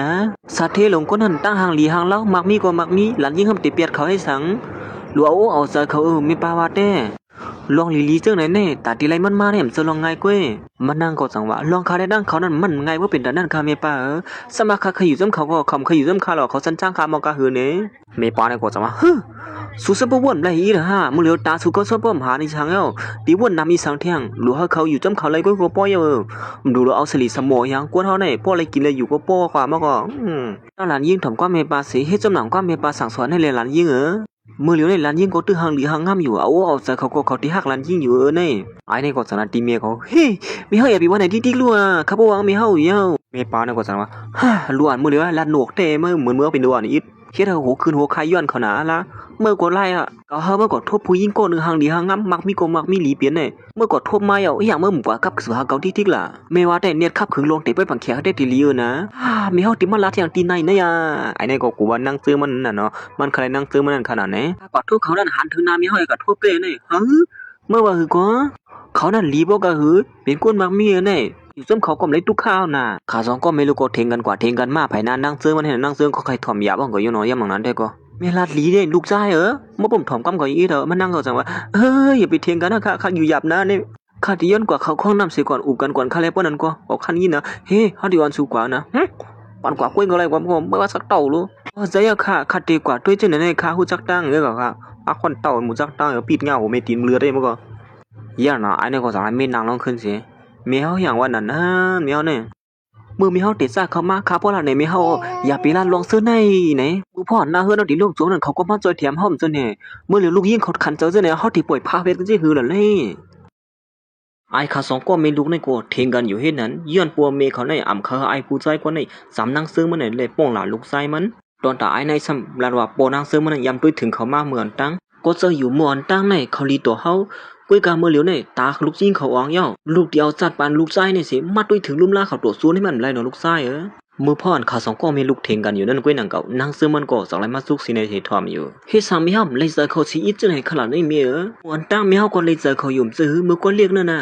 ะสาเทหลงคนนั้นตั้งห่างหลีห่างเล่ามักมีก็มักมีลานยิงทำติเปียดเขาให้สังหลัวเอาเสือเขาไม่ปาวาเต้ลองลีเจ้าไหนเนี่ยตาตีไรมันมาเนี่ยจะลองไงก้วยมันนั่งก็สั่งว่าลองคาได้ดังเขานั้นมันไงว่าเป็นแต่นั่นคาเมปาสมาคาเคยอยู่ซ้ำเขาก็คำเคยอยู่ซ้ำคาหรอเขาสันจ้างคามอกาหือเนี่ยเมปาเนี่ยก็สั่งว่าสุสบวนไรอีละฮะมือเหลียวตาสุก็ชอบป้อมหาในช่างเอาตีวนนำอีสังเทียงหลัวเขาอยู่จ้ำเขาไรก็ป้อยดูเราเอาสลีสมอยังกวนเขาเนี่ยป้ออะไรกินเลยอยู่ก็ป้อความมากก็ตอนหลานยิ่งถมก้าเมปาสีให้จำหนังก้าเมปาสั่งสอนให้เลยหลานยิ่งมือเหลียวในหลานยิ่งก็ตื้อหางหรือหางงามอยู่เอาใจเขาก็เขาที่หักหลานยิ่งอยู่เนี่ยไอ้เนี่ยก็สนัดตีเมียเขาเฮ้ยมีเฮาอย่าไปว่าไหนที่ลัวเขาบอกว่ามีเฮาอยู่เมปาเนี่ยก็สนัดว่าล้วนมือเหลียวหลานหนวกเตะเหมือนเมื่อเป็นล้วนอีกเฮ็ดให้หัวคืนหัวคายย้อนเขาหนาละเมื่อกดไล่ก็เฮาเมื่อกดทบผู้หญิงก็นึงหางดีหางงามมักมีก็มักมีหลีเปลี่ยนเนี่ยเมื่อกดทบมาอย่างเมื่อหมู่กว่ากับสุหาเกาที่ทิกล่ะไม่ว่าแต่เนียดขับขึงลงติไปปังแขกได้ตีลีนะมีเฮาติมาลาอย่างตีในนะไอ้นี่ก็กูว่านั่งซื้อมันน่ะเนาะมันใครนั่งซื้อมันขนาดไหนกดทบเขานั่นหันถึงน้ำมีเฮาก็ทบเป้เนี่ยเมื่อว่าคือก็เขานั่นลีบ่ก็หือเป็นคนมักมีเนี่ย อยู่ซึมเขาก็เลยตุกข้าวน่ะข้าสองก็ไม่รู้ก็เถียงกันกว่าเถียงกันมาไผนานนั่งซื้อมันเห็นนั่งซื้อเขาใครถ่อมยาบ้างก็อยู่เนาะยามนั้นได้ก็เมลาดลีเด้ลูกชายเมื่อผมถ่อมกำก็อีเถอะมันนั่งก็จังว่าอย่าไปเถียงกันนะข้าอยู่หยับนะนี่ข้าที่ย้อนกว่าเขาข้องน้ำเสียก่อนอุบกันก่อนข้าแล้วป้อนนั้นก็บอกคันนี้นะเฮ้เฮาดีวันสู้กว่านะปันกว่ากุ้ยก็ไรกว่าผมไม่ว่าสักเต่ารู้ใจข้าดีกว่าด้วยเจ้าเนี่ยข้าหูจักตั้งก็ค่ะอาคนเต่าหมูจักตั้งปิดเงาไม่ตีนเรือได้มั้งก็ย่าน่ะไอ้เนี่ยก็สั่งให้เมนางลองขึ้นสิเมียวอย่างวันนั้นนะเมียวเนี่ยมือมีเฮาติดซาเขามาครับเพราะล่ะในมีเฮาอย่าไปลานลองซื้อในไหนมือพ่อหน้าเฮือนเอาดิลูกโจนั่นเขาก็มาจอยเถียมเฮาจังเนี่ยเมื่อเหลือลูกยิงเขาขันเจอจังเนี่ยเฮาที่ป่วยพาเพชรกันสิหือล่ะเลยไอ้ข้าสองก็ไม่ลุกในกูเถียงกันอยู่เฮ็ดนั้นย้อนปัวเมเขาในอ่ำเขาไอ้ผู้ใจกว่าในสำนังซื้อมันเนี่ยเลยป้องหลานลูกไส้มันตอนตาไอ้ในซ้ำลาว่าปอนางซื้อมันยำด้วยถึงเขามาเหมือนตั้งก็เจออยู่เหมือนตั้งในเขาลีตัวเฮากุ้ยกาเมื่อเหลียวในตาลูกยิงเขาอ่องย่อลูกเดียวจัดปานลูกไส้นี่สิมัดด้วยถึงลุ่มล่าเขาตัวซูนให้มันไรเนาะลูกไส้มือพ่อนข้าสองก็มีลูกเถียงกันอยู่นั่นกุ้ยนางเก่านางซื้อมันก็สักไรมาซุกซีในเหตุทอมอยู่เฮ็ดสามมีห้ามเลยเจอเขาชีอิจในขนาดนี้มีวันตั้งมีเฮาก็เลยเจอเขายุ่มซื้อมือก็เรียกนั่นน่ะ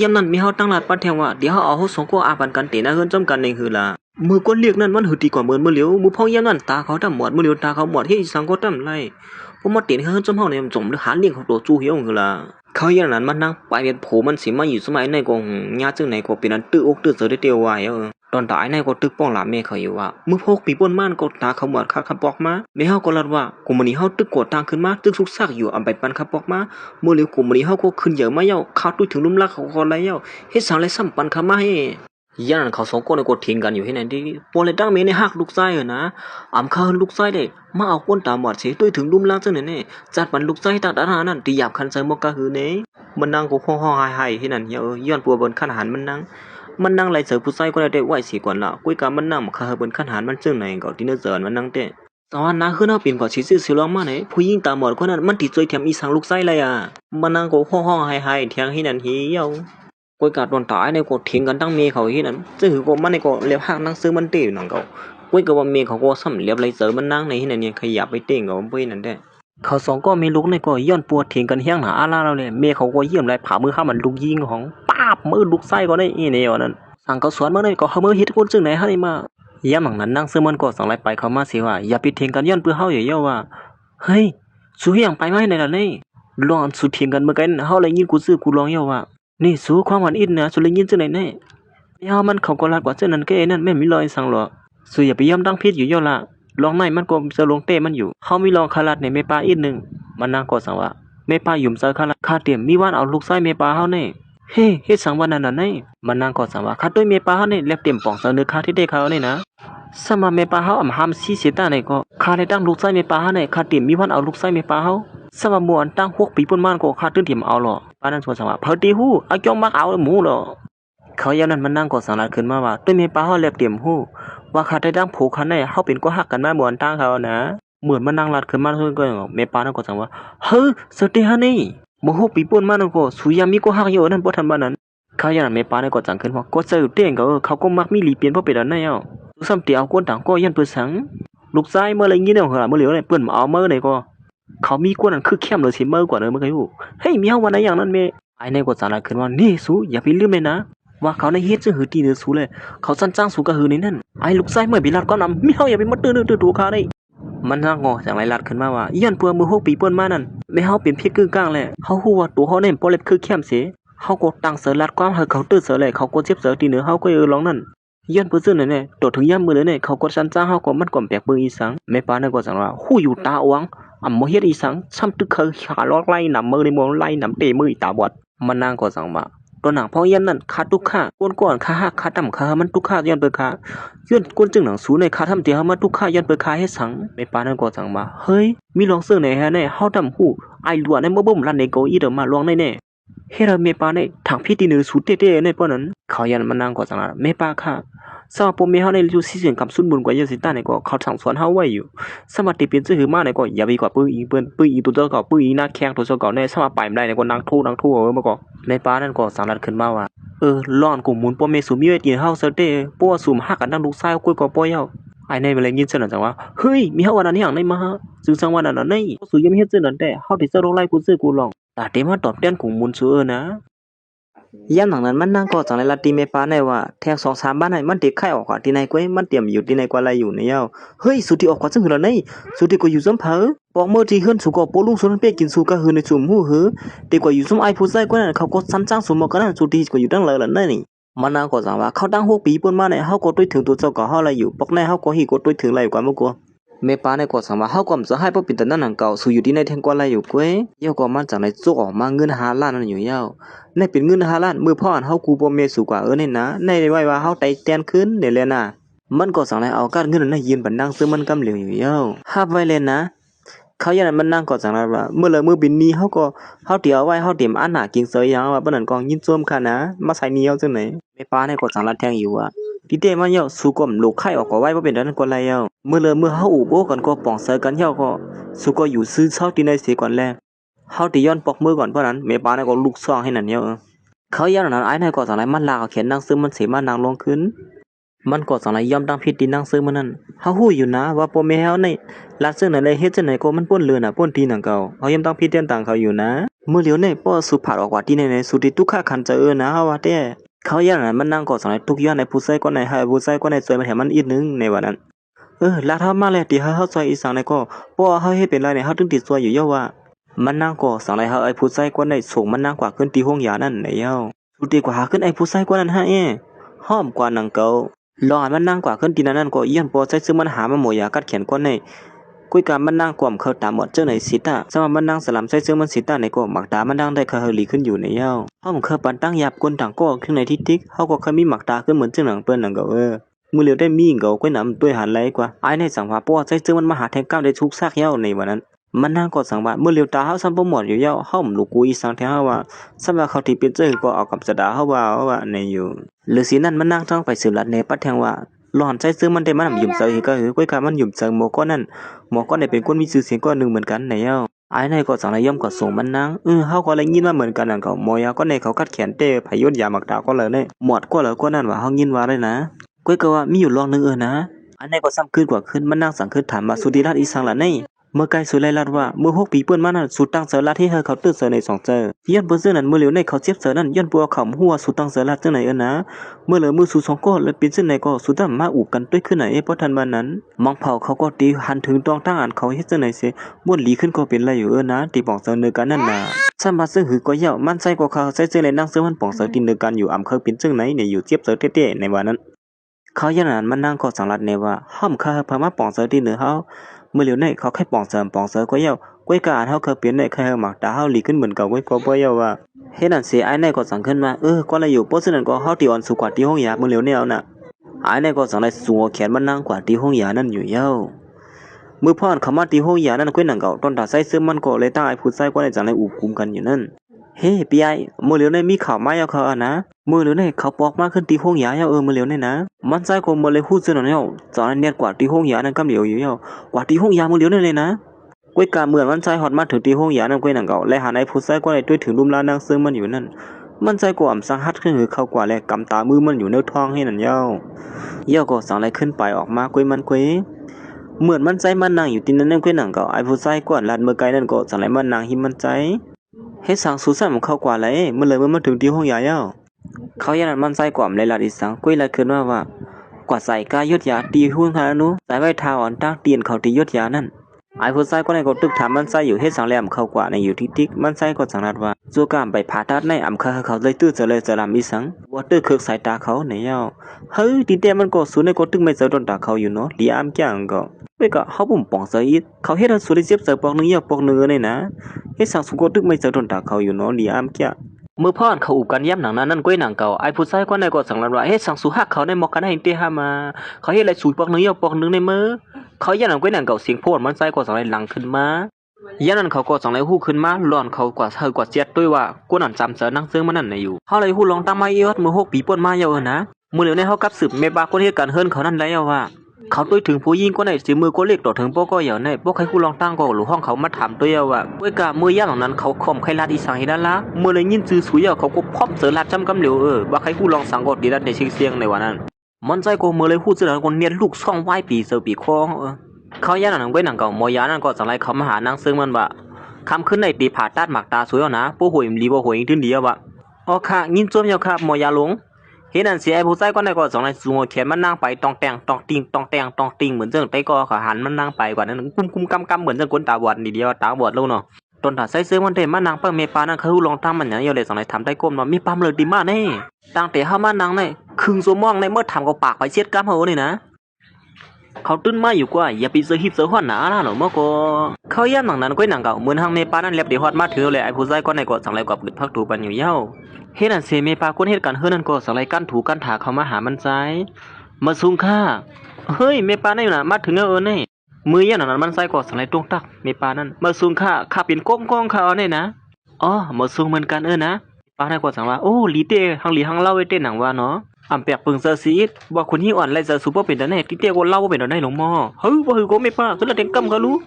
ยามนั้นมีเฮาตั้งหลัดปัดแทงว่าเดี๋ยวเฮาเอาเฮาสองก็อาปันกันเตนะเฮือนจำกันในคือล่ะมือก็เรียกนั่นมันหือดีกว่าเมื่อเหลียวมือพ่อยามนั้นตาเขาดำหมดมือเหลียวตาเขาหมดเฮ็ดสังก็ดำไรผมมาเตนเฮือนจำเฮาเนี่ยจมหาเลี้ยงเขาตัวจูเหี่ยวคือล่ะเขาอย่างนั้นมันนั่งไปเวียนโผมันสิมาอยู่สมัยในกงญาจึงไหนก็เป็นอันตื้ออกตื้อเสือได้เตียวไว้ตอนตายในก็ตึกป้องหลาเมเขาอยู่ว่ามือพกปีป้นม่านก็ตาเขาหมดคับปอกมาเมเฮาก็ลัดว่ากุมนี้เฮาตึกกดทางขึ้นมาตึกสุกซากอยู่อำไปปันคับปอกมาเมื่อเหลียวกุมนี้เฮาก็ขึ้นเยอะมาเย้าข้าวตุ้ยถึงลุ่มลักเขาก็ไรเย้าเฮ็ดสาวไรซ้ำปันคำมาให้ย่านเขาสองคนก็เถียงกันอยู่ที่ไหนที่ปนเลยตั้งเมในหักลูกไส้นะอำเขาลูกไส้ได้มาเอาก้นตาหมดเสียตุ้ยถึงลุ่มลักจังเนี่ยจัดปันลูกไส้ตัดอาหารนั่นตีหยาบคันใส่หมกกะหือเนี่ยมันนั่งก็ห้องหายที่นั่นย้อนปัวบนขั้นหันมันนั่งไรเสือผู้ใส่ก็ได้ไหวสีก่อนละกุ้ยกามันนั่งมาคาเบนขั้นหันมันจึงไหนก็ที่เนื้อเสือมันนั่งเตะตอนนั้นขึ้นเอาปีนกว่าชีสิร้องมาไหนผู้หญิงตาหมดคนนั้นมันติดใจแถมอีสังลูกไส้เลยมันนั่งก็ห้องหายเถียงที่นั่นเหี่ยวกุ้ยกาโดนตายในก็เถียงกันตั้งเมย์เขาที่นั่นซึ่งคือก็มันในก็เลี้ยหักนั่งซื้อมันเตะนั่งเขากุ้ยกาว่าเมย์เขาก็ซ้ำเลี้ยไรเสือมันนั่งในที่นั่นเนี่ยขยับไปเตะเขาไปนั่นได้เขาสองก็มีลูกในก็ย้อนปวดเถียงกันเฮี้ยงหาอาลาเราเลยเมย์เขาก็เยี่ยมไรผ่ามือข้ามันลูกยิงของป้าบมือลูกไส้ก็ได้อีเนี่ยนั่นสั่งเขาสวนมาเลยก็เขามือฮิตคนจึงไหนฮะนี่มาย่าหมังนั้นนั่งซื้อมันก็สั่งไรไปเขามาสิว่าอย่าไปเถียงกันย้อนเพื่อเฮาอย่าเย่าว่าเฮ้ยสู้อย่างไปไม่ในล่ะนี่ลองสู้เถียงกันเมื่อกันเฮาเลยยินกูซื้อกูลองเย่าว่านี่สู้ความหวานอินนะสู้เลยยินจึงไหนแน่เฮามันเขาก็รัดกว่าเจ้านั้นก็เอนั่นแม่มีรอยสั่งหรอสู้อย่าไปย่ำตั้งพิษอยู่เย่าละลองในมันก็จะลงเต้มันอยู่เฮามีลองคาลัดในเมปาอีกนึงมันนั่งก็สั่งว่าเมปาหยุ่มเซอคาลัดคาเตรียมมีวันเอาลูกไส้เมปาเฮาแน่เฮ้เฮ็ดสังวันนั้นน่ะไงมันนางก็สังว่าคัดด้วยเมปาเฮานี่เล็บเต็มป่องเสนอคาที่ได้เขานี่นะสมาเมปาเฮาอำหามซีเสตานี่ก็คาได้ตั้งลูกไส้เมปาเฮานี่คาเตรียมมีวันเอาลูกไส้เมปาเฮาสมาม่วนตั้ง6 ปีป่นมันก็คาตื้นเตรียมเอาหรอปานนั้นก็สังว่าเพิ่นติฮู้เอาจ้องมักเอาหมูหรอเขาอย่างนั้นมันนางก็สังลาขึ้นมาว่าด้วยเมปาเฮาเล็บเตรียมฮู้ว่าคาได้ตั้งผูกคันได้เฮาเป็นก็ฮักกันมาม่วนตั้งเขานะเหมือนมันนางลัดขึ้นมาก็เมปานั่นก็สังว่าเฮ้อสติฮะนี่บ่6 ปีป่นมันก็สุยามีก็ฮักอยู่นั่นบ่ทันบ้านนั้นเขาอย่างนั้นเมปาเนี่ยก็จังขึ้นว่าก็เจอเต้งก็เขาก็มักมีหลีเปลี่ยนเพราะเป็นอันนั้นลูกซ้ำเตียวก้นต่างก็ยันเปิดสังลูกชายเมื่อไรงี้เนี่ยเหรอเมื่อเหลียวเนี่ยเปิ้นมาเอาเมื่อไหนก็เขามีก้นนั้นคือเข้มเลยสิเมื่อกว่าเมื่อกี้อยู่เฮ้ยมีเฮาวันไหนอย่างนั้นเมไอ้เนี่ยก็จังนั้นขึ้นว่านี่สู้อย่าไปลืมเลยนะว่าเขาในเฮ็ดจึงหือตีเนื้อสู้เลยเขาสั่นจ้างสู้ก็หือในนั้นไอ้ลูกชายเมื่อปีลัดก็นำมีเฮาอย่าไปมัดตื้อตัวเขาได้มันน่างอจังไรลัดขึ้นมาว่ายันเปื่อมือ6 ปีเปิ้นมานั่นไม่เฮาเป็นเพียกึ่งกลางแหละเฮาฮู้ว่าตัวเฮาเนี่ยบ่เล็บคือเข้มเสเขาก็ตั้งเสือลัดความให้เขาตื้อเสือเลยเขาก็เจ็บเสือตีเนื้อเขาก็ลองนั่นย้อนเพื่อซื้อเนี่ยตัวถึงย่ำมือเลยเนี่ยเขาก็ชันจ้างเขาก็มันก่อมแปลกเบอร์อีสังไม่ปานนั่นก็สั่งว่าหู้อยู่ตาอ้วงอ่ำโมเฮ็ดอีสังซ้ำตึกเคยขาล็อกไล่หนำมือในมองไล่หนำเตะมือตาบอดมันนางก็สั่งว่าตัวหนังพ่อยันนั่นขาตุกขาก้นก่อนขาหักขาต่ำขามันตุกขาย้อนเปิดขาย้อนก้นจึงหนังสูในขาทำเตียมาตุกขาย้อนเปิดขาให้สังไม่ปานนั่นก็สั่งว่าเฮ้ยมีลองซื้อไหนฮะเนี่ยเฮาดำหู้ไอหลวในเมื่อบ่มรันในโกอีเดมาลองในแน่เฮราเมปาในทางพี่ตีเนื้อสูเต้ๆในป้อนั้นเขายันมันนางก็สั่งเมปาค่ะสมาปมเมเฮาในอยู่ซีเสียงกับสุนบุญกว่าเยสิต้าในก็เขาสั่งสอนเฮาไว้อยู่สมาติเป็นซื่อหือมาในก็อย่าไปกว่าปื้ออีตัวเจ้าก็ปื้ออีหน้าแข้งตัวเจ้าก็ในสมาไปได้ในก็นางทู่มาก็ในปานั้นก็สั่งรัดขึ้นมาว่าร้อนกูหมุนปมเมสูมีไว้ตีเฮาเซเต้ปัวสูมหักกันดังลูกชายกุ้ยก็ป้อยเฮาไอ้ในเวลายินเสนอจังว่าเฮ้ยมีเฮาวันนั้นอย่างในมาซึ่งสังวันนั้นในสูยังเฮ็ดเสนอแต่เฮาที่จะลงไล่กูซื้อกูลองตาเต็มมาตอบแทนกูมุนซื่อนะ ย่ำหนังนั้นมันนั่งก็จังไรละตีเมปาในว่าแทง2-3บ้านไหนมันติดไข่ออกกว่าที่ไหนกวยมันเตรียมอยู่ที่ไหนกว่าอะไรอยู่ในเย้าเฮ้ยสุดที่ออกกว่าซึ่งหือละในสุดที่ก็อยู่ซ้ำเผอปอกเมื่อที่ขึ้นสู่ก็โปลุงสุนเปียกินสู่ก็หือในสุ่มหูหือตีกว่าอยู่ซ้ำไอผู้ใส่กว่านั้นเขาก็ซ้ำจ้างสุ่มมาก็นั้นสุดที่ก็อยู่ตั้งเลยละในนี่มันนั่งก็จังว่าเขาตั้ง6 ปีป่นมาในเฮาก็ด้วยถึงตัวเจ้าก็เฮาอะไรอยู่ปอกในเฮาก็ฮีก็ด้วยถึงอะไรกว่าเมื่อกูเมปาในก็สังว่าเฮาก็จะให้บ่เป็นตนั้นนังเก่าสู่อยู่ที่ในแทงกว่าอะไรอยู่กวยเย้าก็มันจังได๋จุกออกมาเงิน5 ล้านนั่นอยู่เย้าในเป็นเงิน5 ล้านมื้อพ่ออันเฮากูบ่แม่สู่กว่านี่นะในไว้ว่าเฮาไตแตนขึ้นนี่แหละนะมันก็สังได๋เอาการเงินนั้นยืนบันดังซื้อมันกำเหลียวอยู่เย้าฮับไว้เลยนะเขาอย่างนั้นมันนั่งก็จังได๋ว่าเมื่อเลยมื้อบินนี้เฮาก็เฮาเตรียมไว้เฮาเตรียมอันหากินเสยหยังว่าบ่นั้นก็ยินจวมค่ะนะมาใส่นี้เอาจังไหนเมปาในก็จังละแทงอยู่ว่าที่เตมันเย้าสู่ก็ลูกไข่ออกก็ไว้บ่เป็นนั้นก็ไรเย้าเมื่อเลยมื้อเฮาอู่โบกันก็ป้องเสยกันเย้าก็สู่ก็อยู่ซื้อเช้าที่ในเสียก่อนแลเฮาติย้อนปอกมือก่อนเพราะนั้นเมปาในก็ลูกซ่องให้นั่นเย้าเขาย่านนั้นไอ้ในก็จังไรมันลากเขียนหนังสือมันเสมานางลงขึ้นมันก็จังไรยอมตั้งผิดที่หนังสือมันนั้นเฮาฮู้อยู่นะว่าพ่อแม่เฮาในลาซึ่งไหนเลยเฮ็ดจังไหนก็มันป่นเลือน่ะป่นที่หนังเก่าเฮายอมตั้งผิดเตียนต่างเขาอยู่นะเมื่อเหลียวในป้อสุภาพออกว่าที่ในสุดที่ทุกข์ขันจะนะเฮาว่าแต่เขาย่านนั้นมันนั่งก็จังไรทุกย้อนในผู้ใส่ก็ในให้ผู้ใส่ก็ในสวยมาแถมมันอีกนึงในวันนั้นลาเฮามาแล้วที่เฮาซอยอีสังในก็ป้อเฮาเฮ็ดเป็นไรเนี่ยเฮาถึงติดซวยอยู่เยาว่ามันนั่งก็สังไรเฮาไอ้ผู้ใส่ก็ในส่งมันนั่งกว่าขึ้นที่ห้องยานั่นในเยาสุดดีกว่าขึ้นไอ้ผู้ใส่กว่านั้นฮะห้อมกว่านังเก่าลองให้มันนั่งกว่าขึ้นที่นั้นก็เยี่ยนพอใช้ซึ่งมันหามาหมอยากัดแขนกว่าในกุยการมันนั่งกว่าเขาตามหมดเจ้าไหนสิตาสมมันนั่งสลัมใช้ซึ่งมันสิตาในก็หมักตามันนั่งได้คาเฮลีขึ้นอยู่ในเย้าห้อมเคยปันตั้งยับกวนต่างก็ขึ้นในทิศทิกเขาก็เคยมีหมักตาขึ้นเหมือนเจ้าหนังเปิ้นนังเก่ามือเหลียวได้มีเก่าก้อยน้ำด้วยหันไหลกว่าไอ้ในสังวาป้อใช้ซึ่งมันมาหาแทงก้าวได้ทุกซากเย้าในวันนั้นมันนั่งกอดสังว่าเมื่อเลียวตาเฮาซ้ำบ่หมดอยู่เย้าเฮาลูกกูอีสังแท้เฮาว่าซ้ำว่าเขาที่เป็นเจ้าก็เอากับสดาเฮาว่าในอยู่หรือสินั้นมันนั่งท้องไปสืบลัดในปัดแทงว่าหลอนใจซื้อมันได้มันยุ่มเสยก็คือก้อยกามันยุ่มเสยหมอก็นั่นหมอก็ได้เป็นคนมีชื่อเสียงก็นึงเหมือนกันในเย้าไอ้ในก็สังระย่อมก็ส่งมันนั่งเฮาก็เลยยินว่าเหมือนกันนั่นก็หมอยาก็ในเขาคัดแขนเต้พยศยามักดาก็เลยเนี่ยหมดก็เลยก็นั่นว่าเฮายินว่าได้นะก้อยก็ว่ามีอยู่ลองนึงนะอันในก็ซ้ำขึ้นกว่าขึ้นมันนั่งสังขึ้นถามมาสุดีราชอีสังละในเมื่อไกลสุไลลัดว่าเมื่อ6 ปีเปิ้นมานั้นสุดตั้งเสลัดที่เฮาเขาตื้อเสใน2เจอย้อนเปิ้นซึ่งนั้นเมื่อเหลียวในเขาเจ็บเสนั้นย้อนปัวเขาหัวสุดตั้งเสลัดจังไหนนะเมื่อเหลือมือสู่2ก็และเป็นซึ่งไหนก็สุดตั้งมาอูกันด้วยขึ้นไหนเพราะทันวันนั้นมองเผาเขาก็ตีหันถึงตองตั้งอันเขาเฮ็ดจังไหนเสม่วนหลีขึ้นก็เป็นไรอยู่นะตีป่องเสนอกันนั่นน่ะซ้ำมาซึ่งหือก็เหี่ยวมันใส่ก็เขาใส่ซึ่งในนั่งซึ่งมันป่องเสตินเนกันอยู่อำเคยเป็นซึ่งไหนเนี่ยอยู่เจ็บเสเต้ๆในวันนั้นเขายันนั้นมันนั่งก็สังลัดในว่าห้อมข้าพม่าป่องเสตินเนเฮาเมื่อเหลียวในเขาแค่ป่องเสก็เหี่ยวก้อยกาเฮาเคยเปลี่ยนในใครเฮาหมักตาเฮาหลีขึ้นเหมือนเก่าก้อยก็บ่เหี่ยวว่าเฮ็ดนั่นสิไอ้ในก็สังขึ้นมาก็เลยอยู่เพราะฉะนั้นก็เฮาตีอ่อนสุกว่าที่ห้องยาเมื่อเหลียวแนวน่ะไอ้ในก็สังได้สัวแขนมันนั่งกว่าที่ห้องยานั่นอยู่เหี่ยวมือพ่อนเขามาที่ห้องยานั่นก้อยหนังเก่าตอนตาใส่เสื้อมันก็เลยตั้งไอ้ผู้ใส่ก็ได้จังได้อุบกุมกันอยู่นั่นเฮ้พี่ไอ้เมื่อเหลียวในมีข่าวมาเขานะเมื่อเหลียวในเขาปอกมาขึ้นที่ห้องยาเมื่อเหลียวในนะมันใส่ก็เมื่อเลยพูดซึ่งนั่นเนาะจังได้เนียดกว่าที่ห้องยานั่นกำเหลียวอยู่กว่าที่ห้องยาเมื่อเหลียวในเลยนะก้อยกาเหมือนมันใจฮอดมาถึงที่ห้องยานั่นก้อยหนังเก่าและหาในผู้ใส่ก็ได้ด้วยถึงลุ่มลานางซึ่งมันอยู่นั่นมันใจก็อ่ำสังหัดขึ้นหือเข้ากว่าและกำตามือมันอยู่ในท้องให้นั่นก็สั่งอะไรขึ้นไปออกมาก้อยมันก้อยเหมือนมันใจมันนางอยู่ที่นั่นก้อยหนังเก่าไอ้ผู้ใส่กวนลานเมื่อไกลนั่นก็สั่งอะไรมันนางหิมมันใจให้สั่งสุสานมันเข้ากว่าเลยเมื่อเลยมันมาถึงที่ห้องยาเขายันมันใจกว่าเลยละดิสังก้อยละขึ้นว่ากว่าใส่กายยศยาตีหุ้นขนาดนู้ใส่ไว้ทาอ่อนตั้งเตียนเขาตียศยานั่นไอ้ผู้ใส่ก็ในก็ตึกถามมันใส่อยู่ให้สังแหลมเข้ากว่าในอยู่ที่ติ๊กมันใส่ก็สังนัดว่าจู่กามไปผ่าตัดในอำเขาเลยตื้อจะลำอีสังว่าตื้อเคือกสายตาเขาในเฮ้ยตีเตมันก็สูในก็ตึกไม่เจอโดนตาเขาอยู่เนาะลีอามจ้างก็เว้ยก็เขาปุ่มป่องเสียเขาเฮ็ดให้สูได้เจ็บเสียปอกนึงปอกนึงเนี่ยนะให้สังสุก็ตึกไม่เจอโดนตาเขาอยู่เนาะลีอามจ้าเมื่อพ่อนเขาอุบกันย้ำหนังนั้นก้อยหนังเก่าไอ้ผู้ชายก็ในก็สังลันว่าเฮ็ดสังสุหักเขาในหมอกกันให้เตะหามาเขาเฮ็ดอะไรสูปอกนึงปอกนึงในมือเขายันหนังก้อยหนังเก่าเสียงโพดมันใส่ก็สังไรหลังขึ้นมายันนั้นเขาก็สังไรฮู้ขึ้นมาหลอนเขากว่ากว่าเจ็ดด้วยว่ากูนั่นจำเสือนั่งซึ่งมันนั่นอยู่เขาเลยฮู้ลองตามมาเยอะเมื่อ6 ปีป่นมาเยอะนะมื้อเหลียวในเขากับสืบเมบาคนเฮ็ดการเฮิรนเขานั่นแล้วว่าเขาด้วยถึงผู้หญิงก็ในสิมือก็เล็กต่อถึงพวกก็อย่างในพวกใครผู้ลองตั้งก็หรือห้องเขามาถามตัวว่าเว้ยกะมือย่าหลังนั้นเขาข่มใครลาดอีสังให้ด้านละเมื่อเลยยินซื้อสุยเขาก็พร้อมเสือลาดจำกำเหลียวว่าใครผู้ลองสังกอดีดันในเสียงในวันนั้นมันใจก็เมื่อเลยพูดเสือคนเนียนลูกซ่องไหวปีเสือปีคองเขาย่าหนังไว้หนังเก่ามอยานั่นก็สังไรเขามาหานางซึ่งมันว่าคำขึ้นในตีผ่าตัดหมากตาสวยนะผู้หวยรีบ่หวยถึงเดียวว่า อ๋อค่ะยินจวมยาวค่ะหมอยาหลงเห็นอันเสียไอ้ผู้ชายก็ได้ก็สองในสูงหัวแขนมันนั่งไปตองแตงตองติงตองแตงตองติงเหมือนเจ้าไต้ก็ขาหันมันนั่งไปกว่านั้นกุ้มกุ้มกำกำเหมือนเจ้าคนตาบอดดีเดียวตาบอดลงเนาะตนถ้าใส่เสื้อมันเต็มมันนั่งเปิ้งเมปานั่นเขาลองตั้งมันอย่างเดียวเลยสองในทำได้ก้มเนาะมีปั๊มเลยดีมากแน่ตั้งแต่เฮามานั่งในครึ่งชั่วโมงในเมื่อทำกับปากไปเช็ดกล้ามเฮานี่นะเขาตื่นมาอยู่กว่าอย่าไปเสือหิบเสือหัวหนาล่ะเนาะเมื่อก็เขาย่ำหนังนั้นก็หนังเก่าเหมือนทางเมปานั่นเล็บเดี๋ยวฮอดมาถือเลยไอ้ผู้ชายก็ในกอดสังไรกว่าปืนพักถูปันอยู่เย้าเฮ็ดอันเสเมปาคนเฮ็ดกันเฮือนั่นก็สังไรกั้นถูกั้นถาเขามาหามันใจมาซุงค่าเฮ้ยเมปานั่นอยู่น่ะมาถึงแล้วนี่มือย่ำหนังนั้นมันใส่กอดสังไรตรงตักเมปานั่นมาซุงค่าข้าเป็นก้มกองเขาเนี่ยนะอ๋อมาซุงเหมือนกันนะปานั่นก็สั่งว่าโอ้ลีเต้หังลีหังเล่าไว้เต้หนังว่าเนาะอำแปกปึงเซอร์ซีดว่าคนที่อ่อนไรเซอร์ซูเปอร์เป็นแต่ไหนที่เตี้ยก็เล่าว่าเป็นแต่ไหนหลงมอเฮ้ยว่าคือก็ไม่ป้าคือละเต็งกำก็รู้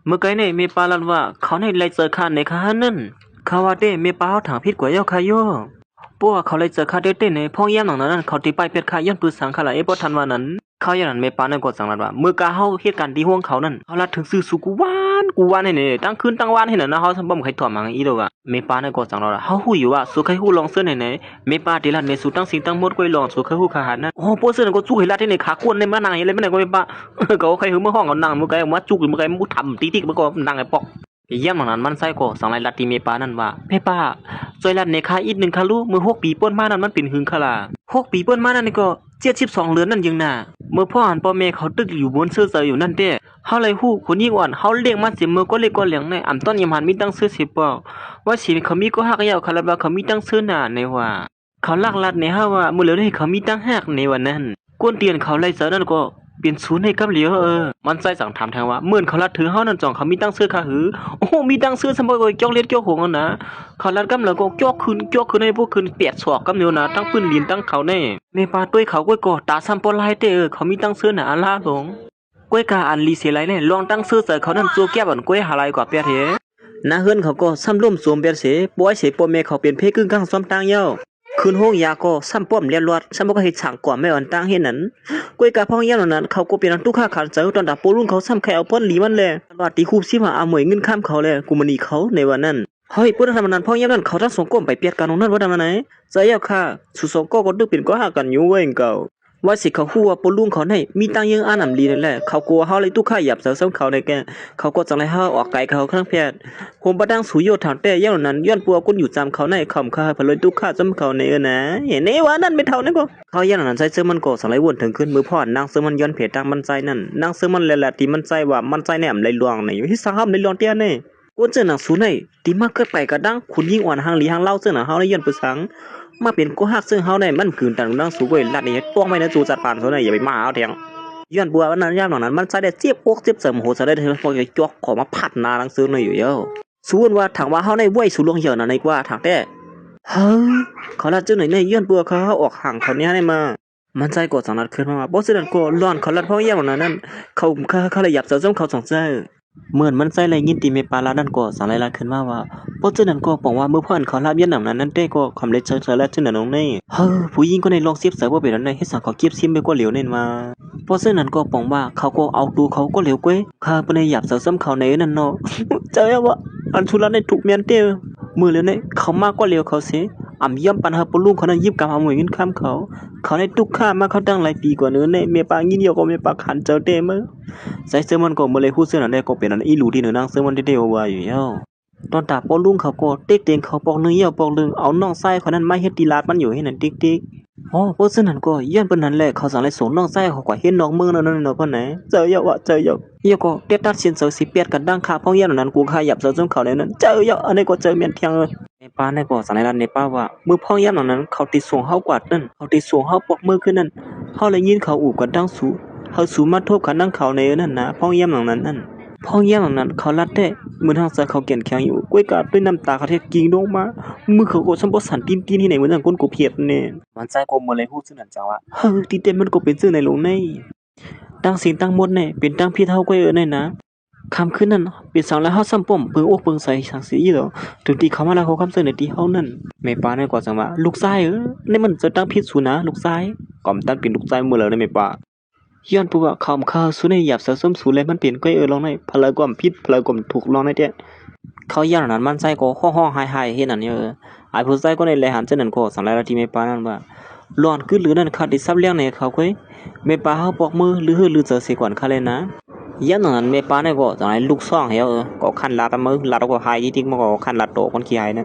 เมื่อไงเนี่ยเมปาลันว่าเขาในไรเซอร์คานในค้านั่นเขาว่าเต้เมปาเขาถางพิษกว่าเย้าคายโยพวกเขาไรเซอร์คาเต้ในพ่องแย้มหนังนั้นเขาตีไปเป็ดคาย้อนปืนสังขารเอปทันวันนั้นเขาอย่างนั้นเมปานั่นก็สั่งว่าเมื่อกาเฮาเหตุการณ์ที่ห่วงเขานั่นเขาลัดถึงซื้อสุกูวานเนี่ยตั้งคืนตั้งวันให้นั่นนะเขาทำบ่มใครถ่วงมังอีโดกะเมปานั่นก็สั่งเราเขาหูอยู่ว่าสุใครหูลองเสื้อไหนเมปาเดลันเมสุตั้งสิ่งตั้งหมดก็ลองสุใครหูขาหันนั่นโอ้โปเสื้อนั่นก็สู้ให้ลัดที่ในขากวนในมานางอะไรไม่ไหนก็ไม่ปะก็ใครหือเมื่อห้องก็นั่งเมื่อไงมาจุกเมื่อไงมุทำตีเมื่อก็นั่งไอ้ปอกเยี่ยมหลังนั้นมันใส่ก็สั่งไรลัดที่เมปานั่นว่าเมปาจอยลัดในคาอีกหนึ่งคาลูเมื่อ6 ปีป้นมานั้นมันเป็นหึงคาลา6 ปีป้นมานั่นนี่ก็72 เดือนนั่นยังน่ะเมื่อพ่อหันพ่อแม่เขาตึกอยู่บนเสื้อเสืออยู่นั่นเด้เฮาเลยฮู้คนยิ่งอ่อนเฮาเลี้ยงมาสิมือก็เล็กก็เหลียงในอำต้นยามหันมีตั้งซื้อสิบอกว่าสิเขามีก็ฮักยาวคาราบาเขามีตั้งซื้อหน้าในว่าเขาลักลัดในฮาว่ามื้อเหลือให้เขามีตั้งฮักในวันนั้นกวนเตียนเขาไล่เสือนั่นก็เปลี่ยนศูนย์ให้กับเหลียวมันใส่สั่งถามแทงว่าเหมือนเขาลัดถือเฮานั่นจ่องเขามีตั้งซื้อคาหือโอ้มีตั้งซื้อสมบ่ก็จอกเล็ดจอกหงนะเขาลัดกำแล้วก็จอกขึ้นให้พวกขึ้นเปียดศอกกำเดียวนะทั้งปืนลีนทั้งเขาแน่ในป่าต้วยเขาก้อยก็ตาซ้ำปอลายเต้เขามีตั้งซื้อหน้าอาลาหลงก้วยกาอันลีเสียไรเนี่ยลองตั้งซื้อเสือเขานั่นตัวแก้บันก้วยหาไรกว่าเปียเถนาเฮือนเขาก็ซ้ำร่วมสวมเปียเสป่วยเสปอเมเขาเป็นเพกึ่งกลางซ้อมตั้งเย้าคืนห้องยาก็ซ้ำป้อมเลียนรอดซ้ำก็เฮ็ดฉางกว่าไม่อ่อนตั้งเฮ็ดนั้นก้วยกาพ่องเย้านั้นเขาก็เป็นตุกค่าขันเสือตอนดับโปรุ่นเขาซ้ำแค่เอาป้อนหลีมันแลว่าตีคูบสิมาอาหมวยเงินข้ามเขาแลกูมันอีเขาในวันนั้นเฮ้ยปุถธรรมนั้นพ่องเย้านั้นเขาทั้งสองก้มไปเปียดกันของนั้นว่าทำไมใจเย้าค่ะสุสองก็ดึกเป็นก็หากันอยู่เว้ยเก่าว่าสิเขาฮู้ว่าปลุงเขาให้มีตังยังอ่านำลีนั่นแหละเขากลัวเฮาเลยตุกค่าหยับเสือซ้ำเขาในแกเขาก็จังไล่เฮาออกไกลเขาข้างแพทย์ผมบ่ดังสุโยทางแต่ย่างนั้นย้อนปัวคนอยู่จำเขาในคำค่าพเลยตุกค่าจำเขาในนะเห็นว่านั่นไม่เท่านั้นก็เขาย่างนั้นใส่เสื้อมันก็สังไลวนถึงขึ้นมือพ่อนางเสื้อมันย้อนเพจดังมันใจนั่นนางเสื้อมันแหละที่มันใจว่ามันใจแหนมไหลลวงในที่สังหามไหลลวงเตี้ยนี่กวนเจอหนังสูในตีมากเกิดไปกระดังคุณยิ่งอ่อนหางหลีหางเล่าเสื้อหนังเฮาได้ย้อนไปสังมาเป็นก็ฮักซึ่งเฮาได้มันคืนตังดังสูงไว้ลัดนี่ป้องไม่ได้จูจัดปานโซนี่อย่าไปมาเอาเถียงย้อนบัววันนั้นยามหลังนั้นมันใส่ได้เจี๊ยบปกเจี๊ยบเสริมโหใส่ได้เธอพวกจอกขอมาผัดนาหนังสือหน่อยอยู่เยอะส่วนว่าถามว่าเฮาได้ไว้สู่ลงเหี่ยวนั่นในกว่าถางแต่เฮ้ยเขาลัดจังไหนในย้อนบัวเขาออกห่างเขาเนี้ยได้มามันใจกดสังนัดขึ้นมาบ่สินั้นก็ร้อนเขาลัดเพราะยามหลังนั้นเขาเลยหยับเสริมเขาสองใจเหมือนมันใส่ไรยินตีเมปาลานั่นก็สังไรลัดขึ้นมาว่าเพราะฉะนั้นก็บอกว่าเมื่อพ่อนเขาลาบยันหนังนั้นนั่นได้ก็ความเล็กเชิงแล้วชื่อหนังน้องนี่ผู้หญิงก็ในลองเสียบเสือว่าเป็นอะไรให้สั่งเขาเก็บซิมไปก็เหลวเน้นมาเพราะฉะนั้นก็บอกว่าเขาก็เอาตัวเขาก็เหลวก้อยข้าไปในหยับเสือซ้ำเขาในนั่นเนาะเจ้าว่าอันชุลในถูกเมียนเตี้ยมือเลยเนี่ยเขามากก็เหลวเขาเสียอ่ำย่ำปันหาปลุงเขานั้นยิบกับหาหมวยเงินข้ามเขาในตุกข้ามาเขาตั้งหลายปีกว่าเนื้อเนี่ยเมียปางินเดียวก็เมียปาขันเจอเต้มั้งใส่เสื้อมันก็มาเลยพูดเสื้อนั้นได้ก็เป็นอันอีหลูที่เนื้อนางเสื้อมันได้ว่าอยู่เย้าตอนตาปลุงเขาก็เต็กเตียงเขาปอกเนื้อเยี่ยวปอกเรื่องเอาน้องไส้เขานั้นไม่เฮ็ดตีลาดมันอยู่ให้นั่นติ๊กอ๋อเพราะฉะนั้นก็ย้อนเป็นนั้นแหละเขาสั่งเลยส่งน้องไส้เขาก็เห็นน้องเมืองนั่นเนาะเพิ่นไหนเจอเยอะวะเจอเยอะเยอะก็เด็ดตัดเสียนเสือสิเปียดกันดังคาพ่อย้อนนั้นกูขยับเสือจนเขาเลยนั้นเจอเยอะอันนี้ก็เจอเมียนเทียงเลยในป้าในก็สั่งในป้าว่ามือพ่อย้อนนั้นเขาติดส่งเฮากวาดนั่นเขาติดส่งเฮาปอกมือขึ้นนั่นเฮาเลยยินเขาอู่กันดังสูเฮาสูมาทบกันดังเขาในนั่นนะพ่อย้อนนั้นพ่อเยี่ยมนั้นเขาลัดได้เหมือนทางเสือเขาเกี่ยนแข็งอยู่กล้วยกาดด้วยน้ำตาเขาเทกิ่งลงมามือเขาก็สัมปสันตีนที่ไหนเหมือนอย่างก้นกบเพียบเนี่ยมันใจกลมมาเลยพูดซึ่งนั่นจังว่าตีเต็มมันก็เป็นซึ่งในหลงในตั้งสิ่งตั้งหมดเนี่ยเป็นตั้งพี่เท่ากล้วยเนี่ยนะคำขึ้นนั่นเป็นสังแล้วเขาซ้ำป้อมเปิงอกเปิงใส่สังสีเหรอถึงตีเขามาแล้วเขาคำเสนอตีเขานั่นไม่ป้าในกว่าจังว่าลูกชายนี่มันจะตั้งพิษสูนะลูกชายก่อมตั้งเป็นลูกชายเมื่อแล้วในไม่ป้าย้อนปุ๊บคำข้าวสุนัยหยาบเสือส้มสูเลยมันเปลี่ยนก้อยลองในพลายความพิษพลายความถูกลองในเจ้ เขาย่างนั้นมันใจก็ห้องๆหายๆเฮ็ดนั่นเนี่ยไอ้ผู้ใจก็ในแลหันจังนั้นก็สังหลายที่ไม่ปานนั้นว่าร้อนคือหรือนั่นขาดที่ซับเลี้ยงในเขาค่อยไม่ปาเฮาปอกมือหรือหือหรือเจอสิก่อนคาเลยนะย่างนั้นไม่ปาเนี่ยก็จังได๋ลูกซ่องเหี่ยวก็คันลาดมือลาดก็หายจริงๆมันก็คันลาดโตคนขี้หายน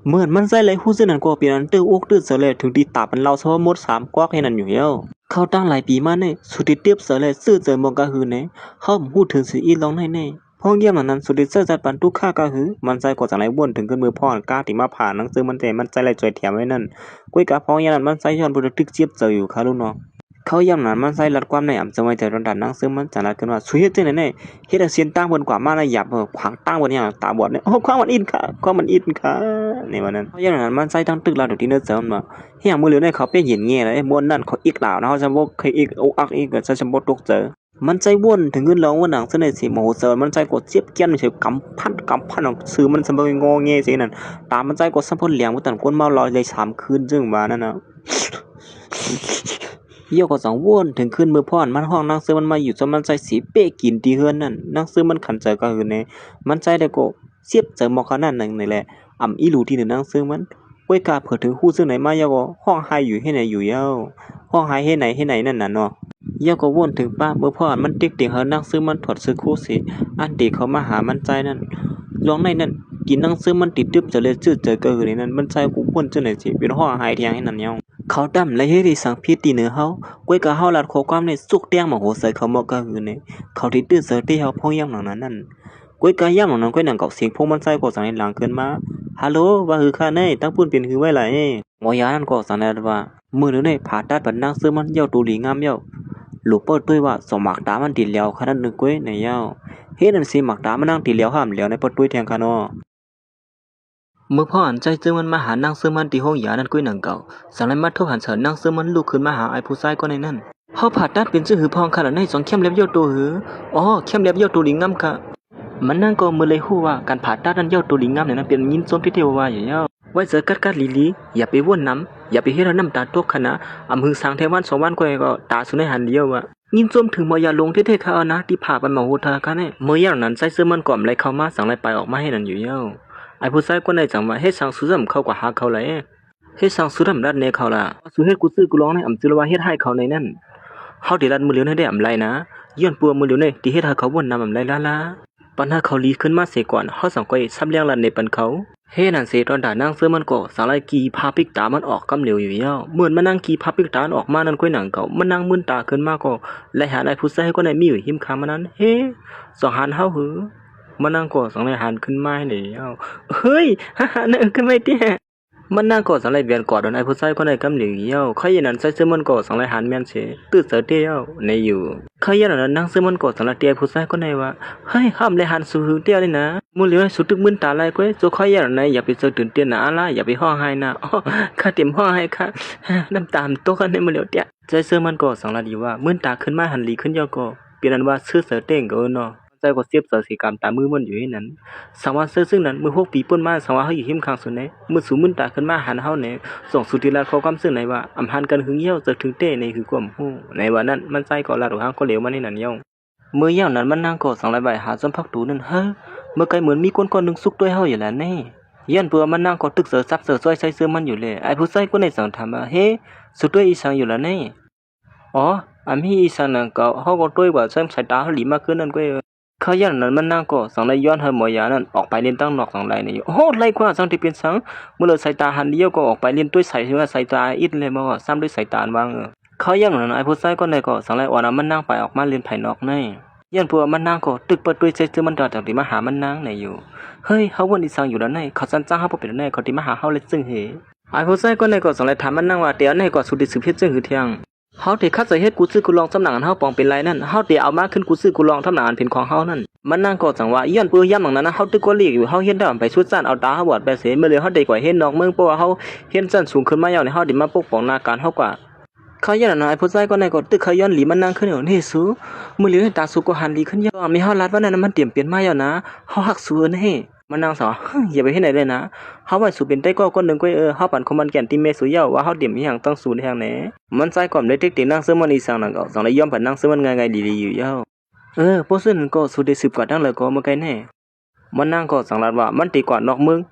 ะเหมือนมันใจเลยฮู้ซื่อนั่นก็เปลี่ยนตื้ออกตื้อเสเลยถึงที่ตามันเล่าซะว่าหมด3กวักให้นั่นอยู่เหี่ยวเขาตั้งหลายปีมาเนี่ยสุดที่เตียบเสเลยซื่อเจอมองกะหือเนี่ยเฮาฮู้ถึงสิอีลองแน่ๆ พ้องเยี่ยมนั้นสุดที่เสื้อจัดปันทุกข้าก็คือมันใจกว่าจะไหลวนถึงขึ้นมือพ่อนกล้าติมาผ่านหนังสือมันแต่มันใจไหลจ่อยเถียมไว้นั่นกุ้ยกับพ้องอย่างนั้นมันใจย้อนบุตรทึกเจี๊ยบเจออยู่ค่ะลูกน้องเขาย่ำนั้นมันใจลัดความในอ่ำจะไม่แต่รันดันหนังสือมันจะลัดกันว่าสุยเฮ็ดจังได๋เฮ็ดให้เสียนตั้งบนกว่ามาละหยับขวางตั้งบนอย่างตาบอดเนี่ยโอ้ความมันอินค่ะความมันอินค่ะในวันนั้นเขาย่ำนั้นมันใจทั้งตึกลาดที่เนื้อเสริมว่าเฮียมือเหลือในเขาเป็นเห็นแง่เลยม้วนนั่นเขาอีกหลาวนะเขาจะบ่เคยอีกอกอักอีกก็จะบ่ตกเจอ มันใจวนถึงเงินร้องว่าหนังเสนอสิโมโหเซอร์มันใจกดเจี๊ยบเกี้ยนไม่ใช่กำพันออกซื้อมันสมบูรณ์งอเงี้ยสินั่นตามมันใจกดสัมพันธ์เหลียงว่าแต่คนเมาลอยเลย3คืนจึงว่านั่นน่ะเยี่ยวก็สังวนถึงคืนมือพ่อนมันห้องนางซื้อมันมาอยู่จนมันใจสีเป๊ะกินตีเฮือนนั่นนางซื้อมันขันใจก็คือเนี่ยมันใจได้ก็เสียบเจอหมอกขนาดนั้นนี่แหละอ่ำอีหลูที่หนึ่งนางซื้อมันไว้กาเผื่อถึงฮู้ซึ่งไหนมาเยาก็ห้องไห้อยู่ให้ไหนอยู่เย้าห้องไห้ให้ไหนนั่นน่ะเนาะ เยี่ยวก็วนถึงป้าเมื่อพ่อมันติ๊กติ่งเฮานักซื้อมันถอดซื้อคู่สิอันตีเขามาหามันใจนั่นลองในนั่นกินนังซื้อมันติดตึบจะเลยจืดเจอเกอในนั้นมันใจกูพ่นจังได๋สิเป็นห้อหายเทียงให้นั่นยองเขาดำและเฮ็ดให้สังพิษตีเหนือเฮาก้วยกะเฮาลัดขอความในสุกเตียงมาโหใส่เขาหมอกะหือนี่เขาที่ตื้อเสอที่เฮาพ้องยามหนังนั้นก้วยกะยามหนังนั้นก้วยหนังเกาเสียงพวกมันใจก็สังในหลังขึ้นมาฮัลโหลว่าหือข้าในตั้งปุ่นเป็นหือไว้ล่ะหมอยานั่นก็สังได้ว่ามื้อนึงได้ผ่าตัดบัดนางซื้อมันเหี่ยวตูหลีงามเหี่ยว ลูกเปิดด้วยว่าสมักตามันติดแล้วขนาดนึงก้วยในยาวเฮ็ดนั่นสิมักตามันนั่งติดแล้วห้ามแล้วในเปิดด้วยแทงคานอเมื่อพ่อหันใจซึ่งมันมาหานางซึ่งมันที่ห้องยานั่นก้วยหนังเก่าสังเลยมาทุบหันเฉินนางซึ่งมันลุกขึ้นมาหาไอ้ผู้ชายก็ในนั้นเฮาผ่าตัดเป็นชื่อหือพองขนาดใน2เข้มเล็บเยี่ยวตัวหืออ๋อเข้มเล็บเยี่ยวตัวลิงงามค่ะมันนั่งก็มือเลยฮู้ว่าการผ่าตัดนั้นเยี่ยวตัวลิงงามเนี่ยนั้นเป็นยินส้มที่เทวว่าอยู่แล้วไว้เจอกัดลีอย่าไปว่นน้ำอย่าไปเฮ็ดให้น้ำตาตกขณะอำหึงสังเทวัน2วันก็ตาสุในหันเดียวว่า ยินจมถึงมอยาลงเท่ๆเขาเอานะที่ผ่าไปมาหูเธอกันเนี่ยเมื่ออย่างนั้นใส่เสื้อมันก่อมไรเข้ามาสั่งไรไปออกมาให้นั่นอยู่เย้าไอ้ผู้ชายคนไหนจังว่าเฮ็ดสั่งซื้อดำเข้ากว่าหาเขาเลยเฮ็ดสั่งซื้อดำรัดเนเขาล่ะซื้อเฮ็ดกูซื้อกูร้องในอำจือว่าเฮ็ดให้เขาในนั่นเฮาได้รัดมือเหลียวให้ได้อำไรนะย้อนปัวมือเหลียวในที่เฮ็ดให้เขาวนนำอำไรล่ะปัญหาเขาลีขึ้นมาเสียก่อนเฮาสังก้อยซ้ำเลี้ยงรัดในปันเขาเฮ้นั่นเสตอนด่านางเสื้อมันก็สังไรกีพาปิกตามันออกกำเหลวอยู่เย้าเหมือนมันนั่งกีพาปิกตาออกมานั่นก้อยหนังเก่ามันนั่งมึนตาขึ้นมาก็และหาไอ้ผู้ชายก็ในมีอยู่หิมคามันนั้นเฮ้สองหันเฮาหือมันนั่งก็สังไรหันขึ้นมาให้เย้าเฮ้ยฮ่าๆนั่นขึ้นไม่เตี้ยมันนั่งก็สังไรเบียนกอดไอ้ผู้ชายก็ในกำเหลวเย้าใครยันนั้นใส่เสื้อมันก็สังไรหันแม่นเสตื้อเสือเตี้ยวในอยู่ใครยันนั้นนั่งเสื้อมันก็สังไรเตี้ยผู้ชายก็ในว่าเฮ้ยห้ามเลยหันสู่เตี้ยวเลยนะมูเหลียวสุดตึกมึนตาลายก้อยโจใครยันนั้นอย่าไปเสือตื่นเต้นนะอะไรอย่าไปห้องไห้นะข้าเต็มห้องไห้ค่ะน้ำตาลโตกันในมูเหลียวเตี้ยใจเสื้อมันก็สังไรดีว่ามึนตาขึ้นมาหันหลีขึ้นยอก็เปลี่ยนนั้นว่าซื้อเสือเต้งก็เนาะใจก็เสียบเสือสีกรรมตามือมันอยู่ให้นั้นสังว่าซึ่งนั้นมือ6ปีป่นมาสังว่าเฮาอยู่หิมข้างสุดไหนมือสูมึนตาขึ้นมาหันเฮาเนี่ยส่งสุติลาข้อความซึ่งไหนว่าอำหันกันหึงเหี่ยวจะถึงเต้ในคือความฮู้ในวันนั้นมันใจก็ลาดหางก็เหลวมาในนั้นย่องเมื่อย่างนั้นมันนั่งก็สังไรใบหาจนพักตูนั่นเฮ้อเมื่อไกลเหมือนมีคนนึงซุกด้วยเฮาอยู่แล้วแน่ยันเปื่อมันนั่งก็ตึกเสือซับเสือซอยใส่เสื้อมันอยู่เลยไอ้ผู้ใส่ก็ในสังถามว่าเฮ้สุดด้วยอีสังอยู่แล้วแน่อ๋ออันมีอีสังนั่นก็เฮาก็ด้วยว่าใส่สายตาเฮาหลีมากขึ้นนั่นก็เขายันนั้นมันนั่งก็สังไรย้อนเฮาหมอยานั่นออกไปเล่นตั้งนอกสังไรนี่โอ้โหไล่กว่าสังที่เป็นสังเมื่อสายตาหันเดียวก็ออกไปเล่นด้วยสายตาอิดเลยมาว่าซ้ำด้วยสายตาวางเขายันนั้นไอ้ผู้ใส่ก็ในก็สังไรอ่อนมันนั่งไปออกมาเล่นภายนอกในยันพวกมันนั่งก็ตึกเปิดด้วยใจซื้อมันจากที่มาหามันนั่งในอยู่เฮ้ยเฮาวนอีสังอยู่แล้วในเขาสั่นจ้างเฮาบ่เป็นแน่เขาที่มาหาเฮาเลยซึ่งเหไอ้ผู้ใส่ก็ในก็สังไรถามมันนั่งว่าเดี๋ยวในก็สุดที่สืบเฮ็ดซึ่งคือเที่ยงเฮาที่คัดจะเฮ็ดกูซื้อกูลองสำนักอันเฮาปองเป็นไรนั่นเฮาที่เอามาขึ้นกูซื้อกูลองสำนักอันเป็นของเฮานั่นมันนั่งก็จังว่าย้อนปื้อย่ำหนังนั้นเฮาตึกก็เรียกอยู่เฮาเฮ็ดได้ไปชุดซ่านเอาตาเฮาบอดไปเสเมื่อเลยเฮาได้กว่าเฮ็ดนอกเมืองเพราะว่าเฮาเฮ็ดซั่นสูงขึ้นมาแล้วในเฮาได้มาปกป้องหน้าการเฮากว่าเขาย้อนนั้นไอ้ผู้ชายก็ในก็ตึกเขาย้อนหลีมันนั่งขึ้นอยู่นี่สูมื้อเหลียวตาสุก็หันหลีขึ้นย้อนมีเฮาลัดว่านั้นมันเตรียมเปลี่ยนมาแล้วนะเฮาฮักสูนี่มันนั่งสออย่าไปเฮ็ดไหนเลยนะเฮาว่าสูเป็นได้ก็คนนึงก็เฮาปั่นคอมมันแก่นที่เมสุยาวว่าเฮาเตรียมอีหยังต้องสูในทางไหนมันใจก่อมได้ติ๊กๆนั่งซึมันอีสังนั่นก็สังเลยยอมปั่นนั่งซึมันง่ายๆดีๆอยู่ยาวพวกซึ่งก็สูได้สืบกว่าดังเลยก็เมื่อไกลแน่ มันนั่งก็สังรัดว่ามันตีกว่านอกเมือ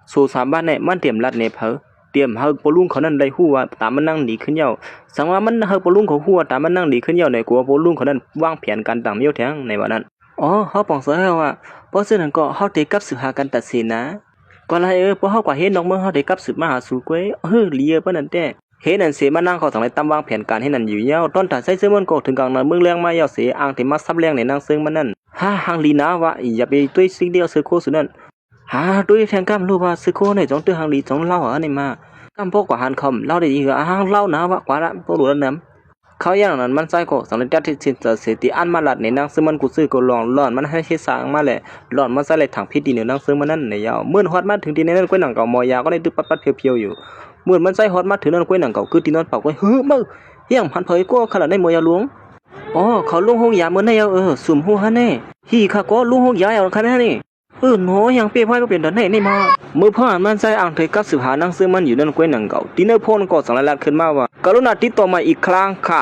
งสู่สามบ้านเนี่ยมันเตรียมรัดเนี่ยเตรียมเฮาปลุงเขานั้นได้ฮู้ว่าตามมันนั่งดีขึ้นเยาสังว่ามันเฮาปลุงเขาฮู้ว่าตามมันนั่งดีขึ้นเยาในกลัวปลุงเขานั้นวางแผนการต่างเมียวแทงในวันนั้นอ๋อเฮาปองเสือเฮาว่าเพราะฉะนั้นก็เฮาได้กลับสืบหาการตัดสินนะก็ไรเพราะเฮากว่าเฮ็ดนอกเมืองเฮาได้กลับสืบมาหาสู่กวยเลียปานนั้นแต่เฮ็ดนั่นเสมานั่งเขาสังได้ตามวางแผนการให้นั่นอยู่เยาตอนตัดใส่ซื้อมันก็ถึงกลางนั้นเมืองแรงมาเยาเสอ้างที่มาซับแรงในนางซึ่งมันนั่นหังลีนาว่าอย่าไปตุ้ยสิ่งเดียวซื้อโคสุนั่นตุ้ยแทงกำรู้ว่าซื้อโคในจงตื้อหังลีจงเล่าอันนี้มากำพวกกว่าหันคำเล่าได้ดีเหรอเล่านะว่ากว่าละพวกรู้แล้วนะเขาอย่างนั้นมันใจก็สังเกตที่สินเสติอันมาลัดในนางซึ่งมันกูซื้อก็ลองหลอนมันให้เฮ็ดสร้างมาแหละหลอนมันใส่เลยถังพิษดีในนางซึ่งมันนั่นในยาวเมื่อฮอดมาถึงที่นั้นกล้วยหนังเก่ามอยาก็ได้ตึ๊บปัดเพียวๆอยู่เมื่อมันใส่ฮอดมาถึงนั้นกล้วยหนังเก่าคือที่นอนเป่าก็มือเฮียงพันเผยก็ขนาดได้มอยาหลวงอ๋อเขาลุงห้องยาเมื่อไหร่สุ่มหูฮะแน่ฮีข้าก็ลุงห้องยาเอาคันแน่นี่โหยังเปี้ยพ่อยก็เป็นดันไหนนี่มาเมื่อพ่อมันใจอ่างเทกับสืบหานังซื้อมันอยู่นั่นกล้วยหนังเก่าที่เนื้อพ่นก็สังลัดขึ้นมาว่ากรุณาติดต่อมาอีกครั้งค่ะ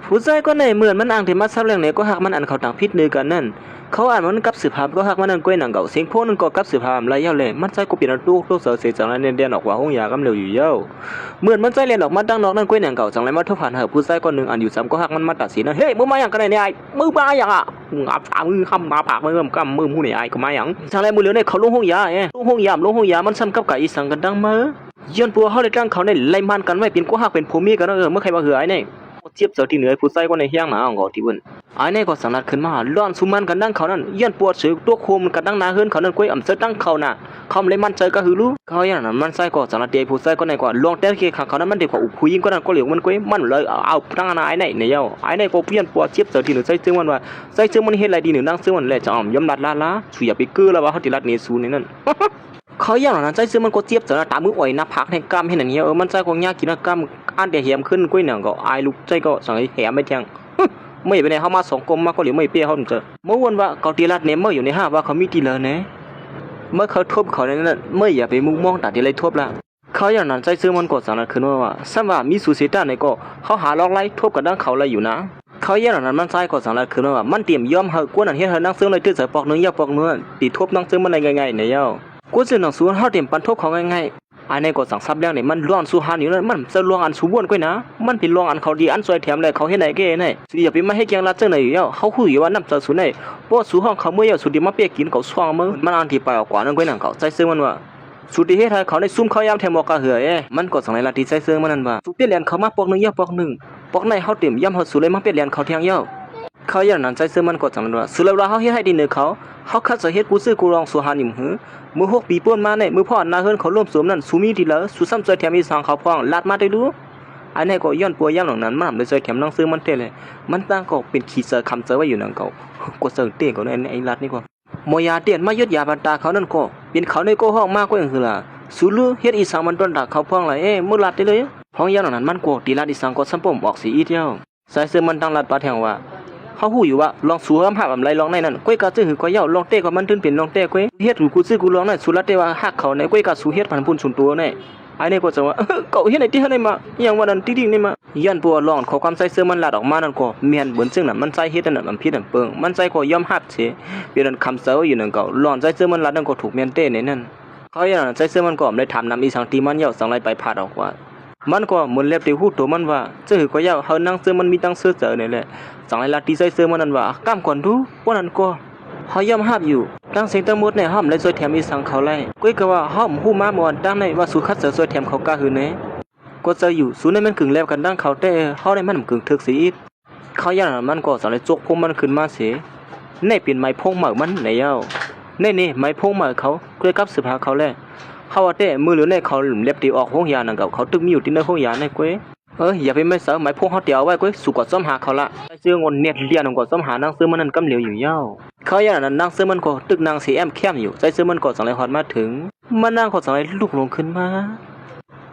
ผู้ใจก็ในเหมือนมันอ่างที่มาซับเรื่องไหนก็หักมันอันเขาต่างพิษนือกันนั่นเขาอ่านมันกับสืบหาก็หักมันนั่นกล้วยหนังเก่าเสียงพ่นนั่นก็กับสืบหาอะไรเย้าเลยมันใจก็เปลี่ยนลูกเสือเสียจังไรเดียนออกว่าห้องยากำเร็วอยู่เย้าเหมือนมันใจเรียนออกมาตั้งนอกนั่นกล้วยหนังเก่าจังไรมาทุบผ่านเหอะผู้ใจคนหนึ่งอ่านอยู่ซ้ำก็หักมันมาตัดสินนั่นเฮ้ยมึงมาอย่างกันไหนเนี่ยไอ้มึงมาอย่างอ่ะงับมือคำมาผากมือกำมือผู้ไหนไอ้ก็มาอย่างจังไรมือเหลือในเขาลุงห้องยาลุงห้องยามันซ้ำกับไก่อีสังกันดังมือย้อนปัวเขาเลยตั้งเขาในไล่มันกันไว้เป็นก็หักเป็นผู้มีกันเมื่อใครมาเหือไอ้เนี่ยเทียบเจอที่เหนือผู้ใส่ก็ในเฮียงหนาอ่างกอที่บนไอ้นี่ก็สังนัดขึ้นมาล้อนสุมันกันดังเขานั่นย้อนปวดเสือตัวโคมกันดังนาเฮิรนเขานั่นกล้วยอ่ำเสือดังเขาน่ะเขาเลยมันใจก็หือรู้เขาอย่างนั้นมันใส่ก็สังนัดเดียผู้ใส่ก็ในกว่าลองแต่เกี่ยเขานั้นมันเด็กกว่าอุผู้หญิงก็นั่นก็เหลียวมันกล้วยมันเลยเอาตั้งนาไอ้นี่เย้าไอ้นี่ก็เพี้ยนปวดเทียบเจอที่เหนือใส่ซึ่งมันว่าใส่ซึ่งมันเฮ็ดอะไรดีเหนือนั่งซึ่งมันแหละจะอ่ำย่ำลัดละช่วยอย่าไปเกื้อแล้วว่าเขาติรัดเนซูนี่นั่นเขาอย่างนั้นใจซื้อมันก็เจี๊ยบเจอตามืออ่อยนะพักให้กล้ามให้หนังเงี้ยมันใจก็ยากกินนะกล้ามอันเดียเหี่ยมขึ้นกล้วยหนังก็อายลูกใจก็สั่งให้แหมไม่เที่ยงไม่ไปไหนเขามา2 กลมมาก็เหลียวไม่เปี้ยเขาเจอเมื่อวันว่าเขาตีรัดเนี่ยเมื่ออยู่ในห้าว่าเขามีตีเลยเนี่ยเมื่อเขาทบเขาในนั้นไม่อย่าไปมุงมองตัดที่ไรทบละเขาอย่างนั้นใจซื้อมันก็สั่งนั้นคือว่าซ้ำว่ามีสุเสตาในก็เขาหาล็อกไล่ทบกับดังเขาเลยอยู่นะเขาอย่างนั้นมันใจก็สั่งนั้นคือว่ามันเตรียมย่อมเหอะกวนอันเฮ็ดให้นังซื้อเลยตื้อใส่ปอกเนื้อยาปอกเนื้อตีทบนังซื้อมันอะไรง่ายๆเนี่ยเย้ากูซื้อหนังสือเฮาเต็มปันทบเขาง่ายๆอันนี้ก็สั่งซับแล้วนี่มันล้วนสู่หาอยู่นั่นมันจะลวงอันสูบวนก้อยนะมันเป็นลวงอันเขาดีอันสวยแถมเลยเขาเฮ็ดไหนเก้ไหนสิอย่าไปมาให้เกียงรัดจังไหนอยู่แล้วเขาฮู้อยู่ว่าน้ำจะสูไหนเพราะสู่ห้องเขาเมื่อยสุดที่มาเปียกินเขาซ่องมือมันอันที่ไปออกกว่านั่นก้อยนั่งเขาใจซื้อมันว่าสุดที่เฮ็ดให้เขาได้ซุ่มเขายามแถมบอกกะเหือมันก็สั่งในลัทธิใจซื้อมันนั่นว่าสุเปียเรียนเขามาปอกนึงยาปอกนึงปอกในเฮาเต็มย่ำเฮาสู่เลยมาเปียเรียนเขาเที่ยงเย้าเขาอย่างนั้นใจซื้อมันก็สั่งว่าสุดแล้วเฮาเฮ็ดให้ดีเนื้อเขาคัดจะเฮ็ดกูซื้อกูลองสู่หานิ่มหือมือ6 ปีป่นมาเนี่ยมือพ่อนาเฮิรนเขาร่วมสวมนั่นสูมีทีละสุซ้ำใจแถมอีสังเขาพ้องลาดมาได้ดูอันนี้ก็ย้อนปัวย่ำหลังนั้นมันเลยใจแถมนังซื้อมันเตะเลยมันตั้งก็เป็นขีเสือคำเสือไว้อยู่นังเก่ากดเสือเตะก็ในไอ้ลาดนี่ก็มอยาเตียนมายดยาบันตาเขานั่นก็เป็นเขาในก็ห้องมากกว่าอย่างคือล่ะสูลือเฮ็ดอีสังมันต้นดักเขาพ้องเลยมือลาดได้เลยพ้องย่ำหลังนั้นมันก็ตีลาดอีสังก็ซ้ำปุ่มออกสีอีเดียวใส่เสื้อมันตั้งลาดปลาแทงว่าเขาหู้อยู่ว่าลองสู้ห้ามหักอะไรลองในนั้นก้อยกาซื้อหือก้อยเย้าลองเตะก็มันถึงเป็นลองเตะก้อยเฮ็ดหูกูซื้อกูลองนั่นสุรัตเตว่าหักเขาในก้อยกาสู้เฮ็ดพันพุ่นสุนตัวในไอ้นี่ก็จะว่าเก่าเฮ็ดไหนที่เฮ็ดไหนมาอย่างว่านั้นติ๊งๆนี่มาย้อนปัวลองขอความใส่เสื้อมันลาดออกมานั่นก็เมียนเบิ่นซึ่งน่ะมันใส่เฮ็ดนั่นมันผิดนั่นเปิงมันใส่ก็ยอมหับเสเปลี่ยนคำเสืออยู่นั่นเก่าลองใส่เสื้อมันลาดนั่นก็ถูกเมียนเต้ในนั่นเขาอย่างนั้นใส่เสื้อมันก็เลยถามนำอีสังตีมันเย้าสังไรไปพาดออกว่ามันก็เหมือนเล็บที่หูตัวมันว่าเจ้าหือก็เย้าเฮานั่งเสื้อมันมีตั้งเสื้อเจอนี่แหละสังไรลัดที่ใส่เสื้อมันนั่นว่าก้ามก่อนดูว่านั่นก็เฮายอมหับอยู่ตั้งเสียงตั้งหมดเนี่ยห้ามเลยสวยแถมอีสังเขาไล่ก้อยก็ว่าห้ามหู้มาหมดตั้งในว่าสู่คัดเสือสวยแถมเขากะหือเนี่ยก็จะอยู่สู่ในมันกึ่งแล้วกันดังเขาแต่เฮาได้มันกึ่งทึกสิอีกเขาอย่างนั้นมันก็สังไรจกพงมันขึ้นมาเสียในเป็นไม้พงเหมือมันในเย้านี่ไม้พงเหมือเขาเกยกับสืบหาเขาแหละเขาว่าแต่มือหรือในเขาหลุมเล็บตีออกห้องยานั่นกับเขาตึกมีอยู่ที่ในห้องยาในก้อยอย่าไปไม่เสือไม้พงเขาเตียวไว้ก้อยสู่กอดซ้ำหาเขาละเสื้องอนเน็ตเลียนกอดซ้ำหานั่งซื้อมันนั่นกำเหลียวอยู่เย้าเขาอย่างนั้นนั่งซื้อมันก็ตึกนางสีแอมเข้มอยู่ใจซื้อมันก็สังไรฮอดมาถึงมันนั่งก็สังไรลุกลงขึ้นม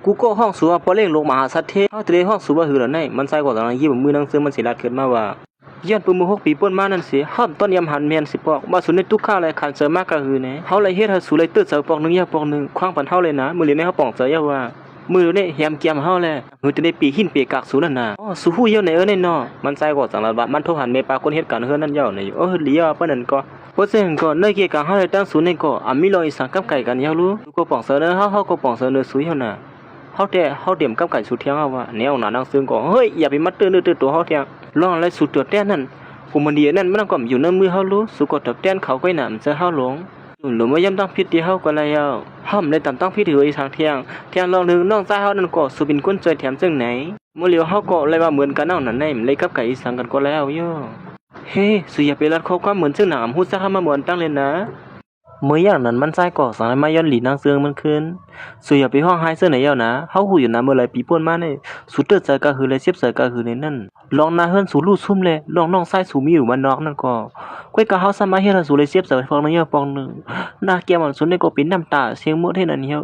ากูก็ห้องสูบพอเล่งลงมหาสัตว์เทเขาเตะห้องสูบหือแล้วในมันใส่ก็สังไรยิ้มมือนั่งซื้อมันสีลาดขึ้นมาว่าย้อนปืนมือ6 ปีป่นมานั่นสิห้ามต้นยำหันเมียนสิปอกมาสุนในทุกข้าวเลยขันเสือมากกะหือเนี่ยเฮาเลยเฮ็ดให้สูเลยตื้อเสือปอกนึงยาปอกนึงคว้างปันเฮาเลยนะมือเหลียวในเฮาปองเสือยาว่ามือเนี่ยแฮมเกียมเฮาแหละมือจะได้ปีหินปีกากสูนั่นน่ะสูฮู้เยอะในในเนาะมันใส่ก็สังระบาดมันโทรหันเมปาคนเฮ็ดการเฮือนั่นเยาในเลียปานนั้นก็ เพราะฉะนั้นก็ในเกี่ยวกับเฮาได้ตั้งศูนย์นี่ก็อามีลองอีสังกับไก่กันยาวรู้ก็ปองเสนอเฮาก็ปองเสนอสุยเฮาน่ะเฮาแต่เฮาเตรียมกับไก่สุดเที่ยงเฮาว่าแนวหน้านังซึ่งก็เฮ้ยอย่าไปมัดตื้อตัวเฮาเที่ยงลองอะไรสุดตัวแต่นั้นกูมันดีนั่นมันก็อยู่ในมือเฮารู้สุก็ตบแต้นเขาก็น่ะมันจะเฮาหลงหรือว่าย่ำตั้งพิษที่เฮาก็แล้วเฮาได้ตามตั้งพิษถืออีสังเที่ยงลองนึงน้องใจเฮานั่นก็สุบินก้นใจแถมจังไหนเมื่อเหลียวเฮาก็เลยว่าเหมือนกันเอานั่นได้เลยกับไก่อีสังกันก็แล้วย่อเฮ้สุอย่าไปรัดข้อความเหมือนซึ่งหนามฮู้ซักมาเหมือนตั้งเลยนะเมื่ออย่างนั้นมันใจก่อสังมาย้อนหลีนางเสืองมันคืนสุอย่าไปห้องหายเสื้อไหนเยานะเฮาหูอยู่นะเมื่อไรปีป่นมาเนี่ยสุดเตอใจก็คือเลยเสียบใจก็คือในนั่นลองนาเฮือนสู่ลู่ซุ่มเลยลองน้องไส้สู่มีอยู่มันนอกนั่นก็ก้อยกะเฮาสามารถเฮ็ดสู่เลยเสียบใจฟองนึงเยาปองนึงนาเกียมันสุดในก็เป็นน้ำตาเสียงหมดให้นั่นเยา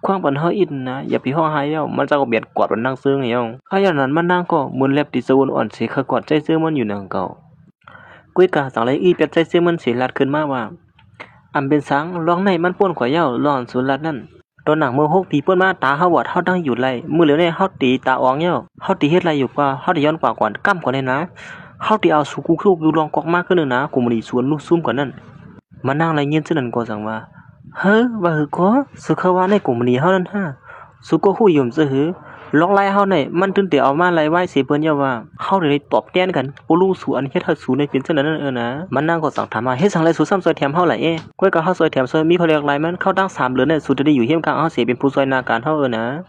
ควางปันเฮาอินนะอย่าไปห้องหายเยามันจะก็เบียดกอดมันนางเสืองเยาข้าอย่างนั้นมันนางก็มุนแลบติสวนอ่อนสิขกอดใจเสื้อมันอยู่นางเก่าก้อยกะสังเลยอีเป็ดใจเสื้อมันสิลัดขึ้นมาว่าอำเป็นสังร้องในมันป่วนข่อยเย้าร้อนสุนลัดนั่นตอนหนังมือ6ปีป่วนมาตาเฮาบอดเฮาดังอยู่ไล่มือเหลียวเนี่ยเฮาตีตาอองเย้าเฮาตีเฮ็ดไรอยู่กว่าเฮาได้ย้อนกว่าก่อนก้ำกว่านี่นะเฮาตีเอาสู่กูอยู่ลองกอกมากขึ้นนึงนะกูมันอีสวนลูกซุ่มกว่านั้นมานั่งไรเงียนซื่อนั่นก็สั่งว่าเฮ้อว่าหือก็สุขว่าในกูมันอีเฮานั่นฮะสุก็ฮู้อยู่ซื่อหือลองไล่เฮาในมันตึงแต่เอามาไล่ไว้สิเพิ่นเย้าว่าเฮาได้ตอบแทนกันบ่รู้สู่อันเฮ็ดเฮาสู่ในเป็นจังนั้นนะมันนั่งก็สั่งถามว่าเฮ็ดสังไรสู่ซ้ำซอยแถมเฮาล่ะก้อยก็เฮาซอยแถมซอยมีเขาเรียกหลายมันเข้าตั้ง3เดือนเนี่ยสู่จะได้อยู่เฮียมกลางเฮาสิเป็นผู้ซอยนาการเฮานะ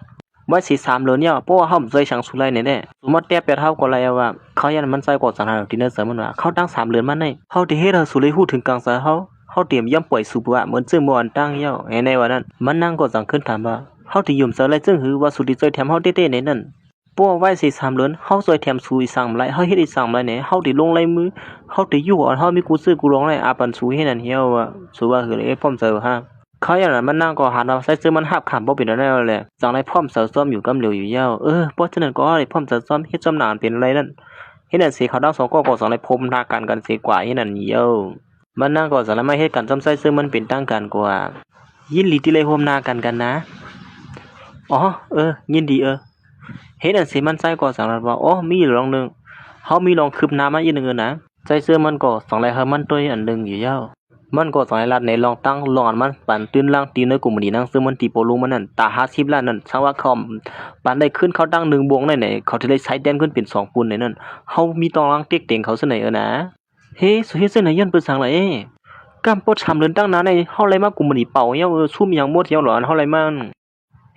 ว่าสิ3เดือนเนี่ยเพราะว่าเฮาซอยสังสู่ไรเนี่ยสมมุติแต่8เฮาก็ไล่ว่าเขายันมันซอยก็สังหาดินเนอร์เสริมมันว่าเข้าตั้ง3เดือนมันในเฮาที่เฮ็ดเฮาสู่เลยฮู้ถึงกลางซะเฮาเตรียมย่ำป่วยสู่บ่ว่าเหมือนซึ่งบ่อันตั้งเย้าในว่านั้นมันนั่งก็สั่งขึ้นถามว่าเฮาที่ยุ่มเสไรซึ่งหือว่าสุดิซอยแถมเฮาเต้ๆในนั้นปัวไว้สิ3เดือนเฮาซอยแถมสู่อีสั่งไรเฮาเฮ็ดอีสั่งไรเนี่ยเฮาได้ลงลายมือเฮาได้อยู่อ่อนเฮามีกูซื้อกูร้องไรอาปันสู่ให้นั่นเฮียวว่าสู่ว่าคือเลยพร้อมเสิร์ฟฮะเขาอย่างนั้นมันนั่งก็หันว่าใส่ซื้อมันหับขำบ่เป็นได้แหละจังไรพร้อมเสิร์ฟซ้อมอยู่กำเหลียวอยู่ยาวเพราะฉะนั้นก็ได้พร้อมเสิร์ฟซ้อมเฮ็ดซ้อมนานเป็นไรนั่นเฮ็ดนั่นสิเขาทั้งสองก็สองไรพรมทากันสิกว่าเฮ็ดนั่นเฮียวมันนั่งก็สารไม่เฮ็ดกันซ้ำใส่ซื้อมันเป็นตั้งกันกว่ายินดีที่เลยโฮมนากันนะอ๋อยินดีเฮ็ดอันสิมันใจก็สังรัดว่าอ๋อมีลองนึงเฮามีลองคืบหน้ามาอีกนึงนะใจเสื้อมันก็สองไรเฮามันตัวอันนึงอยู่ยาวมันก็สองไรลัดในลองตั้งลองอันมันปันตื้นล่างตีในกลุ่มนี้นั่งซื้อมันตีโปลุมันนั่นตา50ล้านนั่นสังว่าคอมปันได้ขึ้นเขาตั้ง1บวงไหนเขาสิได้ใช้แดนขึ้นเป็น2ปูนในนั่นเฮามีตองล่างเต็กเต็งเขาซะไหนนะเฮ้สุเฮ็ดซะไหนยันเปิ้นสังไรกำปด3เดือนตั้งนานในเฮาไรมากลุ่มนี้เป่าเยาซุ่มอย่างหมดเยาหลอนเฮาไรมั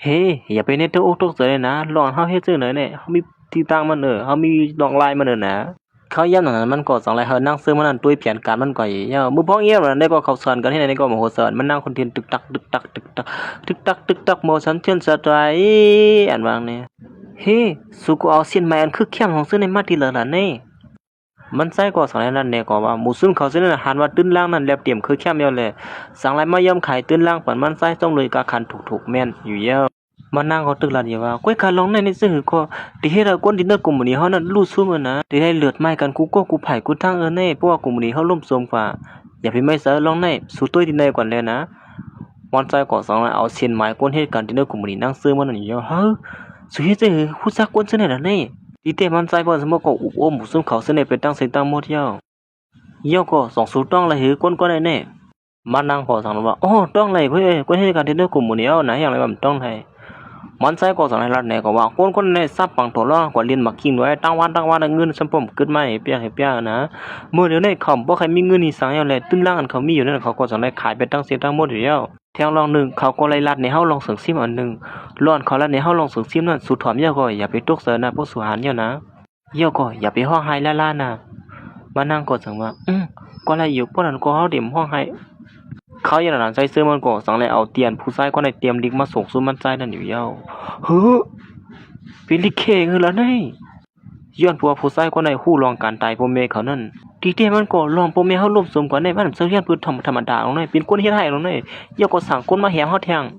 นเฮ้อย่าไปเน็ตโอ๊กตกใจเลยนะลองเฮาเฮ็ดซื่อหน่อยเนี่ยเฮามีที่ตั้งมันเฮามีดอกลายมันนะเขาย่ำนั้นมันก็2ลายเฮานั่งซื้อมันนั่นตุ้ยแผนการมันก็ย่ามือพ้องเงี้ยมันได้ก็เขาสอนกันที่ไหนก็มาโหสอนมันนั่งคอนเทนต์ตึกตักโมชั่นเทียนสไตร์อันวางเนี่ยเฮ้สุกูเอาเส้นไม้อันคือเข้มของซื้อในมาที่เหลือล่ะนี่มันใส่ก็2ลายนั่นเนี่ยก็ว่าหมู่ซุ่มเขาซื้อนั่นหันว่าตื้นล่างนั่นแลบเตรียมคือเข้มเยาเลยสังลายมาย่ำขายตื้นล่างปันมันใส่ต้องเลยกะคันถูกแม่นอยู่เยอะมันนั่งก็ตึกละเดียวว่าก้อยขาลองในซื่อก็ที่เฮ็ดก้นดินเนอร์กลุ่มนี้เฮานั้นรู้ซุ่มนะที่ได้เลือดไม้กันกูไผกูทั้งในเพราะว่ากลุ่มนี้เฮาล่มสมกว่าอย่าไปไม่เสือลองในสู่ตุ้ยดินในก่อนแล้วนะวันใจก็2เอาเส้นไม้ก้นเฮ็ดกันดินเนอร์กลุ่มนี้นั่งซื้อมันนั่นอยู่เฮ้อสุเฮ็ดซื่อฮู้จักก้นซื่อนั่นนี่ที่เตมันใจบ่สมก็อุบอมซุ่มเขาซื่อในเป็นตั้งเสียงตั้งหมดเยาก็2สู่ต้องละหือก้นก็ได้แน่มันนั่งขอสั่งว่าอ๋อต้องไรเพิ่นก้นเฮ็ดกันดินเนอร์กลุ่มนี้เอาไหนอย่างไรมันต้องให้มันใส่ก็สังไรเนี่ยก็ว่าคนในซับปังตัวล้อกว่าเรียนมากินไว้ตั้งวันเงินสมปมเกิดมาให้เปียนะเมื่อเดี๋ยวนี้เขาบ่ใครมีเงินนี่สังอย่างไรตื้นล่างอันเขามีอยู่นั่นเขาก็สังไรขายไปตั้งเสียทั้งหมดอยู่แล้วแถวลองนึงเขาก็ไล่ลัดในเฮาลองเสริมซิมอันนึงร้อนเขาลัดในเฮาลองเสริมซิมนั่นสุดถอมเยอะก็อย่าไปตกเสนะพวกสุหารเยอะนะเยอะก็อย่าไปห้องไห้ล่านะมานั่งก็สังว่าก็ไล่อยู่พวกนั้นก็เฮาเต็มห้องไห้เขาอย่างนั้นใจซื้อมันก็สังเลยเอาเตียนผู้ชายก็ได้เตรียมลิกมาส่งสู้มันใจนั่นอยู่ยาวเฮ้อเป็นลิกเคงแล้วนี่ย้อนผัวผู้ชายก็ได้ฮู้ลองการตายพ่อแม่เขานั่นทีเดียวมันก็ลองพ่อแม่เฮาร่วมสมกันได้มันเสียนพื้นธรรมดาลงนี่เป็นคนเฮ็ดให้ลงนี่อย่าก็สั่งคนมาแหมเฮาแทง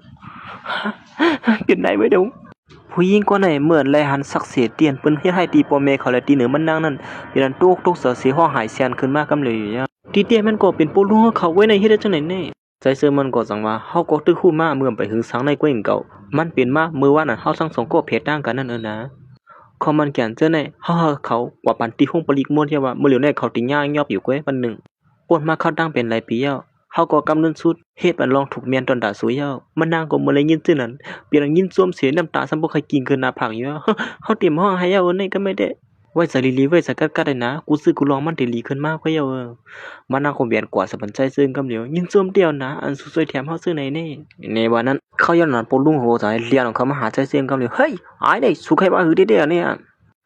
เป็นได้ไว้เด้อผู้หญิงก็ได้เหมือนแลหันศักดิ์เสียเตียนเปิ้นเฮ็ดให้ตีพ่อแม่เขาและตีเหนือมันนางนั่นเป็นอันตุกเสือสิห้อหายแซนขึ้นมากำเลยอยู่ยาทีเดียวมันก็เป็นปูลุงเขาไว้ในเฮ็ดได้จังได๋แน่ใจเสื้อมันก็สังว่าเฮาก็ตึกฮู้มาเมื่อไปหึงสังในกวยเก่ามันเป็นมาเมื่อวานน่ะเฮาทั้งสองก็เพจต่างกันนั่นนะคอมมันแก่นเจ้าในเฮาเขากว่าปันติห้องปลิกมวนที่ว่ามื้อเหลียวในเขาติย่างยอบอยู่กวยปันนึง ปนมาเข้าตั้งเป็นหลายปีแล้วเฮาก็กำเนิดสุดเฮ็ดมันลองถูกเมียนตอนตาสุยแล้วมันนางก็บ่ได้ยินซื่อนั้นเปลี่ยนยินซ่วมเสียน้ำตาซ้ำบ่เคยกินเกินหน้าผากอยู่แล้วเฮาเตรียมห้องให้เอานี่ก็ไม่ได้ไว้สะลีๆไว้สะกัดๆได้นะกูซื้อกูลองมันได้ลีขึ้นมาก็เอามันนางก็เวียนกว่าสะบันใจซึ่งกำเหลียวยินซ่วมเดียวนะอันสวยๆแถมเฮาซื้อไหนนี่ในวันนั้นเขาย้อนนั้นปลุงโหใจเลียนของเขามาหาใจซึ่งกำเหลียวเฮ้ยอายได้สุใครว่าหือเด้ๆเนี่ย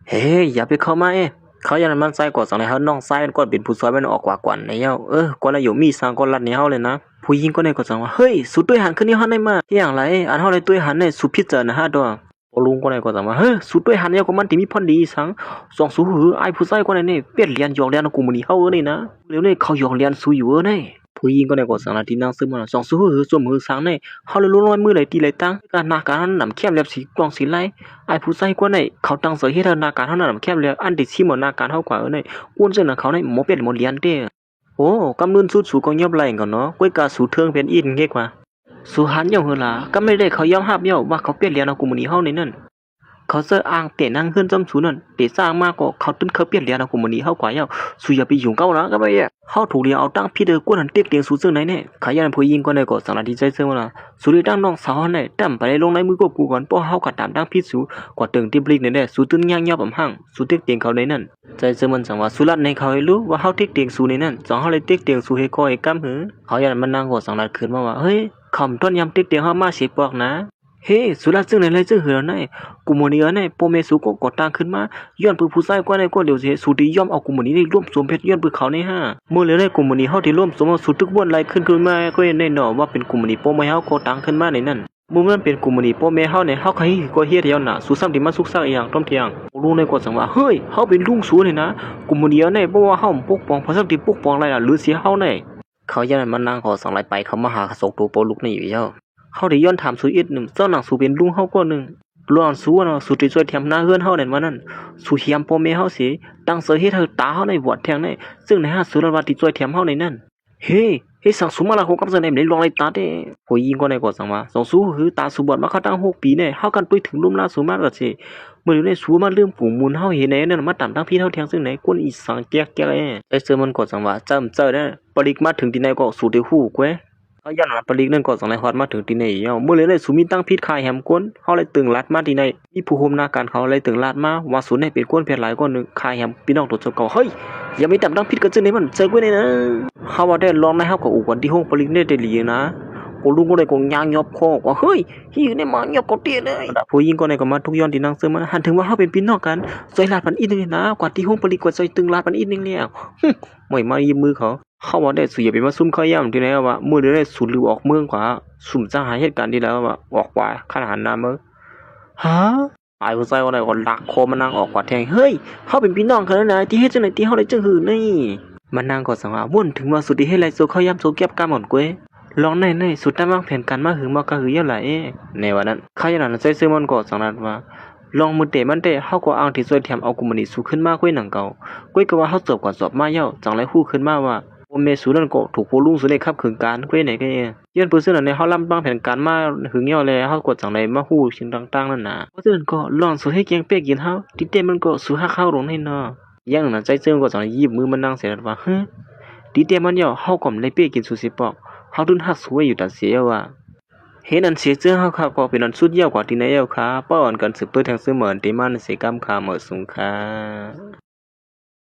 เฮ้ยอย่าไปเข้ามาเขายันมันใส่กว่าสังในเฮาน้องใส่มันก็เป็นผู้ซอยมันออกกว่ากว่าในเฮากว่าละอยู่มีสังก็รัดในเฮาเลยนะผู้หญิงก็ได้ก็สังว่าเฮ้ยสุดด้วยหันขึ้นนี่เฮาได้มาที่อย่างไรอันเฮาเลยด้วยหันในสุพิจารณาฮะดอปลุงก็ได้ก็สังว่าเฮ้ยสุดด้วยหันเนี่ยก็มันที่มีพรดีสังสองสูหือไอ้ผู้ใส่ก็ได้นี่เปลี่ยนเรียนหยอกเรียนกูมื้อนี้เฮานี่นะเดี๋ยวนี้เขาหยอกเรียนสู้อยู่นี่ผู้หญิงก็ได้ก็สังละที่นางซึมมาสองสูหือสวมหือสังในเฮาเลยลุ้นร้อยมือเลยตีเลยตั้งการนาการนำเข้มเล็บสีกองสีไล่ไอ้ผู้ใส่ก็ได้เขาตั้งเสยเฮ็ดนาการเฮานำเข้มเล็บอันที่สิหมนาการเฮากว่านี่อ้วนซึ่งเขาในหมอเป็ดหมอเลียนเด้โอ้กำนุนสุดสู่ก็ยอบไหลก่อนเนาะก้วยกาสู่เทิงเป็นอินเงี้ยกว่าสู่หันย่อมหือล่ะก็ไม่ได้เขายอมรับย่อว่าเขาเปลี่ยนเลียนเอากูมื้อนี้เฮาในนั่นเขาเสออ้างเตะนั่งเฮือนจำสูนั่นเตะสร้างมากก็เขาตึ้นเขาเปลี่ยนเลียนเอากูมื้อนี้เฮากว่าย่อสู่อย่าไปยุ่งเก้านะก็ไปเฮาถูกเลียเอาตั้งพี่เด้อกวนหันเต็กเตียงสู่ซึ่งไหนแน่ขยันผู้หญิงก็ได้ก็สังนาทีใจซึ่งว่าสู่ได้ตั้งน้องสาวในตั้มไปลงในมือก็กูก่อนป้อเฮาก็ตามตั้งพี่สู่กว่าตึงติบลิกในแน่สู่ตึ้นย่างยอบอำหั่งสู่เต็กเตียงเขาในนั่นใจซึ่งมันสังว่าสุรัตในเขาให้รู้ว่าเฮาเต็กเตียงสู่ในนั่นจังเฮาเลยเต็กเตียงสู่ให้คอยกำหือเขายันมันนั่งก็สังนาขึ้นมาว่าเฮ้ยคำต้นยำเต็กเตียงเฮามาสิปอกนะเฮ้สุรัตซึ่งไหนเลยซึ่งเหือในกูมื้อนี้ในโปเมสุก็ก่อตั้งขึ้นมาย้อนปือผู้ชายกว่าในก็เดี๋ยวสิสุดียอมเอากูมื้อนี้ได้ร่วมสวมเพชรย้อนปือเขาในห้าเมื่อเลยในกูมื้อนี้เฮาที่ร่วมสมสุดทุกวันไหลขึ้นมาก็เห็นแน่นอนว่าเป็นกูมื้อนี้โปเมเฮาก่อตั้งขึ้นมาในนั้นมุมนั้นเป็นกูมื้อนี้โปเมเฮาเนี่ยเฮาเคยก็เฮ็ดยาวน่ะสุซ้ำที่มาสุกซักอีหยังต้มเที่ยงรู้ในก็สังว่าเฮ้ยเฮาเป็นลุงสูนี่นะกูมื้อนี้ในบ่ว่าเฮาปกป้องพระสักที่ปกป้องอะไรล่ะหรือเสียเฮาในเขายันมันนางขอสังไหลไปเขามาหาสกตัวโปลุกนี่อยู่แล้วเขาได้ย้อนถามสู่อีกหนึ่งเจ้าหนังสู่เป็นลุงเฮาก็หนึ่งร้อนสู่เนาะสู่ที่ช่วยเทียมหน้าเฮือนเฮานั่นว่านั่นสู่เทียมพ่อแม่เฮาสิตั้งเสยเฮ็ดให้ตาเฮาในบวชแทงในซึ่งในหาสุรวัตที่ช่วยเทียมเฮาในนั่นเฮ้สังสุมาละของกับเสนในลองในตาเด้ผู้หญิงก็ได้ก็สังว่าสองสู่คือตาสู่บวชมาเขาตั้ง6ปีเนี่ยเฮากันไปถึงลุ่มลาสู่มาก็สิเมื่ออยู่ในสู่มาลืมปู่มูลเฮาเห็นในนั่นมาตามตั้งพี่เฮาแทงซึ่งไหนกวนอีสังแก๊กๆไอ้เสือมันก็สังว่าจำเจอได้ปริกมาถึงที่ไหนก็สู่ได้ฮู้กว่าเขายันรัดปลีกนั่นก็สังในฮอดมาถึงที่ไหนเมื่อเลยได้สุมีตั้งพิษคายแหมก้นเขาเลยตึงลัดมาที่ไหนมีผู้คุมนาการเขาเลยตึงลัดมาว่าศูนย์ในเป็นก้นเพียรหลายก้อนหนึ่งคายแหมพี่น้องตัวเจ้าเก่าเฮ้ยอย่าไม่ตับตั้งพิษกันจึงในมันเจอไว้เลยนะเขาว่าได้ลองในเขากับอุกันที่ห้องปลีกได้ได้ลีนะกูลุงก็เลยกงยางยอบคอว่าเฮ้ยฮีในมายอบก็เตี้ยเลยผู้หญิงก็ในก็มาทุกย้อนที่นางเสริมมันหันถึงว่าเขาเป็นพี่น้องกันซอยลาดปันอีนึงนะกว่าที่ห้องปลีกกว่าซอยตึงลาดปันอีนึงแล้วไม่มายืมมือเขาว่าได้สุยไปมาซุ่มเขาย่ำที่ไหนว่ามือเดียวได้สุดหรือออกเมืองกว่าสุ่มจ้างหาเหตุการณ์ที่แล้วว่าออกกว่าขนาดนั้นมั้งฮะไอ้ผู้ชายคนไหนคนลักคอมันนางออกกว่าแทงเฮ้ยเขาเป็นพี่น้องกันแล้วนะที่เฮ็ดจังไหนที่เขาได้จังหือนี่มันนางก็สังว่าวนถึงว่าสุดที่ให้ไรโซเขาย่ำโซเก็บกำหมดกวยลองในสุดตั้งวางแผนการมาหึงมากะหือยังไงในวันนั้นเขาอย่างนั้นใจเสื่อมันก็สังนั้นว่าลองมือเตะมันเตะเขาก็อ้างที่ช่วยเทียมเอากุมณีสู้ขึ้นมากวยหนังเก่ากวยก็ว่าเขาจบก่อนสอบมาเย้าจังไรคู่ขึ้นมาว่าโอเมสูนั่นก็ถูกโพลุงสุในขับขึงการกวยไหนก็ย้อนปืนซึ่งในเขาล่ำบางแผนการมาหึงเย้าเลยเขากดจังไรมาฮู้ชิงต่างๆนั่นน่ะเพราะฉะนั้นก็ลองสู้ให้แกงเปียกกินเฮาที่เตะมันก็สู้หาข้าวลงให้เนาะยังนั้นใจเสื่อก็จังไรยิบมือมันนั่งเสียว่าเฮ้ยที่เตะมันเย้าเฮาก็ไม่ได้เปียกกินสุสิปอกเฮาดุนหักสวยอยู่ตัดเสียว่าเห็นอันเสียเจ้าเฮาค่ะก็เป็นอันสุดยอดกว่าที่ไหนแล้วค่ะป้อนกันสืบเปิ้นทางซื้อเหมือนที่มันเสกรรมค่ะเหมือนสูงค่ะ